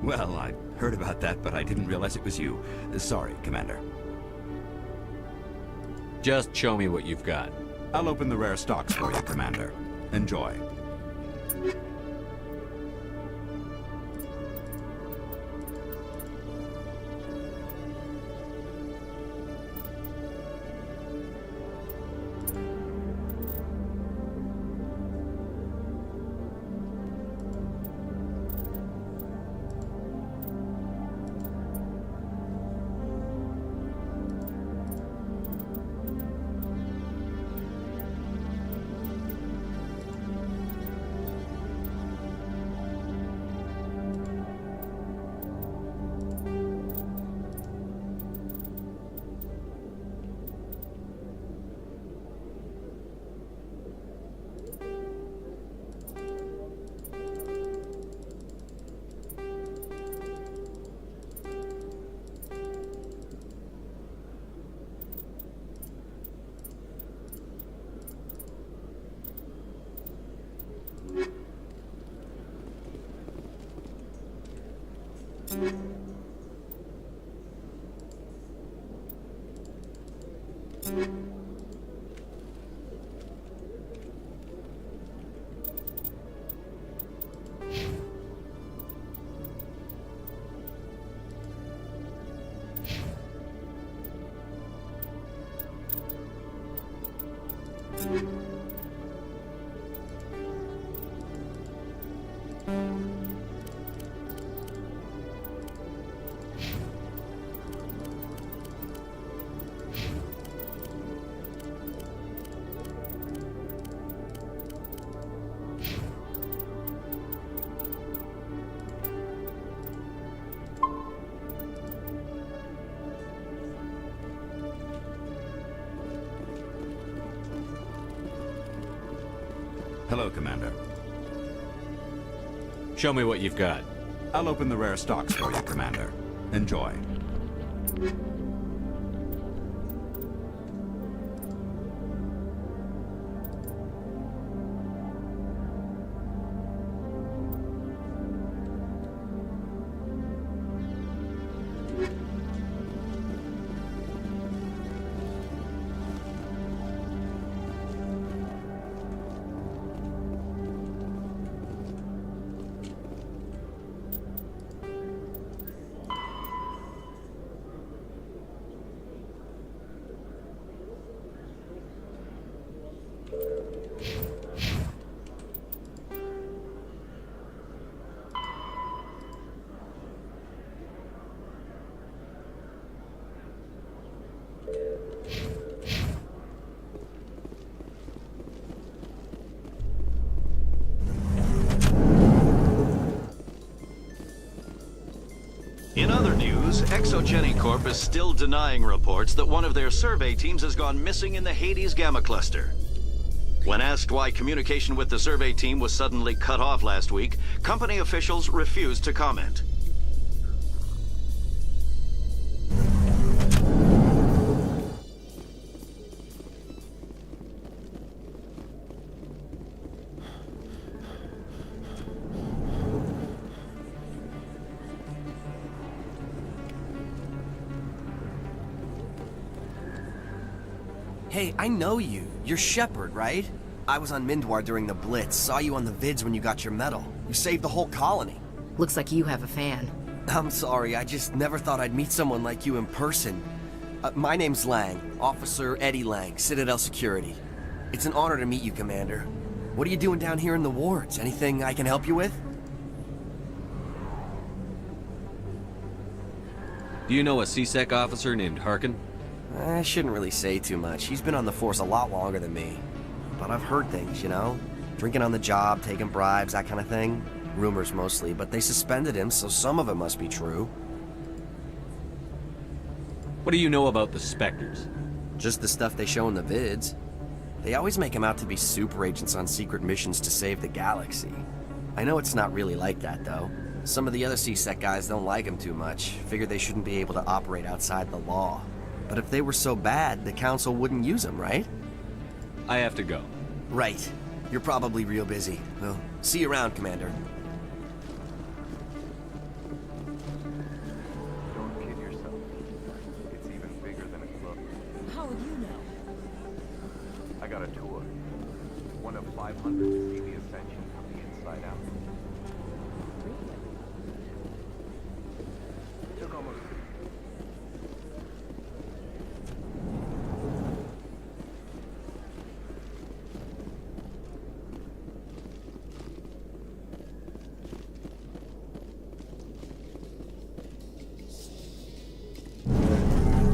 Well, I heard about that, but I didn't realize it was you. Sorry, Commander. Just show me what you've got. I'll open the rare stocks for you, Commander. Enjoy. Hello, Commander. Show me what you've got. I'll open the rare stocks for you, Commander. Enjoy. news, Exogeny Corp is still denying reports that one of their survey teams has gone missing in the Hades Gamma Cluster. When asked why communication with the survey team was suddenly cut off last week, company officials refused to comment. Hey, I know you. You're Shepard, right? I was on Mindwar during the Blitz. Saw you on the vids when you got your medal. You saved the whole colony. Looks like you have a fan. I'm sorry, I just never thought I'd meet someone like you in person. My name's Lang, Officer Eddie Lang, Citadel Security. It's an honor to meet you, Commander. What are you doing down here in the wards? Anything I can help you with? Do you know a CSEC officer named Harkin? I shouldn't really say too much. He's been on the force a lot longer than me. But I've heard things, you know? Drinking on the job, taking bribes, that kind of thing. Rumors mostly, but they suspended him, so some of it must be true. What do you know about the Spectres? Just the stuff they show in the vids. They always make him out to be super agents on secret missions to save the galaxy. I know it's not really like that, though. Some of the other CSEC guys don't like him too much. Figure they shouldn't be able to operate outside the law. But if they were so bad, the Council wouldn't use them, right? I have to go. Right. You're probably real busy. Well, see you around, Commander. Don't kid yourself. It's even bigger than it looks. How would you know? I got a tour. One of 500 to see the Ascension from the inside out. Took almost...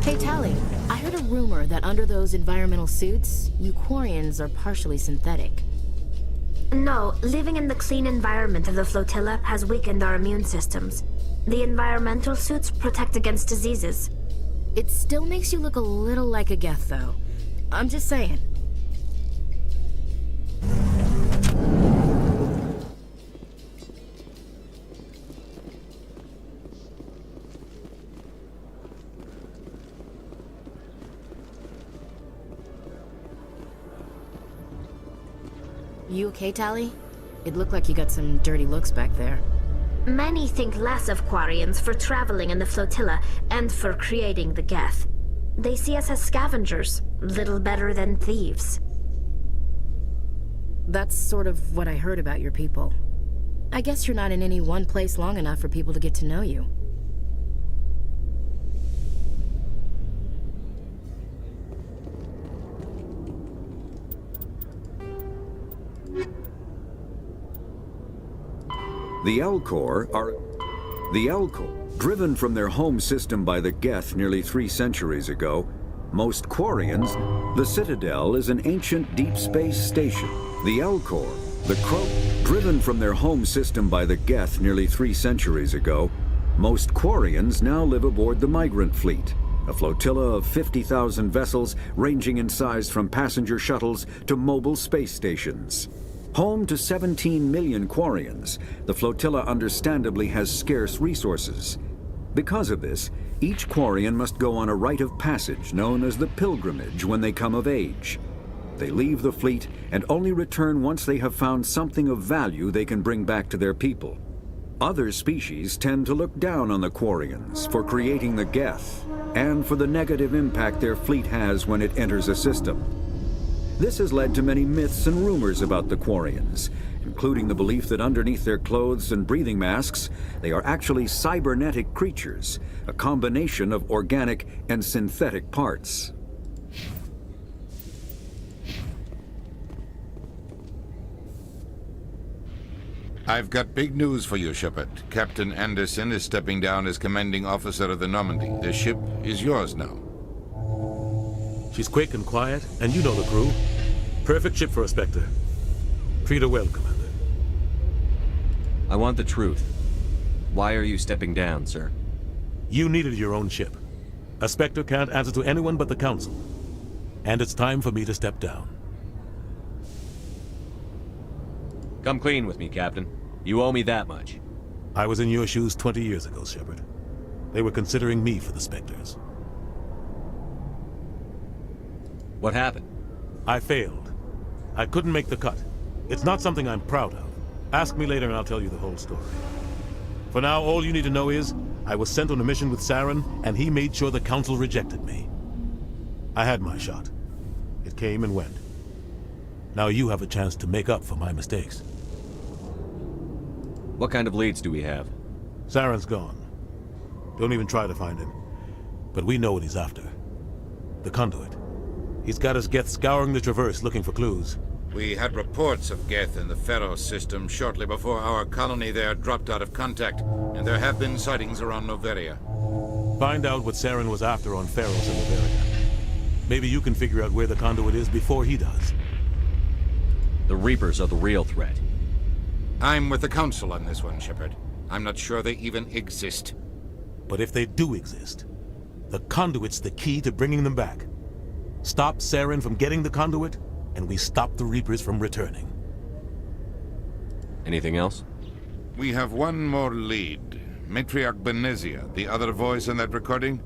Hey, Tali, I heard a rumor that under those environmental suits, you Quarians are partially synthetic. No, living in the clean environment of the flotilla has weakened our immune systems. The environmental suits protect against diseases. It still makes you look a little like a Geth, though. I'm just saying. You okay, Tali? It looked like you got some dirty looks back there. Many think less of Quarians for traveling in the flotilla and for creating the Geth. They see us as scavengers, little better than thieves. That's sort of what I heard about your people. I guess you're not in any one place long enough for people to get to know you. The Elcor are... The Elcor, driven from their home system by the Geth nearly 3 centuries ago, most Quarians, the Citadel is an ancient deep space station. The Elcor, the Crow, driven from their home system by the Geth nearly 3 centuries ago, most Quarians now live aboard the Migrant Fleet, a flotilla of 50,000 vessels ranging in size from passenger shuttles to mobile space stations. Home to 17 million Quarians, the flotilla understandably has scarce resources. Because of this, each Quarian must go on a rite of passage known as the Pilgrimage when they come of age. They leave the fleet and only return once they have found something of value they can bring back to their people. Other species tend to look down on the Quarians for creating the Geth and for the negative impact their fleet has when it enters a system. This has led to many myths and rumors about the Quarians, including the belief that underneath their clothes and breathing masks, they are actually cybernetic creatures, a combination of organic and synthetic parts. I've got big news for you, Shepard. Captain Anderson is stepping down as commanding officer of the Normandy. The ship is yours now. She's quick and quiet, and you know the crew. Perfect ship for a Spectre. Treat her well, Commander. I want the truth. Why are you stepping down, sir? You needed your own ship. A Spectre can't answer to anyone but the Council. And it's time for me to step down. Come clean with me, Captain. You owe me that much. I was in your shoes 20 years ago, Shepard. They were considering me for the Spectres. What happened? I failed. I couldn't make the cut. It's not something I'm proud of. Ask me later and I'll tell you the whole story. For now, all you need to know is, I was sent on a mission with Saren, and he made sure the Council rejected me. I had my shot. It came and went. Now you have a chance to make up for my mistakes. What kind of leads do we have? Saren's gone. Don't even try to find him. But we know what he's after. The Conduit. He's got his Geth scouring the Traverse looking for clues. We had reports of Geth in the Pharos system shortly before our colony there dropped out of contact, and there have been sightings around Noveria. Find out what Saren was after on Pharos and Noveria. Maybe you can figure out where the Conduit is before he does. The Reapers are the real threat. I'm with the Council on this one, Shepard. I'm not sure they even exist. But if they do exist, the Conduit's the key to bringing them back. Stop Saren from getting the Conduit, and we stop the Reapers from returning. Anything else? We have one more lead. Matriarch Benezia, the other voice in that recording.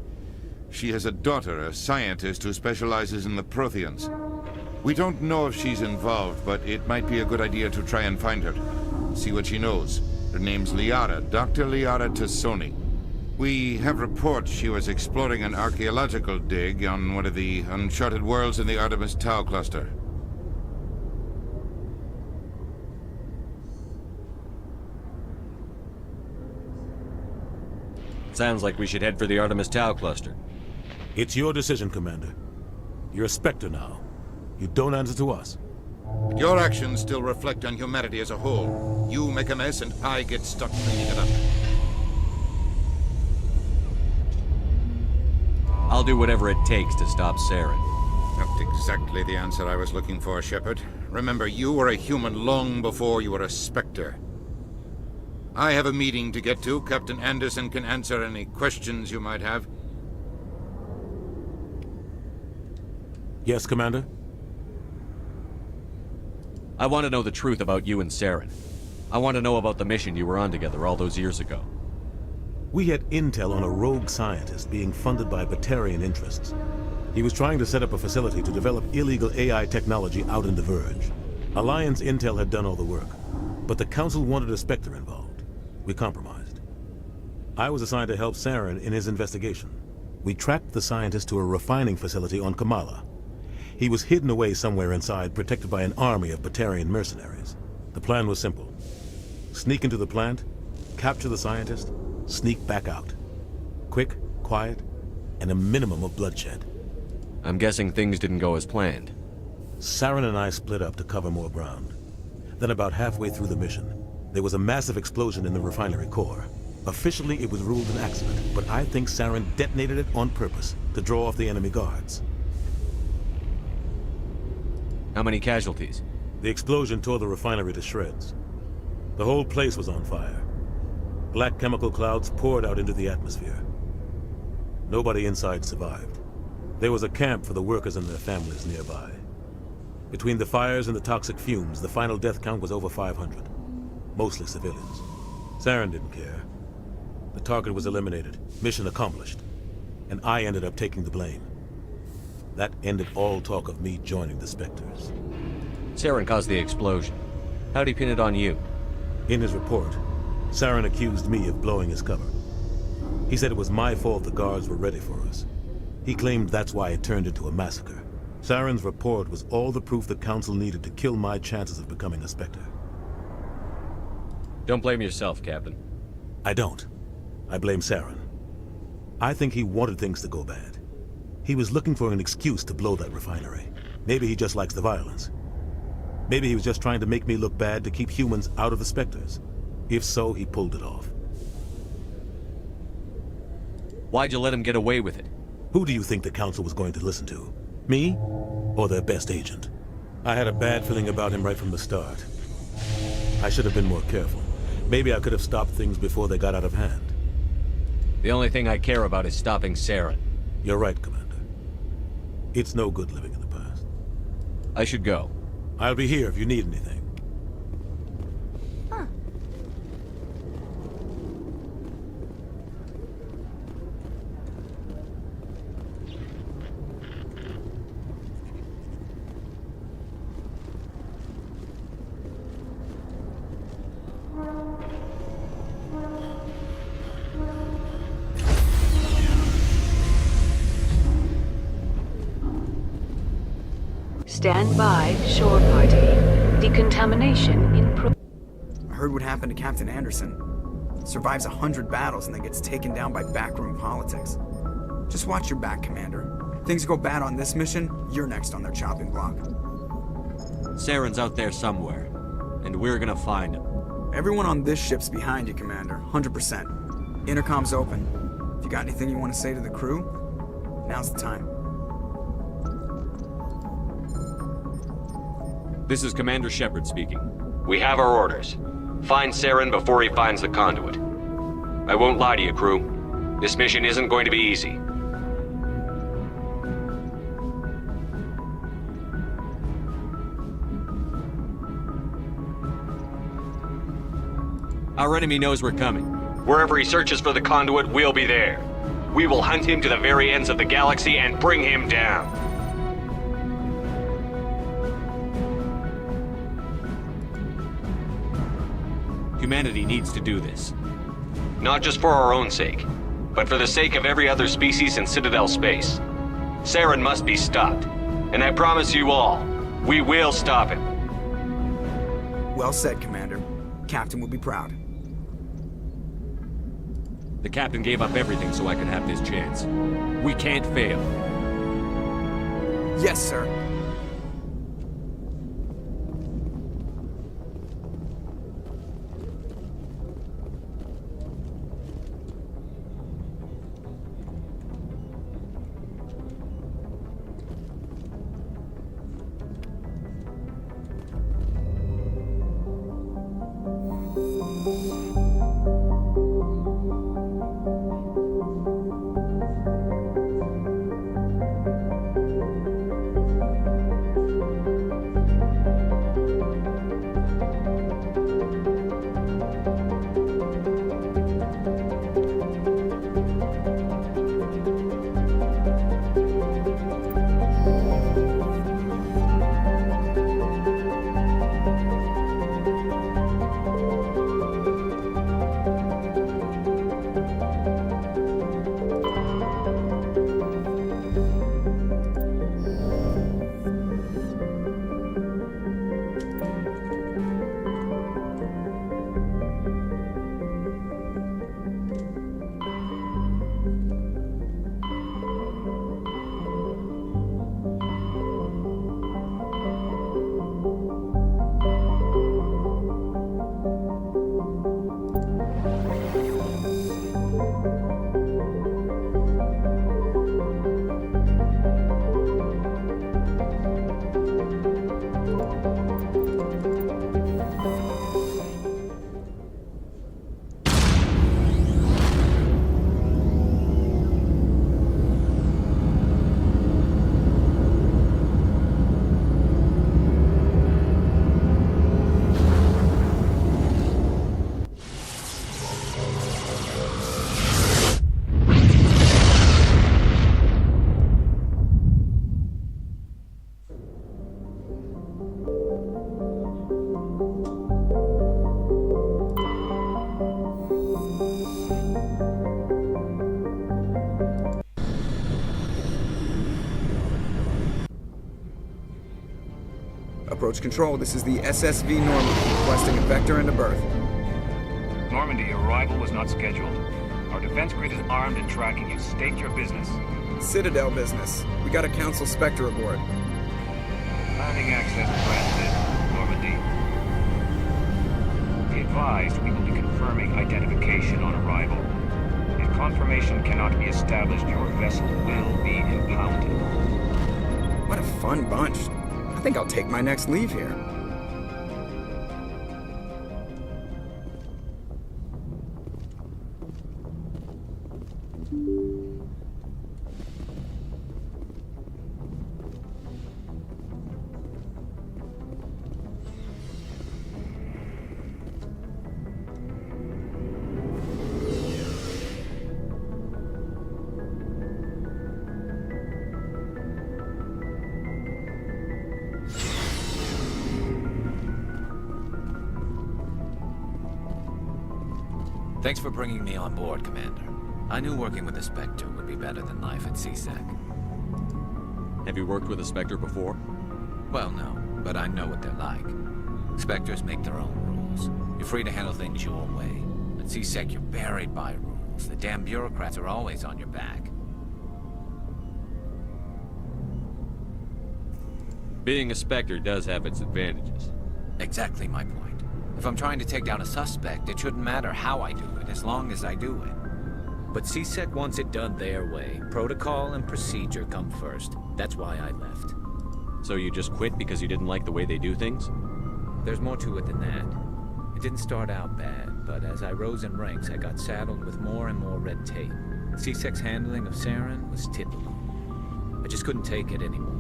She has a daughter, a scientist who specializes in the Protheans. We don't know if she's involved, but it might be a good idea to try and find her. See what she knows. Her name's Liara, Dr. Liara Tassoni. We have reports she was exploring an archaeological dig on one of the uncharted worlds in the Artemis Tau cluster. Sounds like we should head for the Artemis Tau cluster. It's your decision, Commander. You're a Spectre now. You don't answer to us. Your actions still reflect on humanity as a whole. You make a mess and I get stuck cleaning it up. I'll do whatever it takes to stop Saren. Not exactly the answer I was looking for, Shepard. Remember, you were a human long before you were a Spectre. I have a meeting to get to. Captain Anderson can answer any questions you might have. Yes, Commander? I want to know the truth about you and Saren. I want to know about the mission you were on together all those years ago. We had intel on a rogue scientist being funded by Batarian interests. He was trying to set up a facility to develop illegal AI technology out in the Verge. Alliance intel had done all the work, but the Council wanted a Spectre involved. We compromised. I was assigned to help Saren in his investigation. We tracked the scientist to a refining facility on Kamala. He was hidden away somewhere inside, protected by an army of Batarian mercenaries. The plan was simple. Sneak into the plant, capture the scientist, sneak back out. Quick, quiet, and a minimum of bloodshed. I'm guessing things didn't go as planned. Saren and I split up to cover more ground. Then about halfway through the mission, there was a massive explosion in the refinery core. Officially, it was ruled an accident, but I think Saren detonated it on purpose to draw off the enemy guards. How many casualties? The explosion tore the refinery to shreds. The whole place was on fire. Black chemical clouds poured out into the atmosphere. Nobody inside survived. There was a camp for the workers and their families nearby. Between the fires and the toxic fumes, the final death count was over 500. Mostly civilians. Saren didn't care. The target was eliminated, mission accomplished, and I ended up taking the blame. That ended all talk of me joining the Spectres. Saren caused the explosion. How'd he pin it on you? In his report, Saren accused me of blowing his cover. He said it was my fault the guards were ready for us. He claimed that's why it turned into a massacre. Saren's report was all the proof the Council needed to kill my chances of becoming a Spectre. Don't blame yourself, Captain. I don't. I blame Saren. I think he wanted things to go bad. He was looking for an excuse to blow that refinery. Maybe he just likes the violence. Maybe he was just trying to make me look bad to keep humans out of the Spectres. If so, he pulled it off. Why'd you let him get away with it? Who do you think the Council was going to listen to? Me? Or their best agent? I had a bad feeling about him right from the start. I should have been more careful. Maybe I could have stopped things before they got out of hand. The only thing I care about is stopping Saren. You're right, Commander. It's no good living in the past. I should go. I'll be here if you need anything. Stand by, shore party. Decontamination in pro- I heard what happened to Captain Anderson. Survives 100 battles and then gets taken down by backroom politics. Just watch your back, Commander. If things go bad on this mission, you're next on their chopping block. Saren's out there somewhere, and we're gonna find him. Everyone on this ship's behind you, Commander. 100%. Intercom's open. If you got anything you want to say to the crew, now's the time. This is Commander Shepard speaking. We have our orders. Find Saren before he finds the conduit. I won't lie to you, crew. This mission isn't going to be easy. Our enemy knows we're coming. Wherever he searches for the conduit, we'll be there. We will hunt him to the very ends of the galaxy and bring him down. Humanity needs to do this. Not just for our own sake, but for the sake of every other species in Citadel space. Saren must be stopped. And I promise you all, we will stop him. Well said, Commander. Captain will be proud. The captain gave up everything so I could have this chance. We can't fail. Yes, sir. Approach control, this is the SSV Normandy, requesting a vector and a berth. Normandy, arrival was not scheduled. Our defense grid is armed and tracking you. State your business. Citadel business. We got a Council Spectre aboard. Landing access granted, Normandy. Be advised, we will be confirming identification on arrival. If confirmation cannot be established, your vessel will be impounded. What a fun bunch. I think I'll take my next leave here. Thanks for bringing me on board, Commander. I knew working with a Spectre would be better than life at CSEC. Have you worked with a Spectre before? Well, no, but I know what they're like. Spectres make their own rules. You're free to handle things your way. At CSEC, you're buried by rules. The damn bureaucrats are always on your back. Being a Spectre does have its advantages. Exactly my point. If I'm trying to take down a suspect, it shouldn't matter how I do it, as long as I do it. But CSEC wants it done their way. Protocol and procedure come first. That's why I left. So you just quit because you didn't like the way they do things? There's more to it than that. It didn't start out bad, but as I rose in ranks, I got saddled with more and more red tape. CSEC's handling of Saren was typical. I just couldn't take it anymore.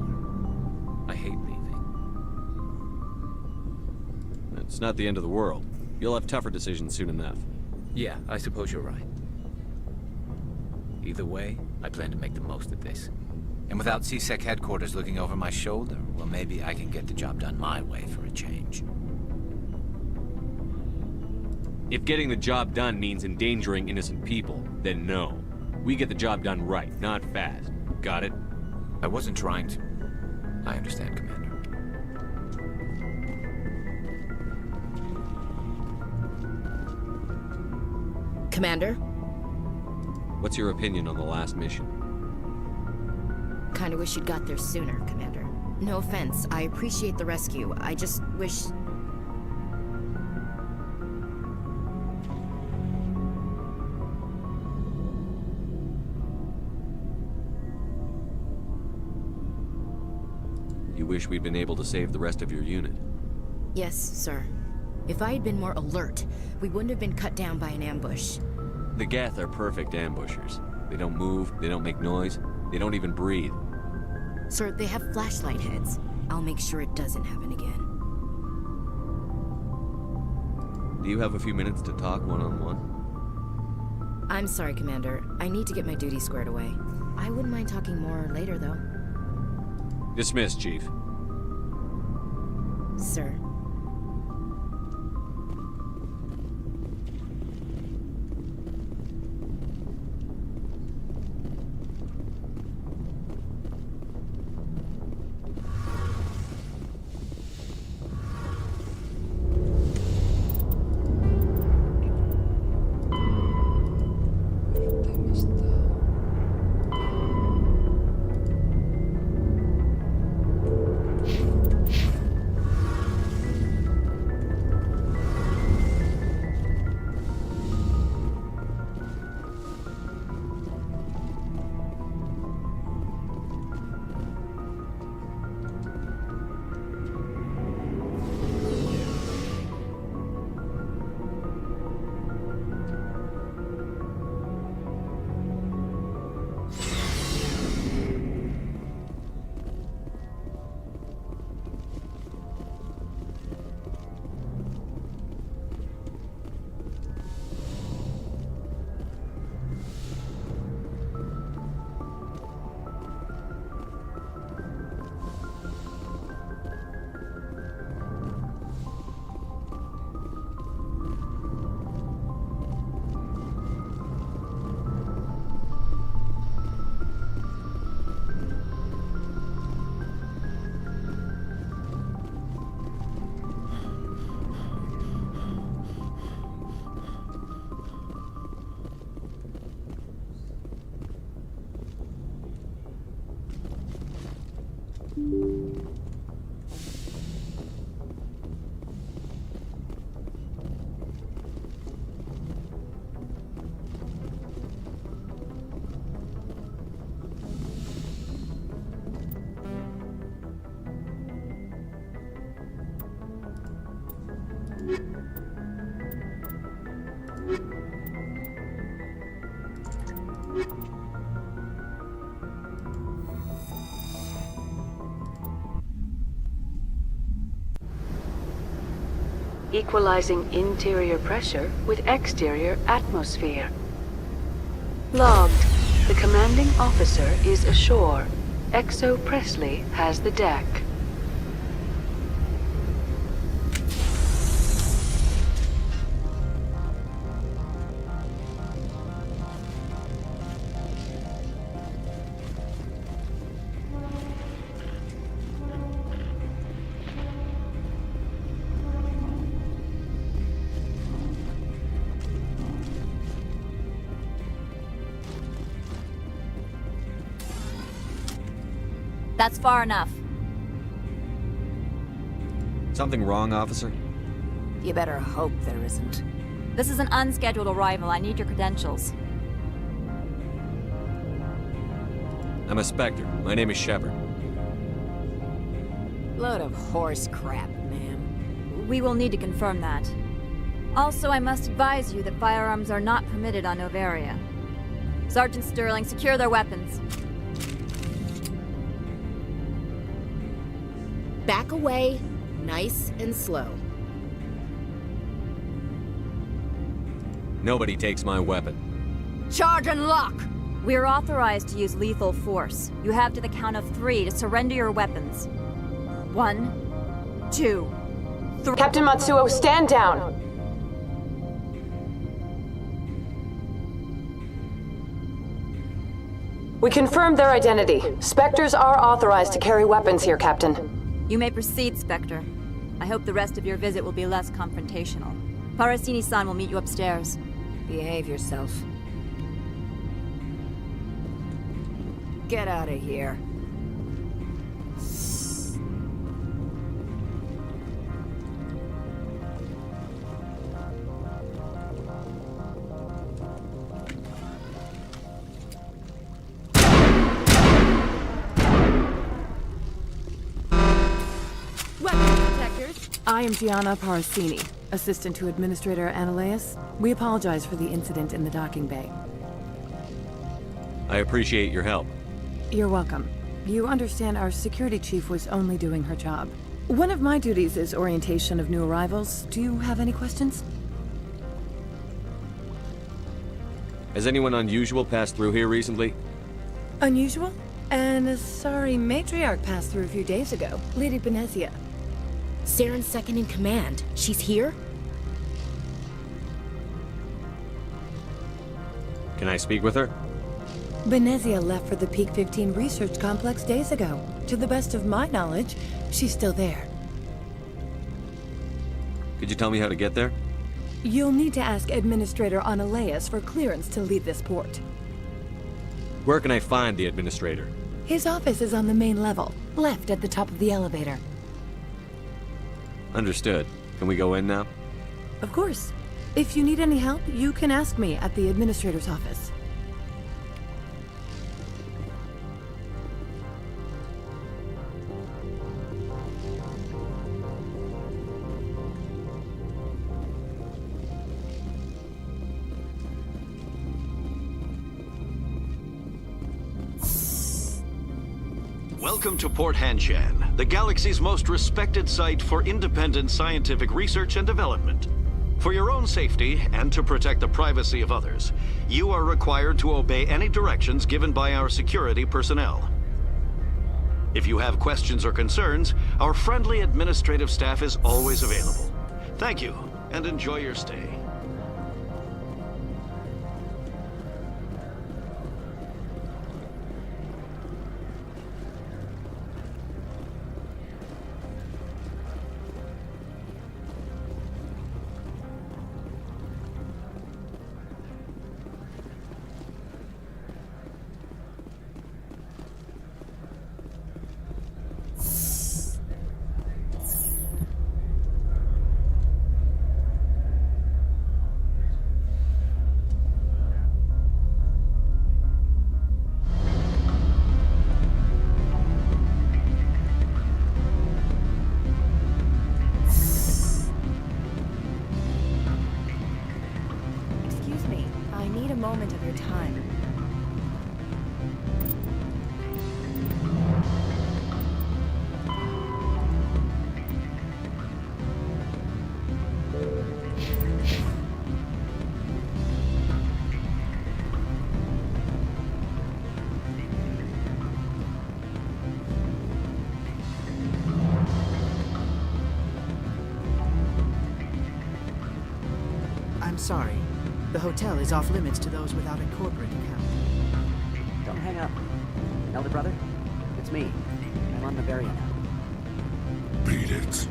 I hate leaving. It's not the end of the world. You'll have tougher decisions soon enough. Yeah, I suppose you're right. Either way, I plan to make the most of this. And without CSEC headquarters looking over my shoulder, well, maybe I can get the job done my way for a change. If getting the job done means endangering innocent people, then no. We get the job done right, not fast. Got it? I wasn't trying to. I understand, Commander. Commander? What's your opinion on the last mission? Kinda wish you'd got there sooner, Commander. No offense, I appreciate the rescue. I just wish... You wish we'd been able to save the rest of your unit? Yes, sir. If I had been more alert, we wouldn't have been cut down by an ambush. The Geth are perfect ambushers. They don't move, they don't make noise, they don't even breathe. Sir, they have flashlight heads. I'll make sure it doesn't happen again. Do you have a few minutes to talk one-on-one? I'm sorry, Commander. I need to get my duty squared away. I wouldn't mind talking more later, though. Dismissed, Chief. Sir. Equalizing interior pressure with exterior atmosphere. Logged. The commanding officer is ashore. Exo Presley has the deck. That's far enough. Something wrong, officer? You better hope there isn't. This is an unscheduled arrival. I need your credentials. I'm a Spectre. My name is Shepard. Load of horse crap, ma'am. We will need to confirm that. Also, I must advise you that firearms are not permitted on Noveria. Sergeant Sterling, secure their weapons. Back away, nice and slow. Nobody takes my weapon. Charge and lock! We are authorized to use lethal force. You have to the count of 3 to surrender your weapons. 1, 2, 3. Captain Matsuo, stand down! We confirmed their identity. Spectres are authorized to carry weapons here, Captain. You may proceed, Spectre. I hope the rest of your visit will be less confrontational. Parasini-san will meet you upstairs. Behave yourself. Get out of here. I am Gianna Parasini, assistant to Administrator Ananias. We apologize for the incident in the docking bay. I appreciate your help. You're welcome. You understand our security chief was only doing her job. One of my duties is orientation of new arrivals. Do you have any questions? Has anyone unusual passed through here recently? Unusual? And a sorry matriarch passed through a few days ago. Lady Benezia. Saren's second in command. She's here? Can I speak with her? Benezia left for the Peak 15 research complex days ago. To the best of my knowledge, she's still there. Could you tell me how to get there? You'll need to ask Administrator Ananias for clearance to leave this port. Where can I find the administrator? His office is on the main level, left at the top of the elevator. Understood. Can we go in now? Of course. If you need any help, you can ask me at the Administrator's office. Welcome to Port Hanshan, the galaxy's most respected site for independent scientific research and development. For your own safety and to protect the privacy of others, you are required to obey any directions given by our security personnel. If you have questions or concerns, our friendly administrative staff is always available. Thank you, and enjoy your stay. Moment of your time. I'm sorry. The hotel is off limits to those without a corporate account. Don't hang up. Elder brother, it's me. I'm on Noveria now. Beat it.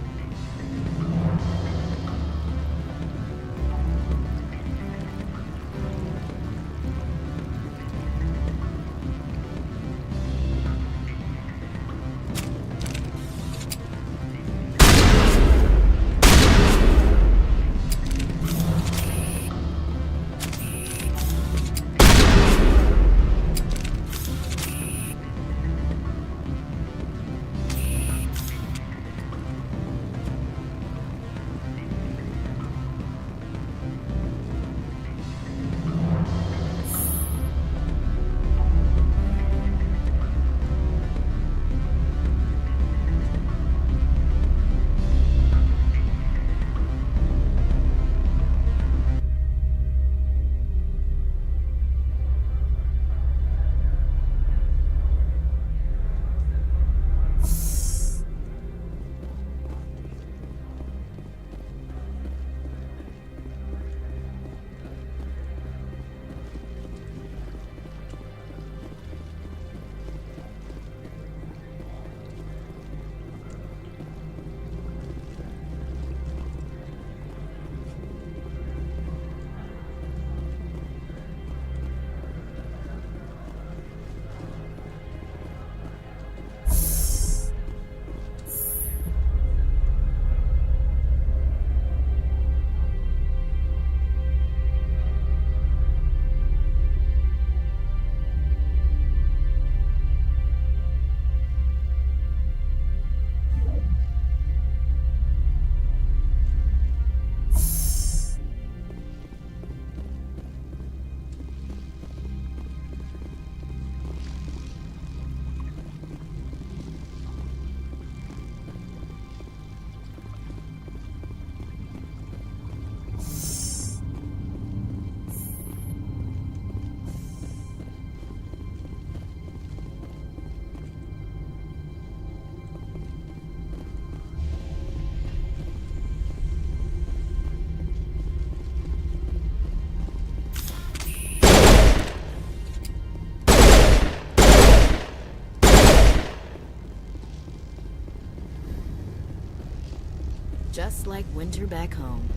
Just like winter back home.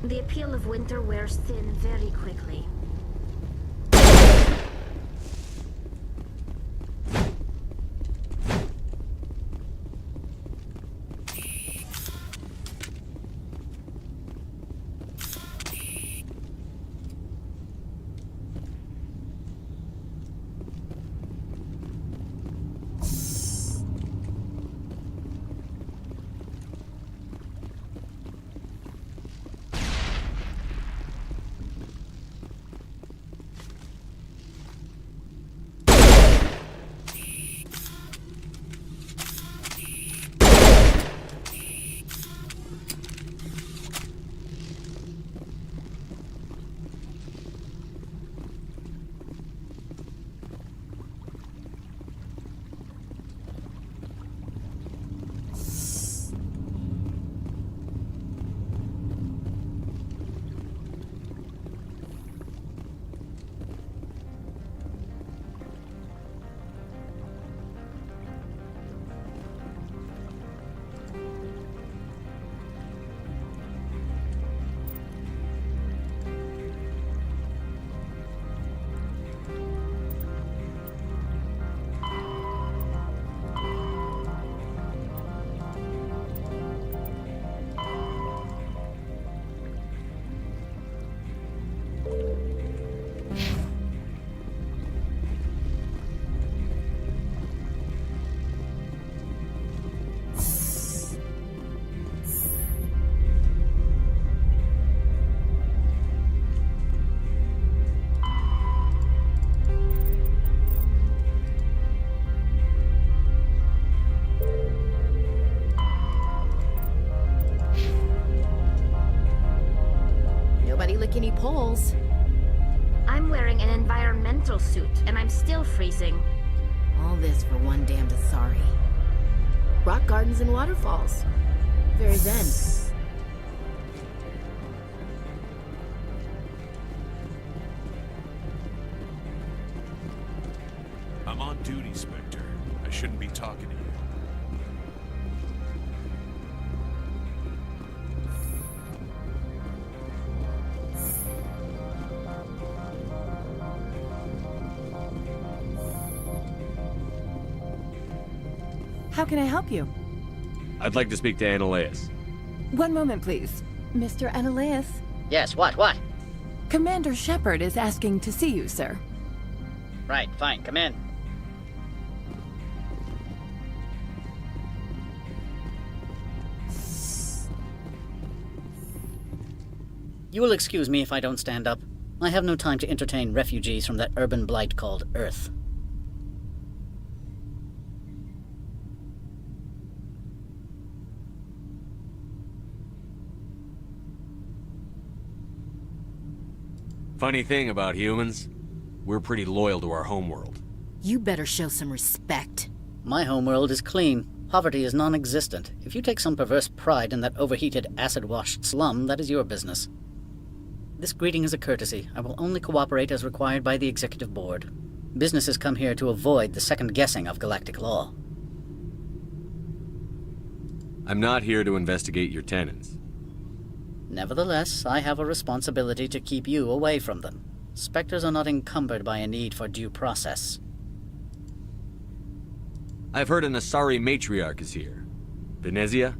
The appeal of winter wears thin very quickly. Any poles. I'm wearing an environmental suit, and I'm still freezing. All this for one damned Asari. Rock gardens and waterfalls. Very zen. I'm on duty, Spectre. I shouldn't be talking to you. How can I help you? I'd like to speak to Annaleus. One moment, please. Mr. Annaleus? Yes, what? Commander Shepard is asking to see you, sir. Right, fine, come in. You will excuse me if I don't stand up. I have no time to entertain refugees from that urban blight called Earth. Funny thing about humans, we're pretty loyal to our homeworld. You better show some respect. My homeworld is clean. Poverty is non-existent. If you take some perverse pride in that overheated, acid-washed slum, that is your business. This greeting is a courtesy. I will only cooperate as required by the Executive Board. Businesses come here to avoid the second guessing of galactic law. I'm not here to investigate your tenants. Nevertheless, I have a responsibility to keep you away from them. Spectres are not encumbered by a need for due process. I've heard an Asari matriarch is here. Venezia?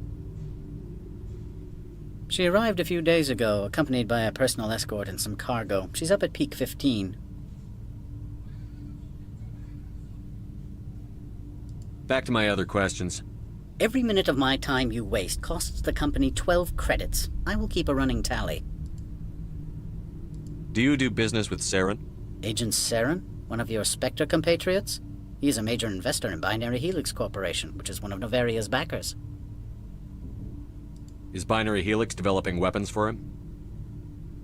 She arrived a few days ago, accompanied by a personal escort and some cargo. She's up at Peak 15. Back to my other questions. Every minute of my time you waste costs the company 12 credits. I will keep a running tally. Do you do business with Saren? Agent Saren? One of your Spectre compatriots? He is a major investor in Binary Helix Corporation, which is one of Novaria's backers. Is Binary Helix developing weapons for him?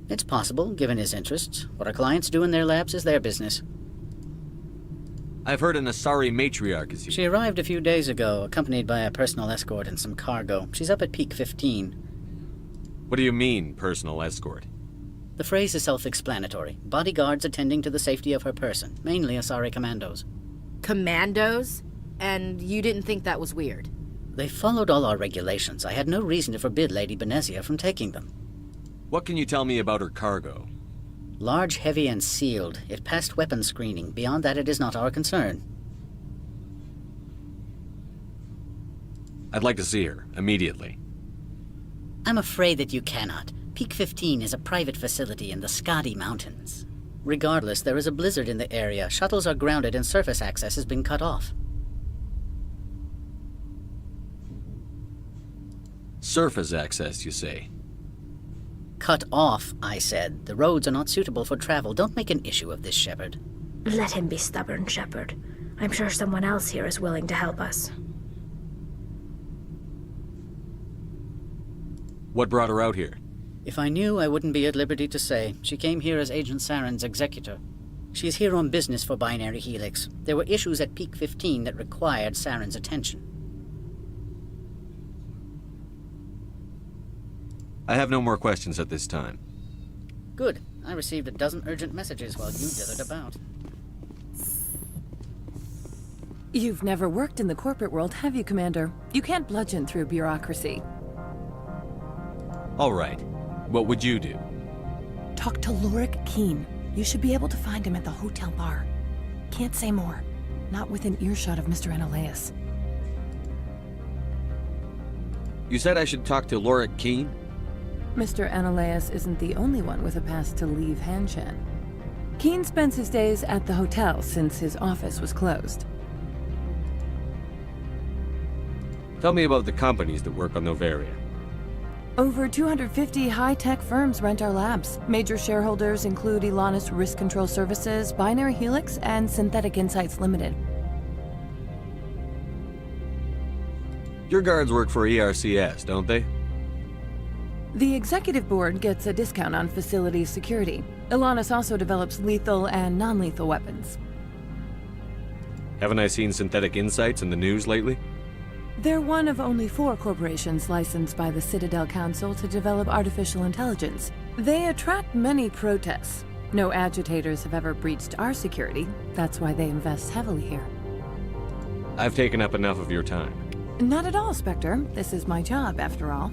It's possible, given his interests. What our clients do in their labs is their business. I've heard an Asari matriarch is here. She arrived a few days ago, accompanied by a personal escort and some cargo. She's up at Peak 15. What do you mean, personal escort? The phrase is self-explanatory. Bodyguards attending to the safety of her person, mainly Asari commandos. Commandos? And you didn't think that was weird? They followed all our regulations. I had no reason to forbid Lady Benezia from taking them. What can you tell me about her cargo? Large, heavy, and sealed. It passed weapons screening. Beyond that, it is not our concern. I'd like to see her, immediately. I'm afraid that you cannot. Peak 15 is a private facility in the Skadi Mountains. Regardless, there is a blizzard in the area. Shuttles are grounded and surface access has been cut off. Surface access, you say? Cut off, I said. The roads are not suitable for travel. Don't make an issue of this, Shepard. Let him be stubborn, Shepard. I'm sure someone else here is willing to help us. What brought her out here? If I knew, I wouldn't be at liberty to say. She came here as Agent Saren's executor. She's here on business for Binary Helix. There were issues at Peak 15 that required Saren's attention. I have no more questions at this time. Good. I received a dozen urgent messages while you dithered about. You've never worked in the corporate world, have you, Commander? You can't bludgeon through bureaucracy. All right. What would you do? Talk to Lorik Keen. You should be able to find him at the hotel bar. Can't say more. Not within earshot of Mr. Analaeus. You said I should talk to Lorik Keen? Mr. Analaeus isn't the only one with a pass to leave Hanshan. Keen spends his days at the hotel since his office was closed. Tell me about the companies that work on Noveria. Over 250 high-tech firms rent our labs. Major shareholders include Elanus Risk Control Services, Binary Helix, and Synthetic Insights Limited. Your guards work for ERCS, don't they? The executive board gets a discount on facility security. Elanus also develops lethal and non-lethal weapons. Haven't I seen Synthetic Insights in the news lately? They're one of only 4 corporations licensed by the Citadel Council to develop artificial intelligence. They attract many protests. No agitators have ever breached our security. That's why they invest heavily here. I've taken up enough of your time. Not at all, Spectre. This is my job, after all.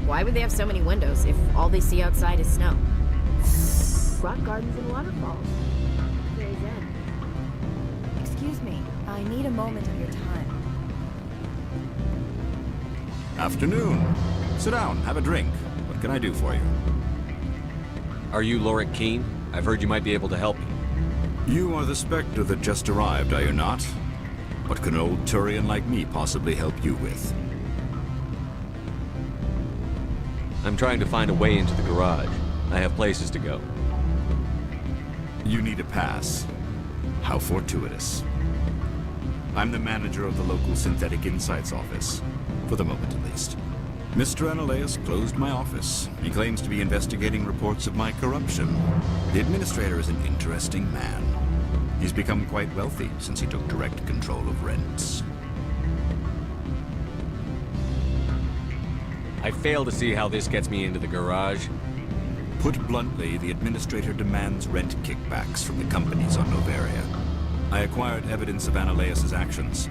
Why would they have so many windows if all they see outside is snow? Rock gardens and waterfalls. Very zen. Excuse me, I need a moment of your time. Afternoon. Sit down, have a drink. What can I do for you? Are you Lorik Keen? I've heard you might be able to help me. You are the Spectre that just arrived, are you not? What can an old Turian like me possibly help you with? I'm trying to find a way into the garage. I have places to go. You need a pass. How fortuitous. I'm the manager of the local Synthetic Insights office. For the moment, at least. Mr. Analaeus closed my office. He claims to be investigating reports of my corruption. The administrator is an interesting man. He's become quite wealthy since he took direct control of rents. I fail to see how this gets me into the garage. Put bluntly, the administrator demands rent kickbacks from the companies on Noveria. I acquired evidence of Analaeus' actions.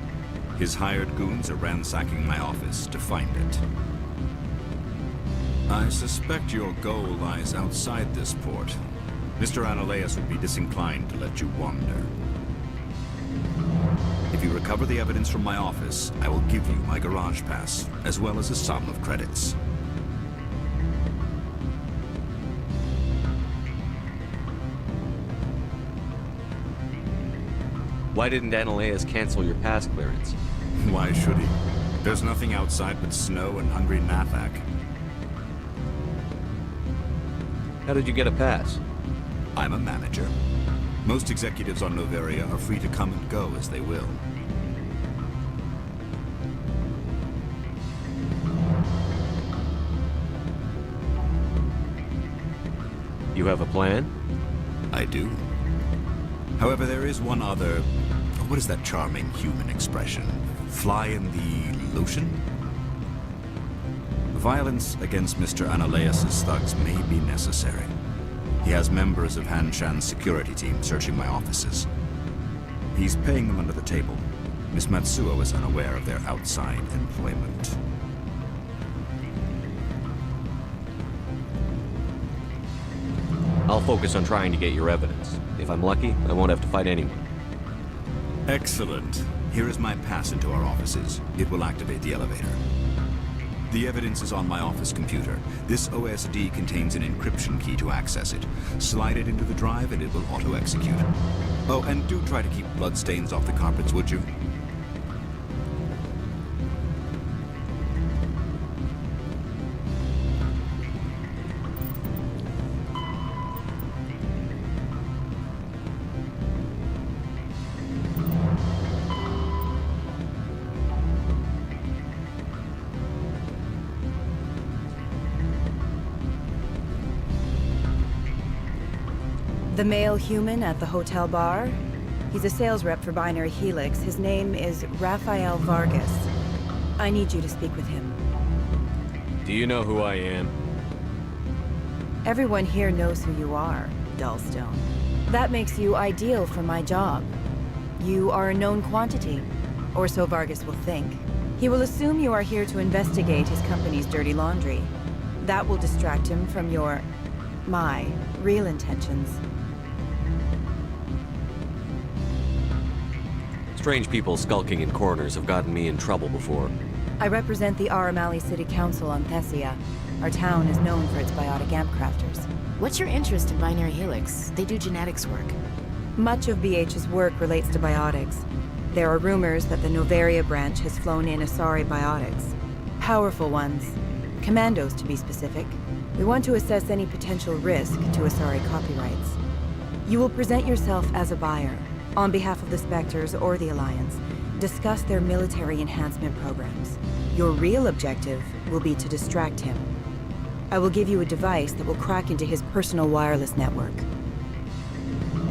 His hired goons are ransacking my office to find it. I suspect your goal lies outside this port. Mr. Analaeus would be disinclined to let you wander. If you recover the evidence from my office, I will give you my garage pass, as well as a sum of credits. Why didn't Analeas cancel your pass clearance? Why should he? There's nothing outside but snow and hungry Nathak. How did you get a pass? I'm a manager. Most executives on Noveria are free to come and go as they will. You have a plan? I do. However, there is one other... What is that charming human expression? Fly in the lotion? Violence against Mr. Analeas' thugs may be necessary. He has members of Han Shan's security team searching my offices. He's paying them under the table. Miss Matsuo is unaware of their outside employment. I'll focus on trying to get your evidence. If I'm lucky, I won't have to fight anyone. Excellent. Here is my pass into our offices. It will activate the elevator. The evidence is on my office computer. This OSD contains an encryption key to access it. Slide it into the drive and it will auto-execute. Oh, and do try to keep bloodstains off the carpets, would you? The male human at the hotel bar? He's a sales rep for Binary Helix. His name is Rafael Vargas. I need you to speak with him. Do you know who I am? Everyone here knows who you are, Dullstone. That makes you ideal for my job. You are a known quantity, or so Vargas will think. He will assume you are here to investigate his company's dirty laundry. That will distract him from my real intentions. Strange people skulking in corners have gotten me in trouble before. I represent the Aramali City Council on Thessia. Our town is known for its biotic amp crafters. What's your interest in Binary Helix? They do genetics work. Much of BH's work relates to biotics. There are rumors that the Noveria branch has flown in Asari biotics. Powerful ones. Commandos, to be specific. We want to assess any potential risk to Asari copyrights. You will present yourself as a buyer, on behalf of the Spectres or the Alliance. Discuss their military enhancement programs. Your real objective will be to distract him. I will give you a device that will crack into his personal wireless network.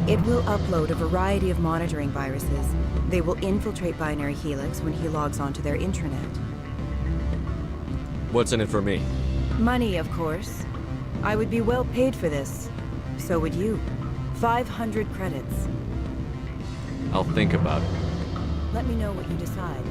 It will upload a variety of monitoring viruses. They will infiltrate Binary Helix when he logs onto their intranet. What's in it for me? Money, of course. I would be well paid for this. So would you. 500 credits. I'll think about it. Let me know what you decide.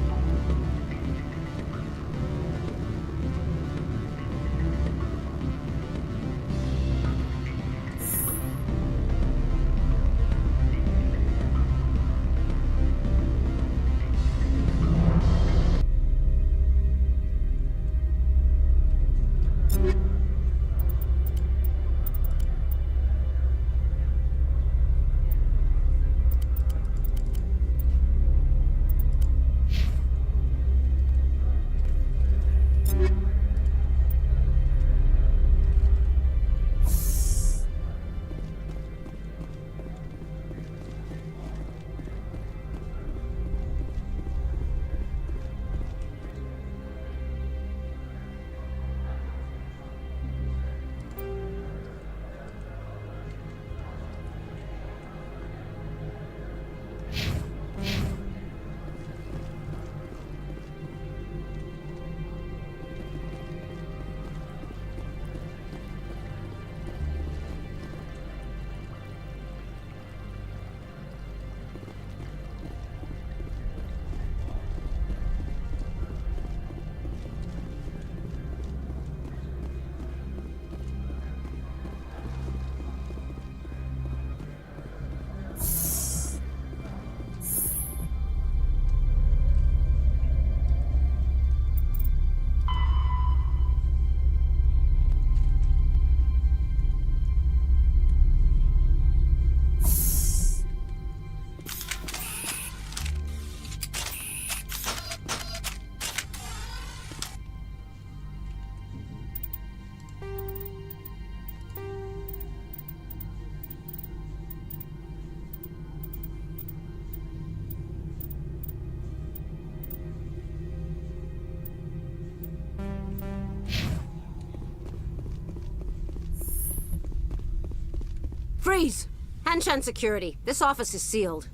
Freeze! Hanshan security. This office is sealed.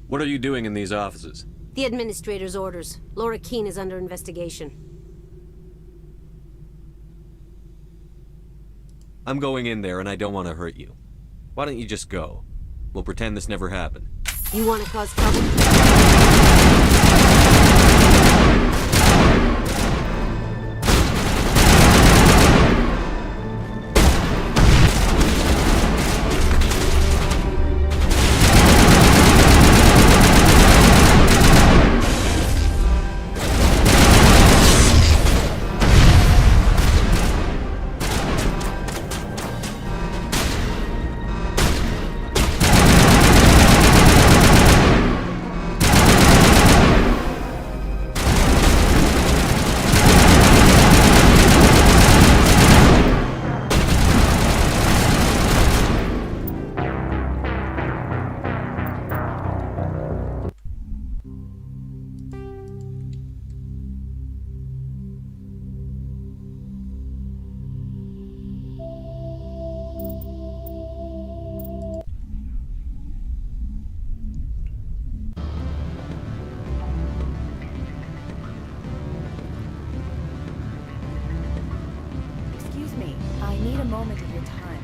What are you doing in these offices? The administrator's orders. Laura Keene is under investigation. I'm going in there and I don't want to hurt you. Why don't you just go? We'll pretend this never happened. You want to cause trouble? Excuse me, I need a moment of your time.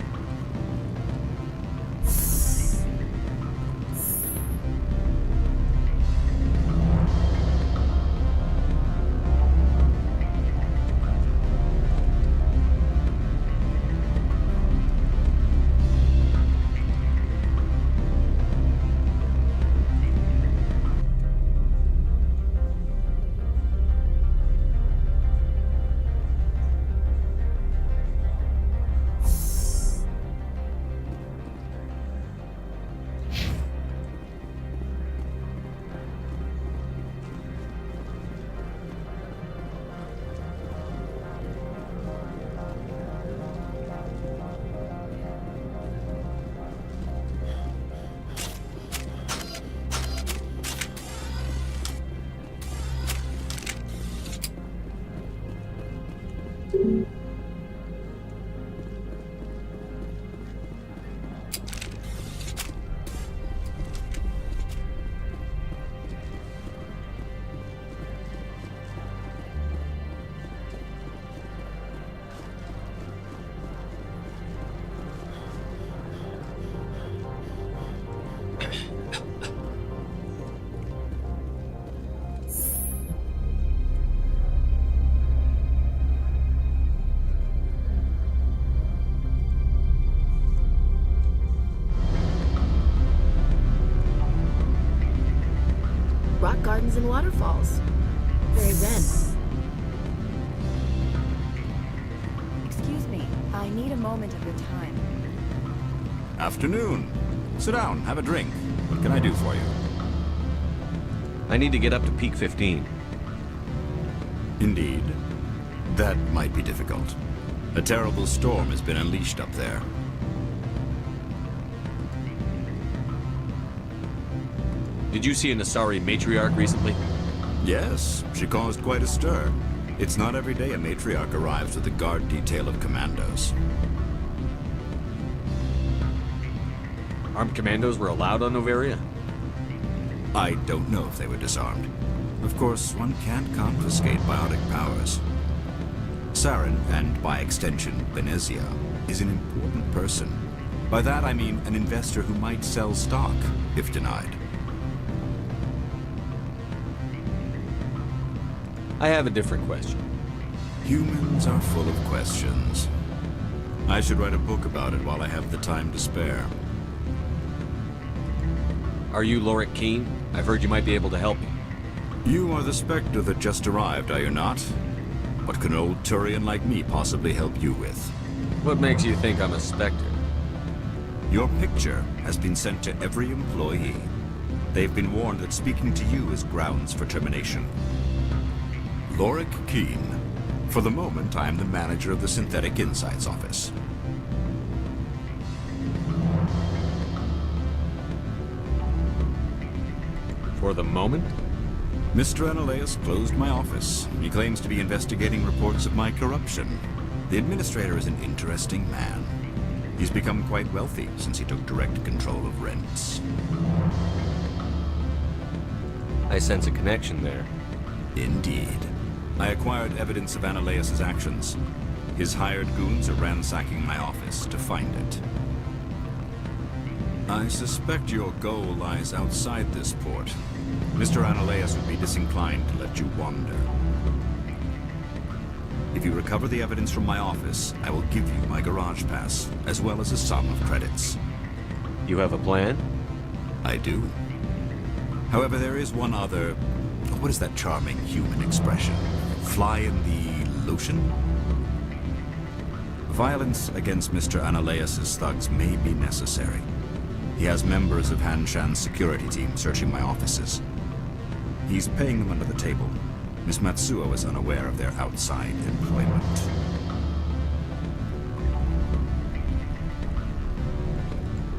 Rock gardens and waterfalls. Very zen. Excuse me, I need a moment of your time. Afternoon. Sit down, have a drink. What can I do for you? I need to get up to Peak 15. Indeed. That might be difficult. A terrible storm has been unleashed up there. Did you see an Asari matriarch recently? Yes, she caused quite a stir. It's not every day a matriarch arrives with a guard detail of commandos. Armed commandos were allowed on Noveria? I don't know if they were disarmed. Of course, one can't confiscate biotic powers. Saren, and by extension, Benezia, is an important person. By that I mean an investor who might sell stock, if denied. I have a different question. Humans are full of questions. I should write a book about it while I have the time to spare. Are you Lorik Keene? I've heard you might be able to help me. You are the Spectre that just arrived, are you not? What can an old Turian like me possibly help you with? What makes you think I'm a Spectre? Your picture has been sent to every employee. They've been warned that speaking to you is grounds for termination. Lorik Keene. For the moment, I am the manager of the Synthetic Insights Office. For the moment? Mr. Analeus closed my office. He claims to be investigating reports of my corruption. The administrator is an interesting man. He's become quite wealthy since he took direct control of rents. I sense a connection there. Indeed. I acquired evidence of Ananias' actions. His hired goons are ransacking my office to find it. I suspect your goal lies outside this port. Mr. Ananias would be disinclined to let you wander. If you recover the evidence from my office, I will give you my garage pass, as well as a sum of credits. You have a plan? I do. However, there is one other... What is that charming human expression? Fly in the lotion? Violence against Mr. Ananias' thugs may be necessary. He has members of Han Shan's security team searching my offices. He's paying them under the table. Miss Matsuo is unaware of their outside employment.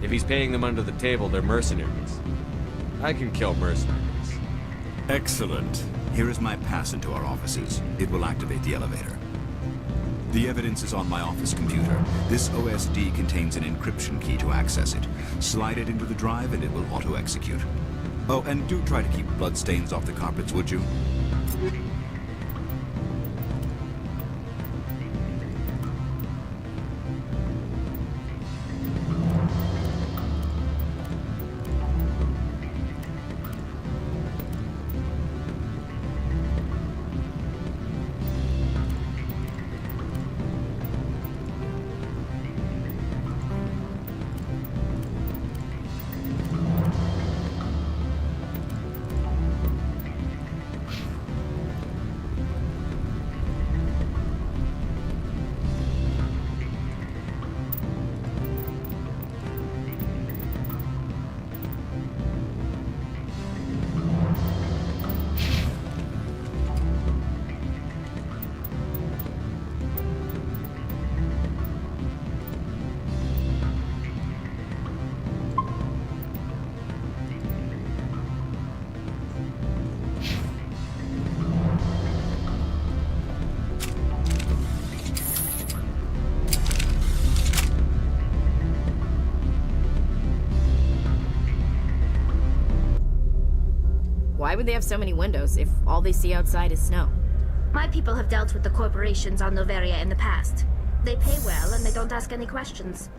If he's paying them under the table, they're mercenaries. I can kill mercenaries. Excellent. Here is my pass into our offices. It will activate the elevator. The evidence is on my office computer. This OSD contains an encryption key to access it. Slide it into the drive and it will auto-execute. Oh, and do try to keep bloodstains off the carpets, would you? Why would they have so many windows if all they see outside is snow? My people have dealt with the corporations on Noveria in the past. They pay well and they don't ask any questions.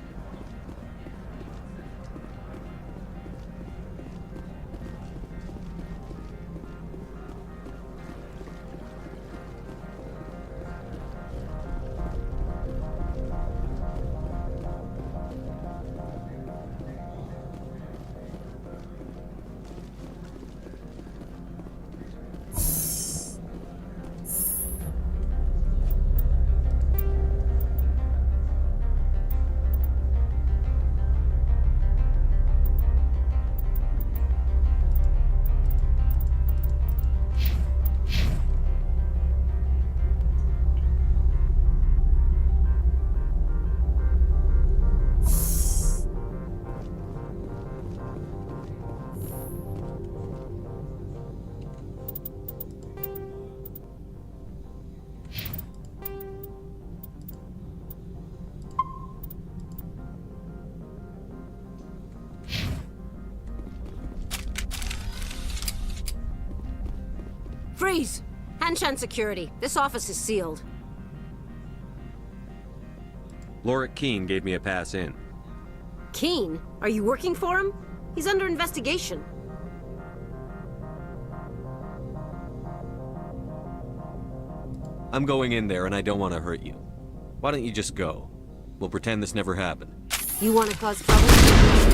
Freeze! Han Shan Security. This office is sealed. Lorik Keen gave me a pass in. Keen? Are you working for him? He's under investigation. I'm going in there and I don't want to hurt you. Why don't you just go? We'll pretend this never happened. You want to cause trouble?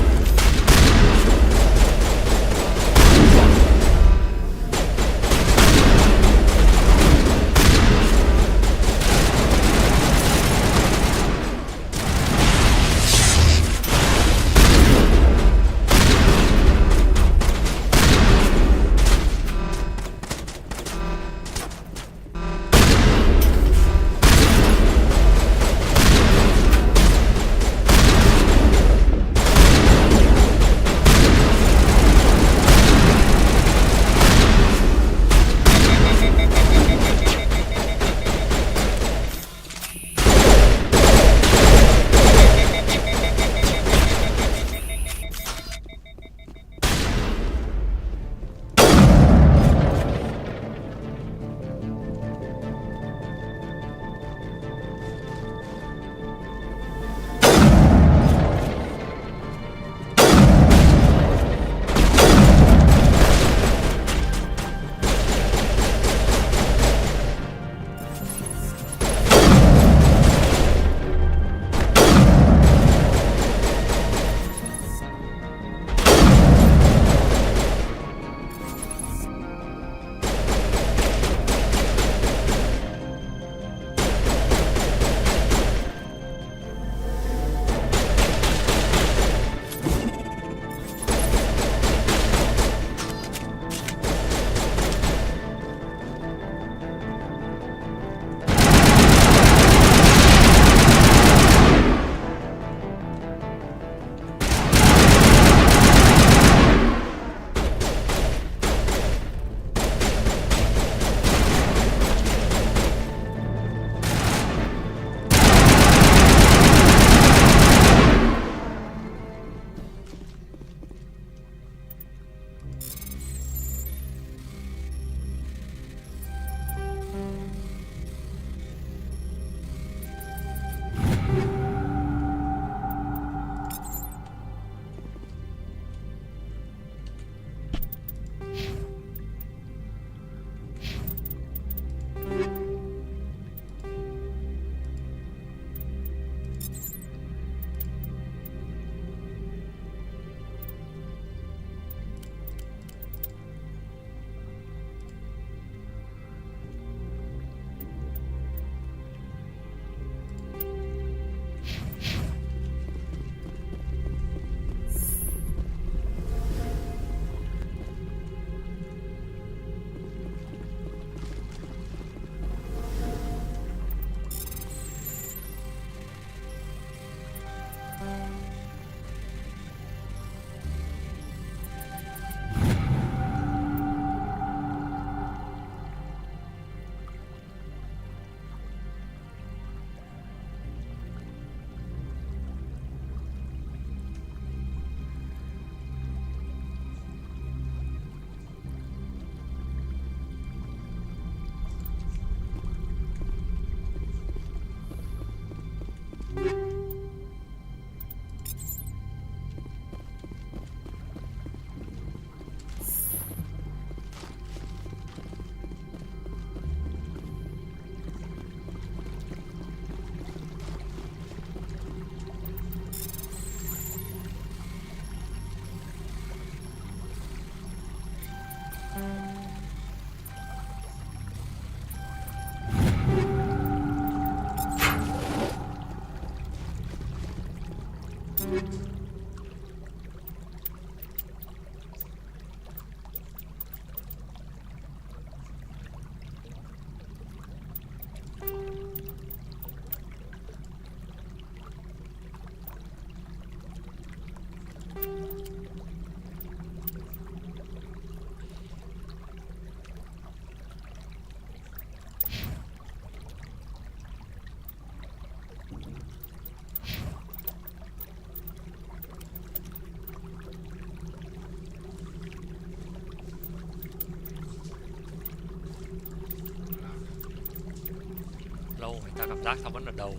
theo cảm giác xong vẫn ở đầu.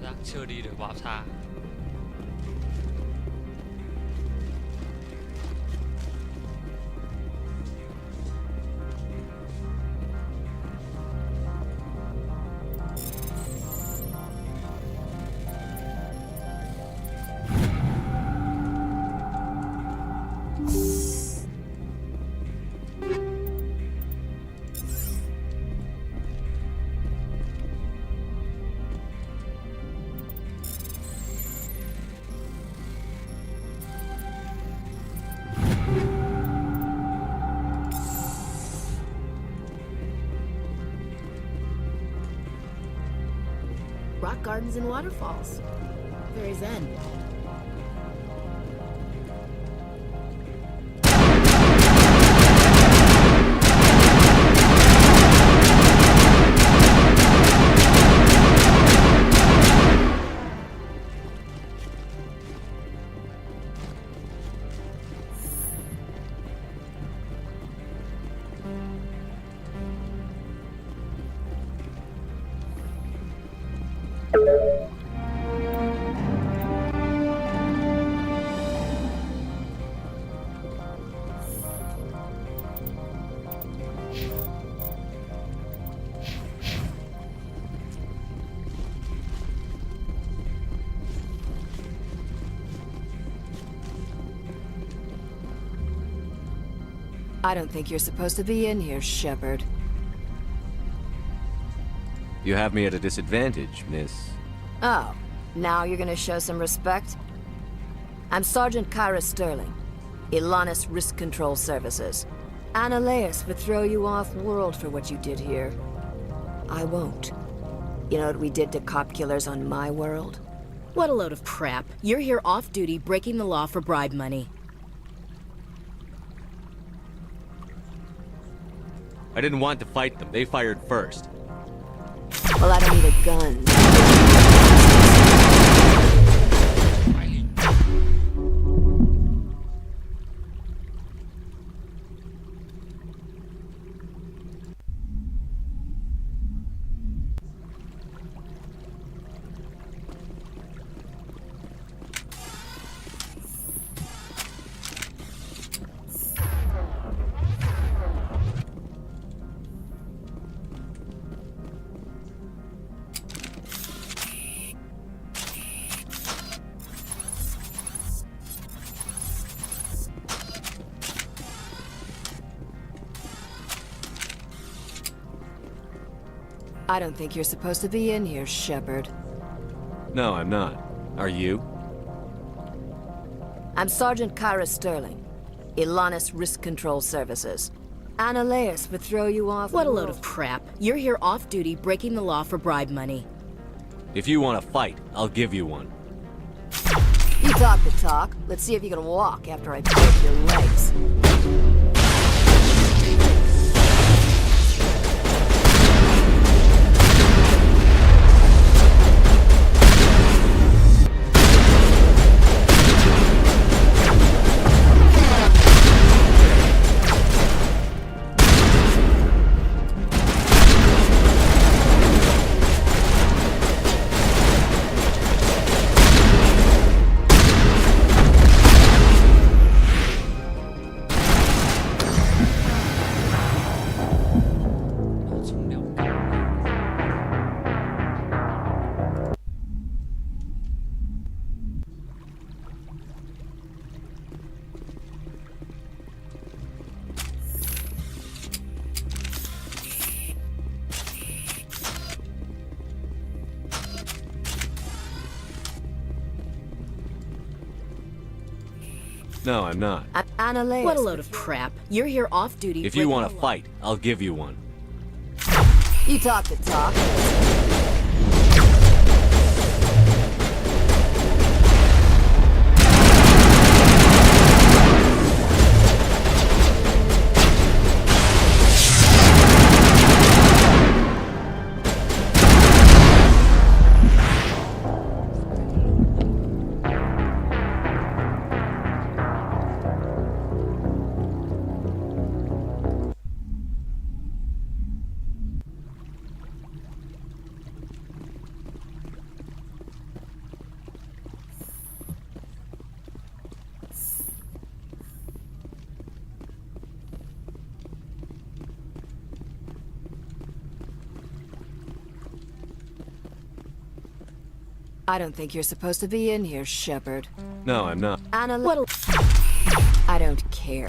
Giác chưa đi được bao xa. Rock gardens and waterfalls. Very zen. I don't think you're supposed to be in here, Shepard. You have me at a disadvantage, miss. Oh, now you're gonna show some respect? I'm Sergeant Kyra Sterling, Ilanis Risk Control Services. Ananias would throw you off-world for what you did here. I won't. You know what we did to cop killers on my world? What a load of crap. You're here off-duty breaking the law for bribe money. I didn't want to fight them. They fired first. Well, I don't need a gun. I don't think you're supposed to be in here, Shepard. No, I'm not. Are you? I'm Sergeant Kyra Sterling, Ilanis Risk Control Services. Ananias would throw you off. What a load of crap. You're here off-duty breaking the law for bribe money. If you want to fight, I'll give you one. You talk the talk. Let's see if you can walk after I break your legs. No, I'm not. Ananias. What a load of crap. You're here off-duty. If you want to fight, I'll give you one. You talk the talk. I don't think you're supposed to be in here, Shepard. No, I'm not. Anna, I don't care.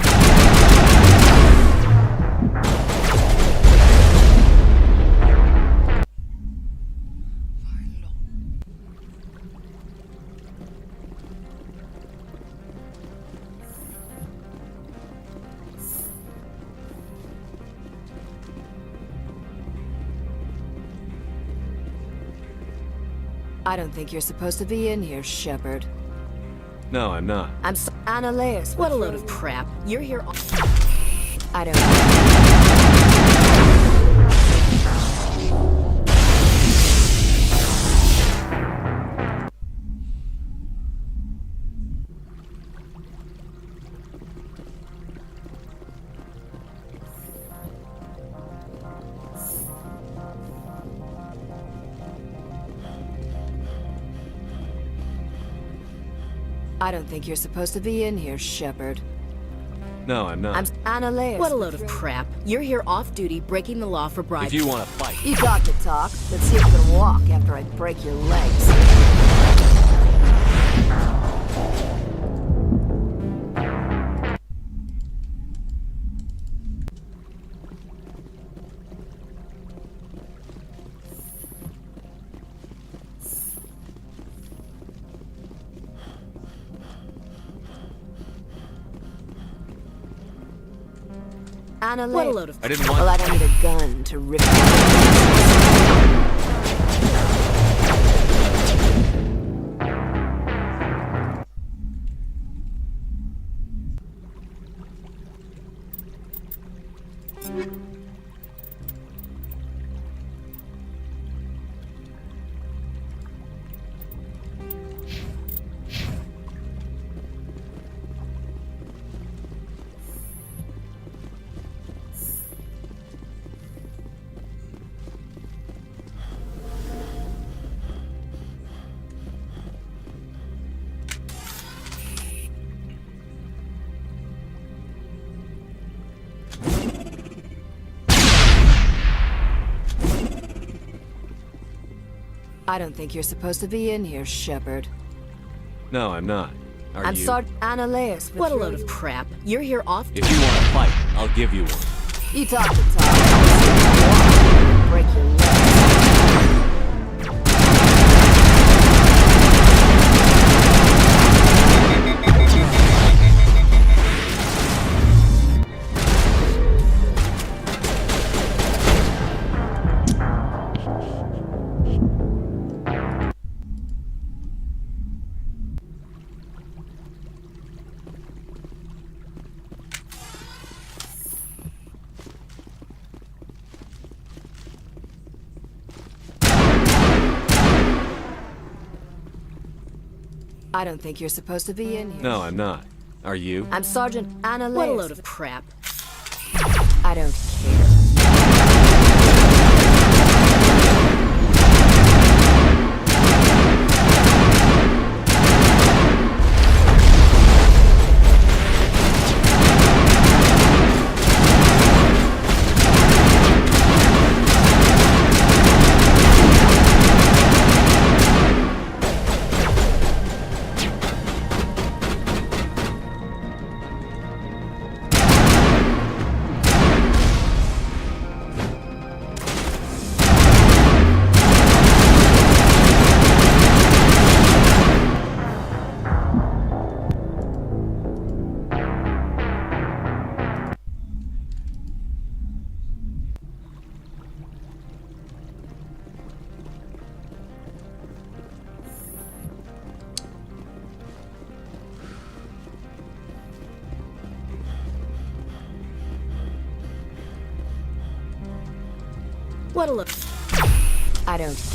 I don't think you're supposed to be in here, Shepard. No, I'm not. Annaleus. What a load of crap. You're here all... I don't... I don't think you're supposed to be in here, Shepard. No, I'm not. Annaleus. What a load of crap. You're here off-duty, breaking the law for bribery. If you want to fight... You talk the talk. Let's see if you can walk after I break your legs. Annaleus. What a load of... I didn't want... Well, I don't need a gun to rip I don't think you're supposed to be in here, Shepard. No, I'm not. Are you? Annaleus. What a load of crap. You're here off... If you want to fight, I'll give you one. You talk the talk. I'll break your legs. I don't think you're supposed to be in here. No, I'm not. Are you? I'm Sergeant Annaleus. What a load of crap. I don't care. What a look. I don't care.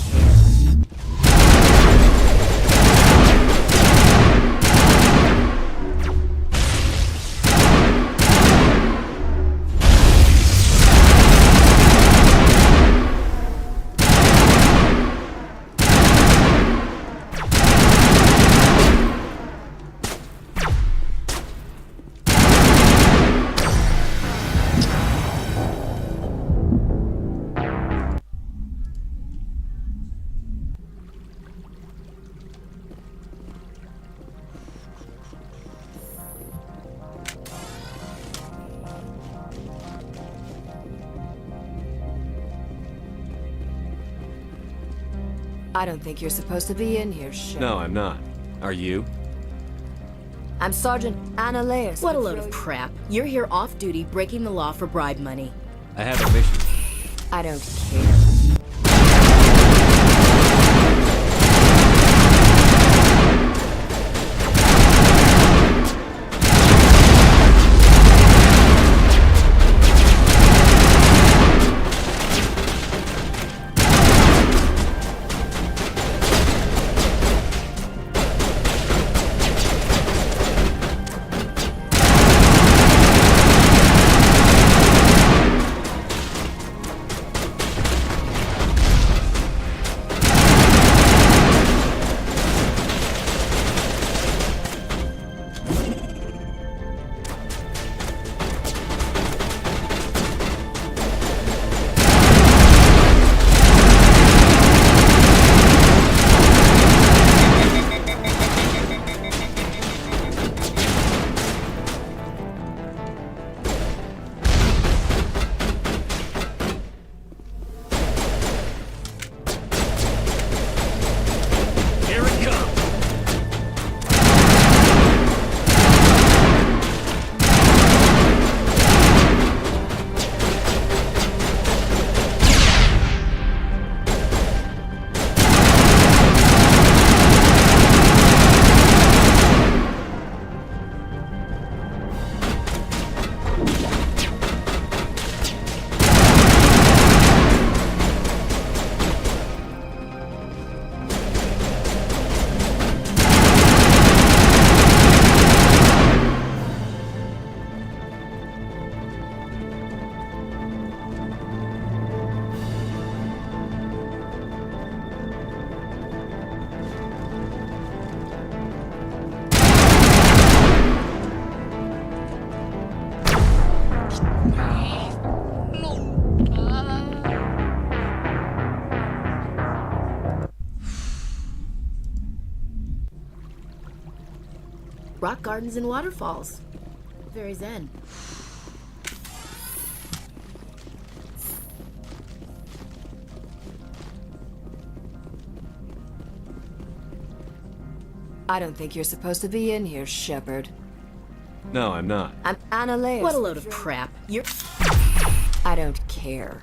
I don't think you're supposed to be in here, Shepard. No, I'm not. Are you? I'm Sergeant Analeas. What a load of crap. You're here off-duty, breaking the law for bribe money. I have a mission. I don't care. Rock gardens and waterfalls. Very zen. I don't think you're supposed to be in here, Shepard. No, I'm not. I'm Analeas. What a load of crap. You're... I don't care.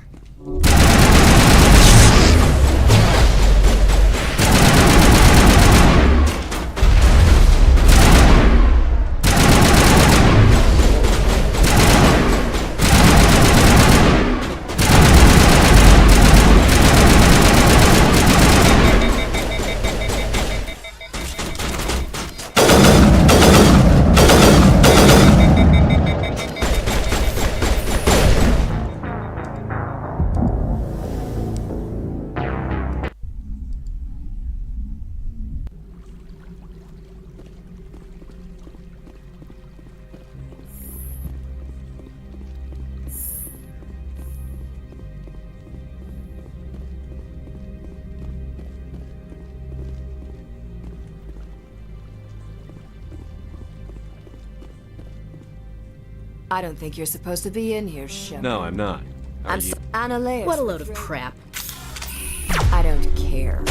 I don't think you're supposed to be in here, Shepard. No, I'm not. Are you? Analeas. What a load of crap. I don't care.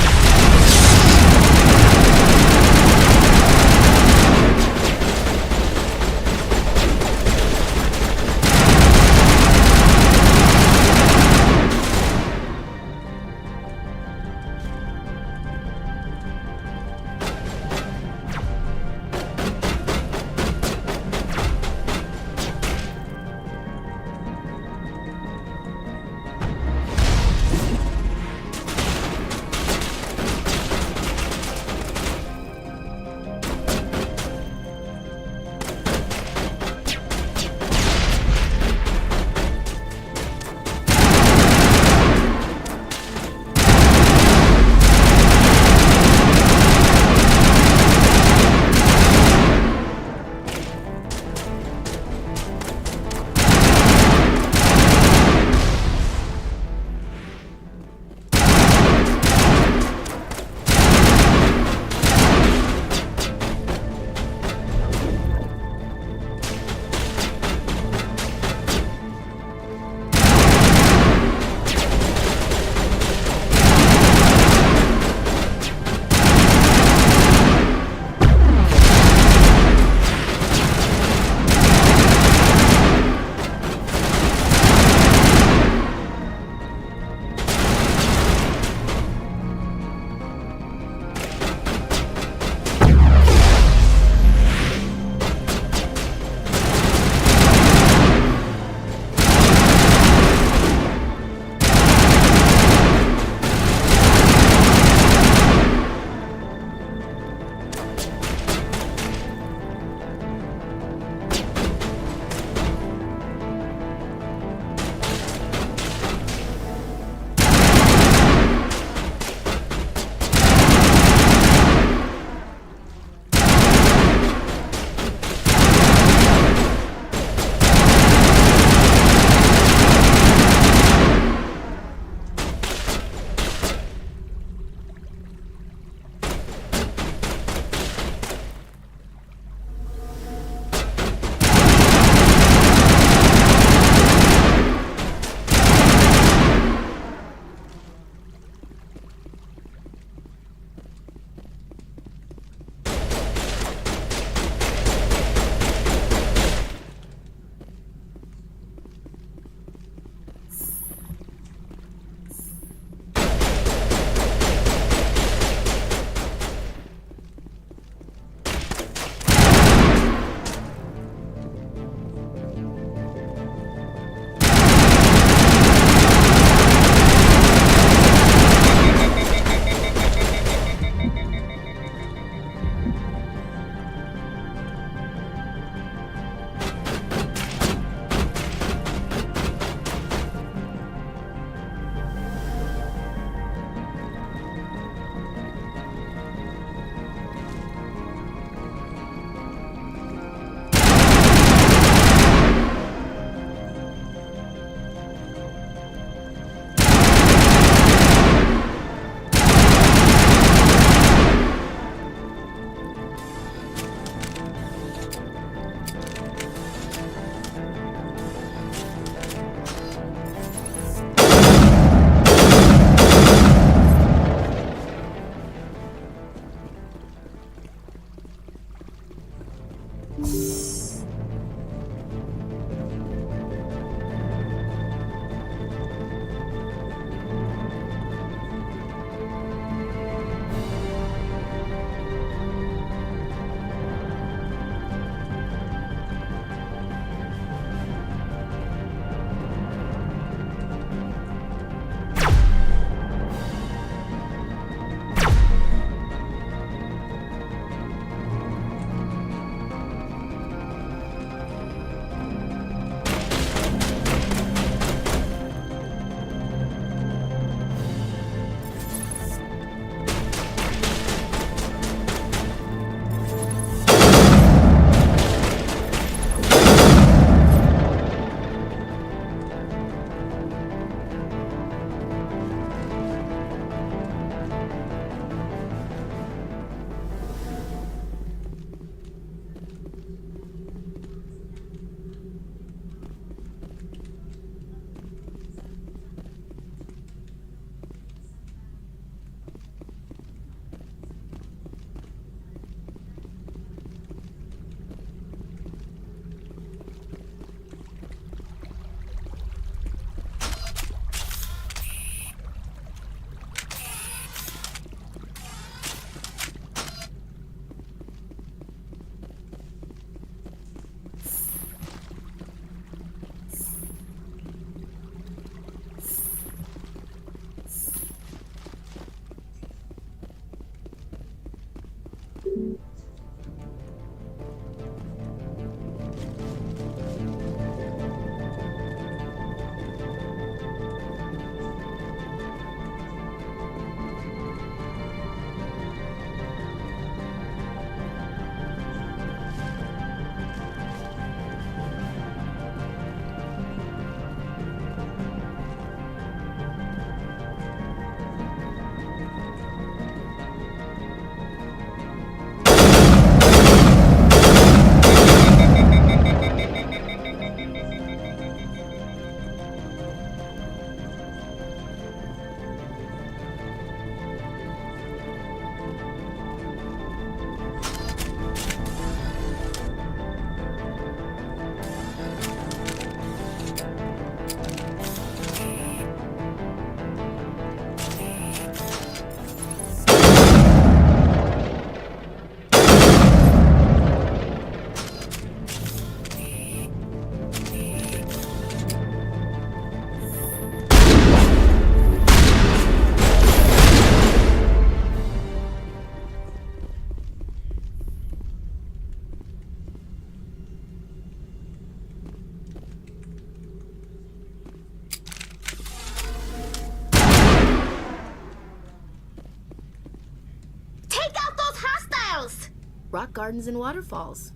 Rock gardens and waterfalls.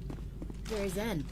Very zen.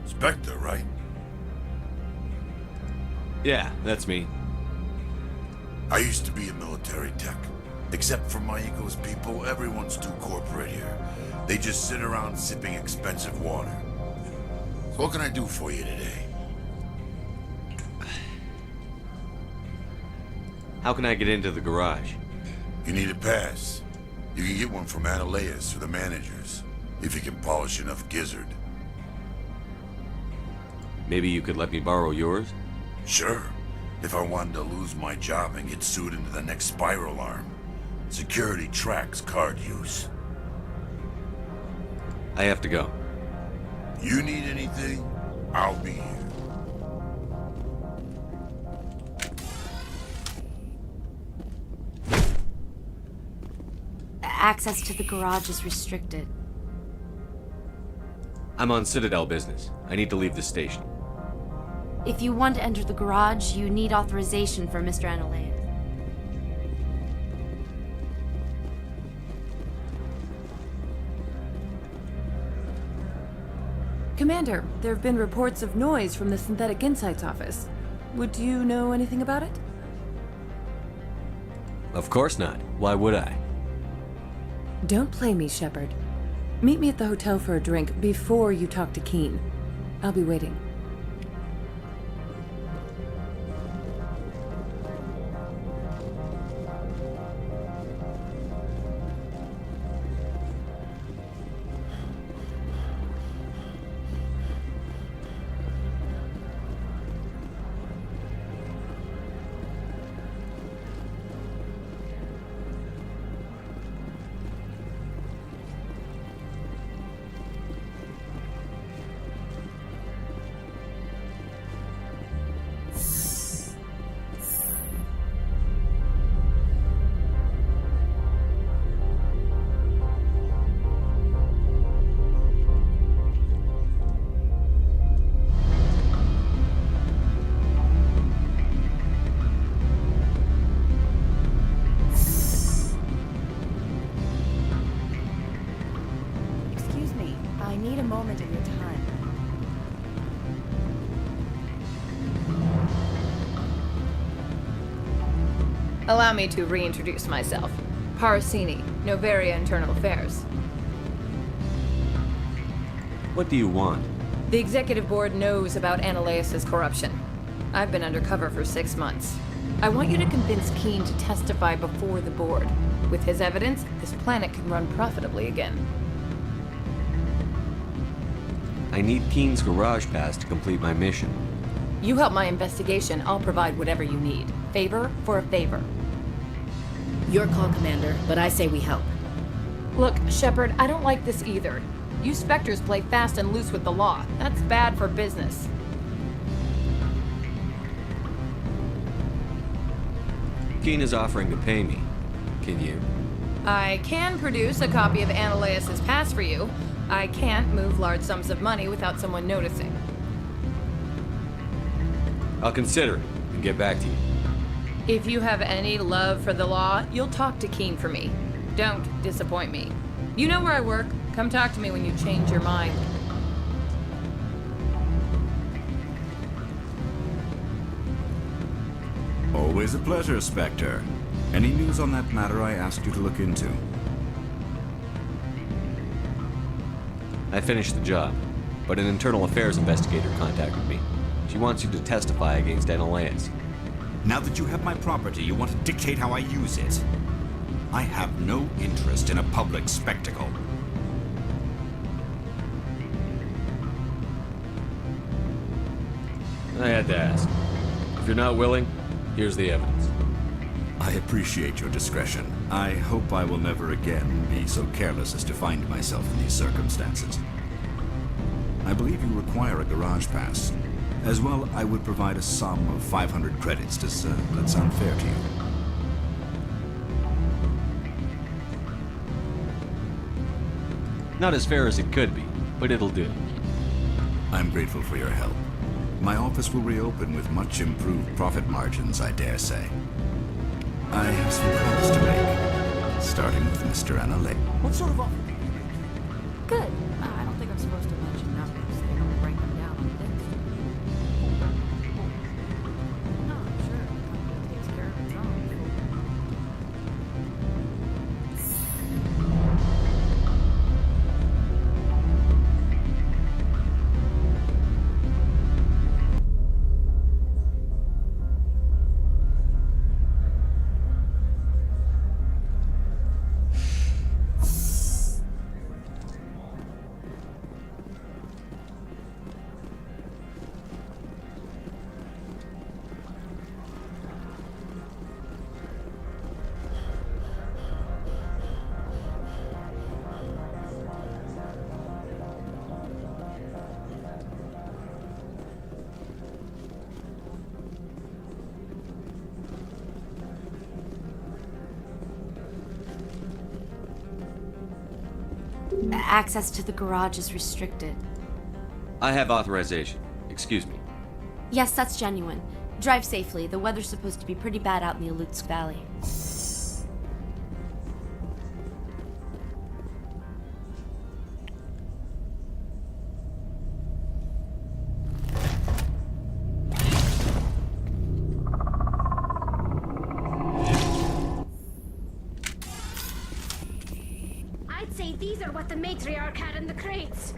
Spectre, right? Yeah, that's me. I used to be a military tech. Except for my ego's people, everyone's too corporate here. They just sit around sipping expensive water. So what can I do for you today? How can I get into the garage? You need a pass. You can get one from Ananias or the managers, if you can polish enough gizzard. Maybe you could let me borrow yours? Sure. If I wanted to lose my job and get sued into the next spiral arm. Security tracks card use. I have to go. You need anything, I'll be here. Access to the garage is restricted. I'm on Citadel business. I need to leave the station. If you want to enter the garage, you need authorization from Mr. Analaeus. Commander, there have been reports of noise from the Synthetic Insights office. Would you know anything about it? Of course not. Why would I? Don't play me, Shepard. Meet me at the hotel for a drink before you talk to Keen. I'll be waiting. Allow me to reintroduce myself. Parasini, Noveria Internal Affairs. What do you want? The executive board knows about Analaeus' corruption. I've been undercover for 6 months. I want you to convince Keen to testify before the board. With his evidence, this planet can run profitably again. I need Keen's garage pass to complete my mission. You help my investigation, I'll provide whatever you need. Favor for a favor. Your call, Commander, but I say we help. Look, Shepard, I don't like this either. You Spectres play fast and loose with the law. That's bad for business. Keen is offering to pay me. Can you? I can produce a copy of Analaeus' pass for you. I can't move large sums of money without someone noticing. I'll consider it and get back to you. If you have any love for the law, you'll talk to Keen for me. Don't disappoint me. You know where I work. Come talk to me when you change your mind. Always a pleasure, Spectre. Any news on that matter I asked you to look into? I finished the job, but an internal affairs investigator contacted me. She wants you to testify against Analaeus. Now that you have my property, you want to dictate how I use it. I have no interest in a public spectacle. I had to ask. If you're not willing, here's the evidence. I appreciate your discretion. I hope I will never again be so careless as to find myself in these circumstances. I believe you require a garage pass. As well, I would provide a sum of 500 credits. Does that sound fair to you? Not as fair as it could be, but it'll do. I'm grateful for your help. My office will reopen with much improved profit margins, I dare say. I have some calls to make, starting with Mr. Analaeus. What sort of offer? Good. I don't think I'm supposed to mention numbers. They don't break them down on things. No, sure. The company takes care of its own. Access to the garage is restricted. I have authorization. Excuse me. Yes, that's genuine. Drive safely. The weather's supposed to be pretty bad out in the Alutsk Valley. I'd say these are what the matriarch had in the crates.